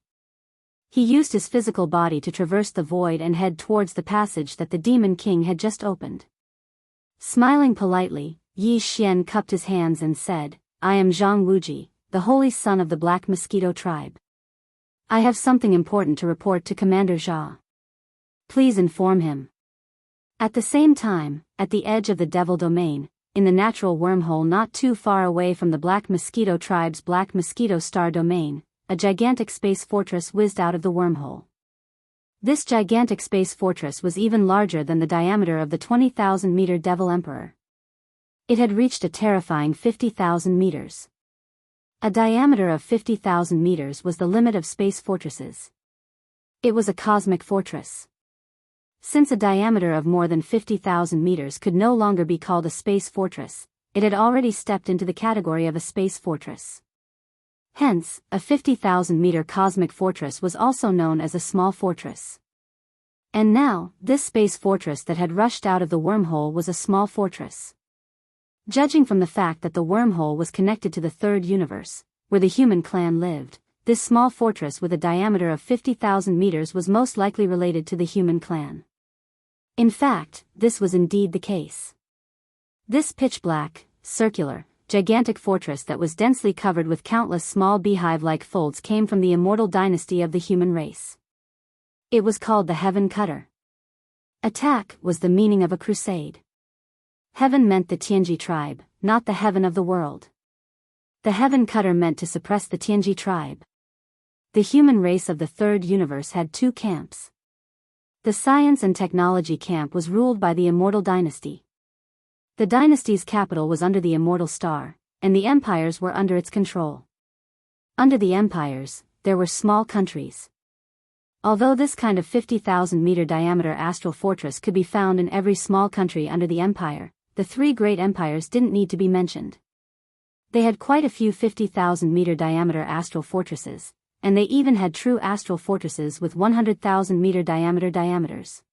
He used his physical body to traverse the void and head towards the passage that the Demon King had just opened. Smiling politely, Yi Xian cupped his hands and said, "I am Zhang Wuji, the holy son of the Black Mosquito tribe. I have something important to report to Commander Jia. Please inform him." At the same time, at the edge of the Devil Domain, in the natural wormhole not too far away from the Black Mosquito tribe's Black Mosquito star domain, a gigantic space fortress whizzed out of the wormhole. This gigantic space fortress was even larger than the diameter of the 20,000-meter Devil Emperor. It had reached a terrifying 50,000 meters. A diameter of 50,000 meters was the limit of space fortresses. It was a cosmic fortress. Since a diameter of more than 50,000 meters could no longer be called a space fortress, it had already stepped into the category of a space fortress. Hence, a 50,000-meter cosmic fortress was also known as a small fortress. And now, this space fortress that had rushed out of the wormhole was a small fortress. Judging from the fact that the wormhole was connected to the third universe, where the human clan lived, this small fortress with a diameter of 50,000 meters was most likely related to the human clan. In fact, this was indeed the case. This pitch-black, circular, gigantic fortress that was densely covered with countless small beehive-like folds came from the immortal dynasty of the human race. It was called the Heaven Cutter. Attack was the meaning of a crusade. Heaven meant the Tianji tribe, not the heaven of the world. The Heaven Cutter meant to suppress the Tianji tribe. The human race of the third universe had two camps. The science and technology camp was ruled by the immortal dynasty. The dynasty's capital was under the immortal star, and the empires were under its control. Under the empires, there were small countries. Although this kind of 50,000-meter diameter astral fortress could be found in every small country under the empire, the three great empires didn't need to be mentioned. They had quite a few 50,000-meter diameter astral fortresses, and they even had true astral fortresses with 100,000-meter diameters.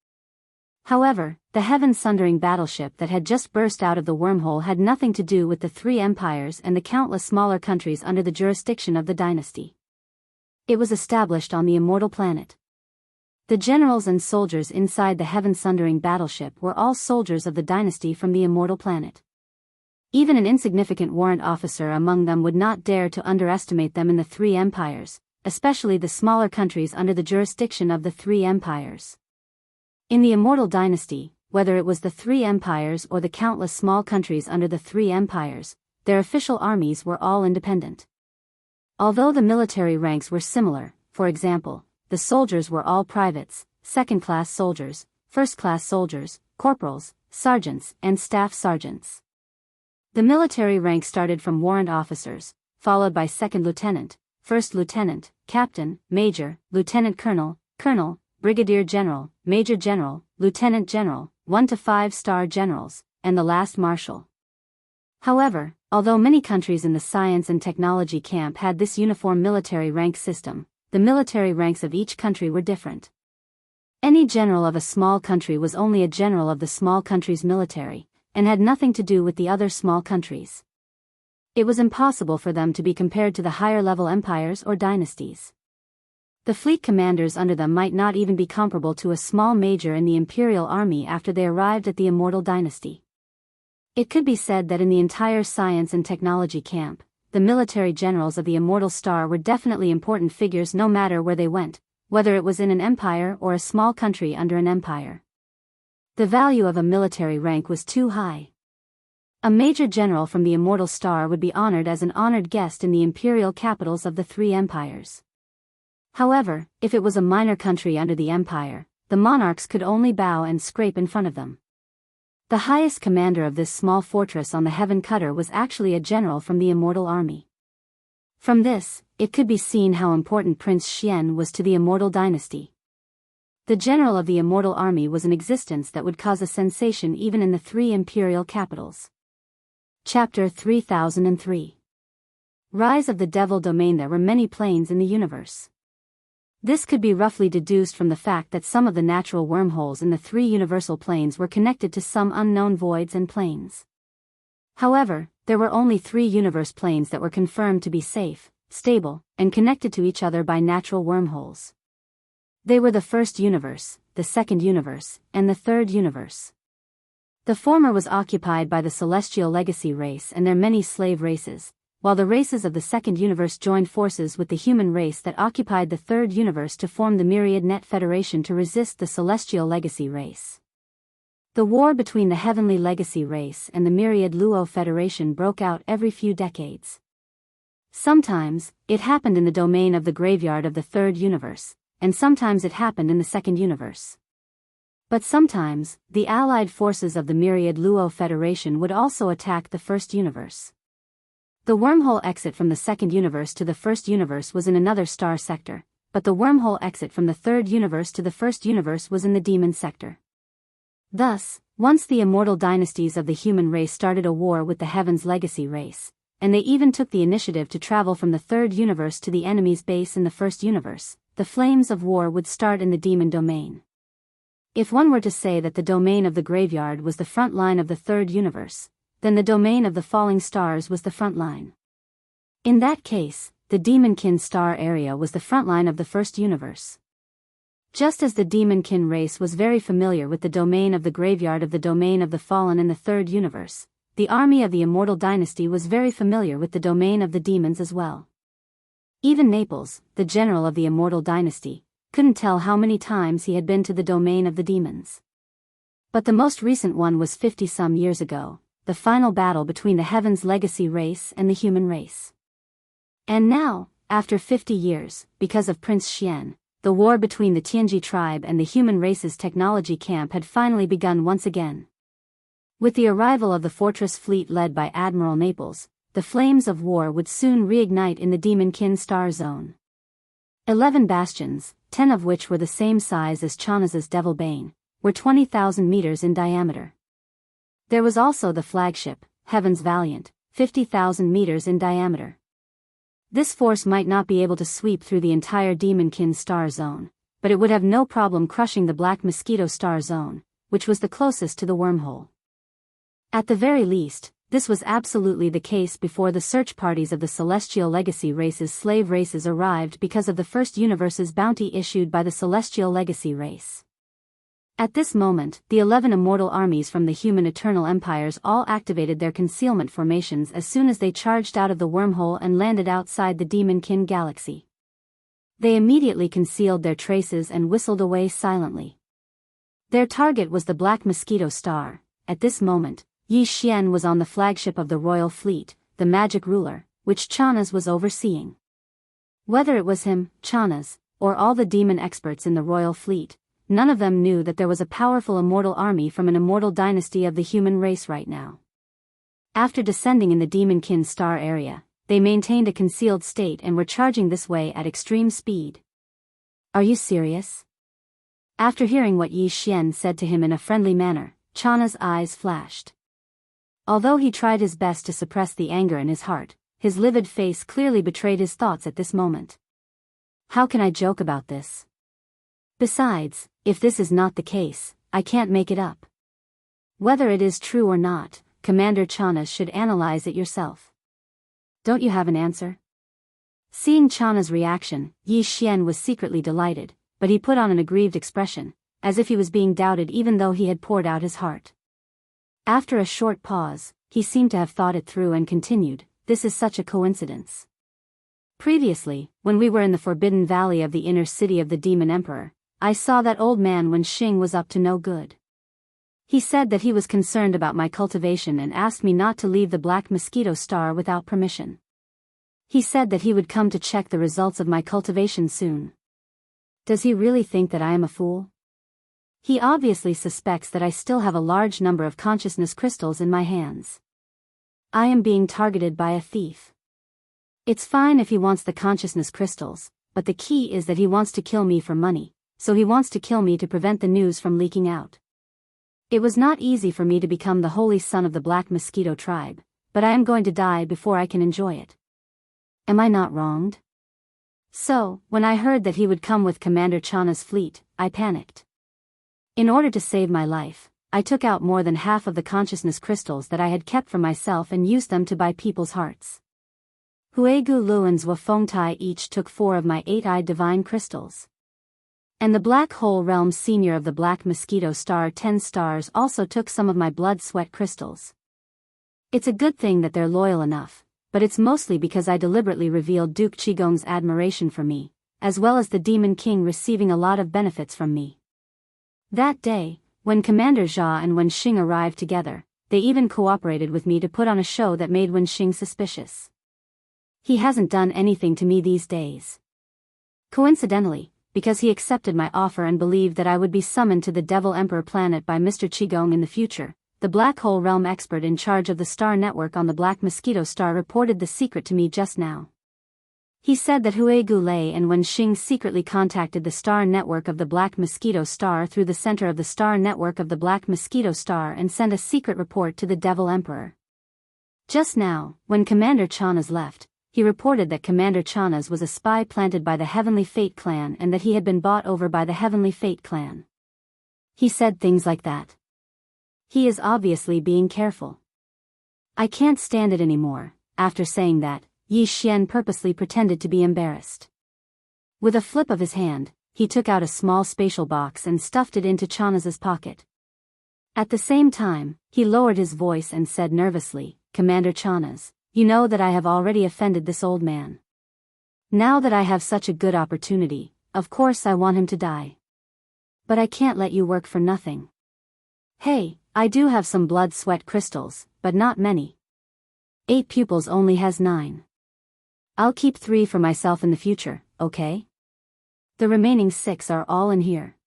However, the heaven-sundering battleship that had just burst out of the wormhole had nothing to do with the three empires and the countless smaller countries under the jurisdiction of the dynasty. It was established on the immortal planet. The generals and soldiers inside the heaven-sundering battleship were all soldiers of the dynasty from the immortal planet. Even an insignificant warrant officer among them would not dare to underestimate them in the three empires, especially the smaller countries under the jurisdiction of the three empires. In the immortal dynasty, whether it was the three empires or the countless small countries under the three empires, their official armies were all independent. Although the military ranks were similar, for example, the soldiers were all privates, second-class soldiers, first-class soldiers, corporals, sergeants, and staff sergeants. The military rank started from warrant officers, followed by second lieutenant, first lieutenant, captain, major, lieutenant colonel, colonel, brigadier general, major general, lieutenant general, 1 to 5-star generals, and the last marshal. However, although many countries in the science and technology camp had this uniform military rank system, the military ranks of each country were different. Any general of a small country was only a general of the small country's military, and had nothing to do with the other small countries. It was impossible for them to be compared to the higher-level empires or dynasties. The fleet commanders under them might not even be comparable to a small major in the imperial army after they arrived at the immortal dynasty. It could be said that in the entire science and technology camp, the military generals of the immortal star were definitely important figures no matter where they went, whether it was in an empire or a small country under an empire. The value of a military rank was too high. A major general from the immortal star would be honored as an honored guest in the imperial capitals of the three empires. However, if it was a minor country under the empire, the monarchs could only bow and scrape in front of them. The highest commander of this small fortress on the Heaven Cutter was actually a general from the immortal army. From this, it could be seen how important Prince Xian was to the immortal dynasty. The general of the immortal army was an existence that would cause a sensation even in the three imperial capitals. Chapter 3003. Rise of the Devil Domain. There were many planes in the universe. This could be roughly deduced from the fact that some of the natural wormholes in the three universal planes were connected to some unknown voids and planes. However, there were only 3 universe planes that were confirmed to be safe, stable, and connected to each other by natural wormholes. They were the first universe, the second universe, and the third universe. The former was occupied by the celestial legacy race and their many slave races, while the races of the second universe joined forces with the human race that occupied the third universe to form the Myriad Net Federation to resist the celestial legacy race. The war between the heavenly legacy race and the Myriad Luo Federation broke out every few decades. Sometimes, it happened in the domain of the graveyard of the third universe, and sometimes it happened in the second universe. But sometimes, the allied forces of the Myriad Luo Federation would also attack the first universe. The wormhole exit from the second universe to the first universe was in another star sector, but the wormhole exit from the third universe to the first universe was in the demon sector. Thus, once the immortal dynasties of the human race started a war with the heaven's legacy race, and they even took the initiative to travel from the third universe to the enemy's base in the first universe, the flames of war would start in the demon domain. If one were to say that the domain of the graveyard was the front line of the third universe, then the domain of the falling stars was the front line. In that case, the Demonkin star area was the front line of the first universe. Just as the Demonkin race was very familiar with the domain of the graveyard of the domain of the fallen in the third universe, the army of the immortal dynasty was very familiar with the domain of the demons as well. Even Naples, the general of the immortal dynasty, couldn't tell how many times he had been to the domain of the demons. But the most recent one was 50-some years ago, the final battle between the heaven's legacy race and the human race. And now, after 50 years, because of Prince Xian, the war between the Tianji tribe and the human race's technology camp had finally begun once again. With the arrival of the fortress fleet led by Admiral Naples, the flames of war would soon reignite in the Demonkin star zone. 11 bastions, 10 of which were the same size as Chanaz's Devil Bane, were 20,000 meters in diameter. There was also the flagship, Heaven's Valiant, 50,000 meters in diameter. This force might not be able to sweep through the entire Demonkin star zone, but it would have no problem crushing the Black Mosquito star zone, which was the closest to the wormhole. At the very least, this was absolutely the case before the search parties of the Celestial Legacy race's slave races arrived because of the first universe's bounty issued by the Celestial Legacy race. At this moment, the 11 immortal armies from the human eternal empires all activated their concealment formations as soon as they charged out of the wormhole and landed outside the Demonkin galaxy. They immediately concealed their traces and whistled away silently. Their target was the Black Mosquito Star. At this moment, Yi Xian was on the flagship of the royal fleet, the magic ruler, which Chanas was overseeing. Whether it was him, Chanas, or all the demon experts in the royal fleet, none of them knew that there was a powerful immortal army from an immortal dynasty of the human race right now. After descending in the Demonkin star area, they maintained a concealed state and were charging this way at extreme speed. Are you serious? After hearing what Yi Xian said to him in a friendly manner, Chana's eyes flashed. Although he tried his best to suppress the anger in his heart, his livid face clearly betrayed his thoughts at this moment. How can I joke about this? Besides, if this is not the case, I can't make it up. Whether it is true or not, Commander Chana should analyze it yourself. Don't you have an answer? Seeing Chana's reaction, Yi Xian was secretly delighted, but he put on an aggrieved expression, as if he was being doubted even though he had poured out his heart. After a short pause, he seemed to have thought it through and continued, "This is such a coincidence. Previously, when we were in the Forbidden Valley of the inner city of the Demon Emperor, I saw that old man when Xing was up to no good. He said that he was concerned about my cultivation and asked me not to leave the Black Mosquito Star without permission. He said that he would come to check the results of my cultivation soon. Does he really think that I am a fool? He obviously suspects that I still have a large number of consciousness crystals in my hands. I am being targeted by a thief. It's fine if he wants the consciousness crystals, but the key is that he wants to kill me for money, so he wants to kill me to prevent the news from leaking out. It was not easy for me to become the holy son of the Black Mosquito tribe, but I am going to die before I can enjoy it. Am I not wronged? So, when I heard that he would come with Commander Chana's fleet, I panicked. In order to save my life, I took out more than half of the consciousness crystals that I had kept for myself and used them to buy people's hearts. Huegu Lu and Zwafeng Tai each took 4 of my 8-eyed divine crystals. And the Black Hole Realm Senior of the Black Mosquito Star 10 stars also took some of my blood sweat crystals. It's a good thing that they're loyal enough, but it's mostly because I deliberately revealed Duke Qigong's admiration for me, as well as the Demon King receiving a lot of benefits from me. That day, when Commander Jia and Wen Xing arrived together, they even cooperated with me to put on a show that made Wen Xing suspicious. He hasn't done anything to me these days. Coincidentally, because he accepted my offer and believed that I would be summoned to the Devil Emperor planet by Mr. Qigong in the future, the Black Hole Realm expert in charge of the star network on the Black Mosquito Star reported the secret to me just now. He said that Huegu Lei and Wen Xing secretly contacted the star network of the Black Mosquito Star through the center of the star network of the Black Mosquito Star and sent a secret report to the Devil Emperor. Just now, when Commander Chana's left, he reported that Commander Chana's was a spy planted by the Heavenly Fate clan and that he had been bought over by the Heavenly Fate clan. He said things like that. He is obviously being careful. I can't stand it anymore. After saying that, Yi Xian purposely pretended to be embarrassed. With a flip of his hand, he took out a small spatial box and stuffed it into Chana's pocket. At the same time, he lowered his voice and said nervously, "Commander Chana's, you know that I have already offended this old man. Now that I have such a good opportunity, of course I want him to die. But I can't let you work for nothing. Hey, I do have some blood sweat crystals, but not many. 8 pupils only has 9. I'll keep 3 for myself in the future, okay? The remaining 6 are all in here.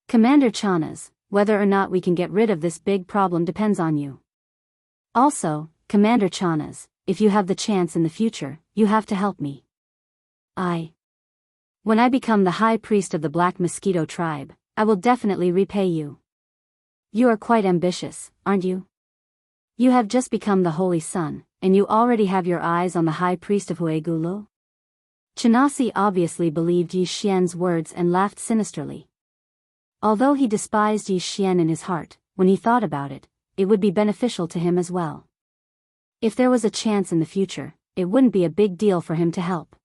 Commander Chana's, whether or not we can get rid of this big problem depends on you. Also, Commander Chana's, if you have the chance in the future, you have to help me. When I become the High Priest of the Black Mosquito tribe, I will definitely repay you. You are quite ambitious, aren't you? You have just become the Holy Son, and you already have your eyes on the High Priest of Huegulu? Chinasi obviously believed Yi Xian's words and laughed sinisterly. Although he despised Yi Xian in his heart, when he thought about it, it would be beneficial to him as well. If there was a chance in the future, it wouldn't be a big deal for him to help.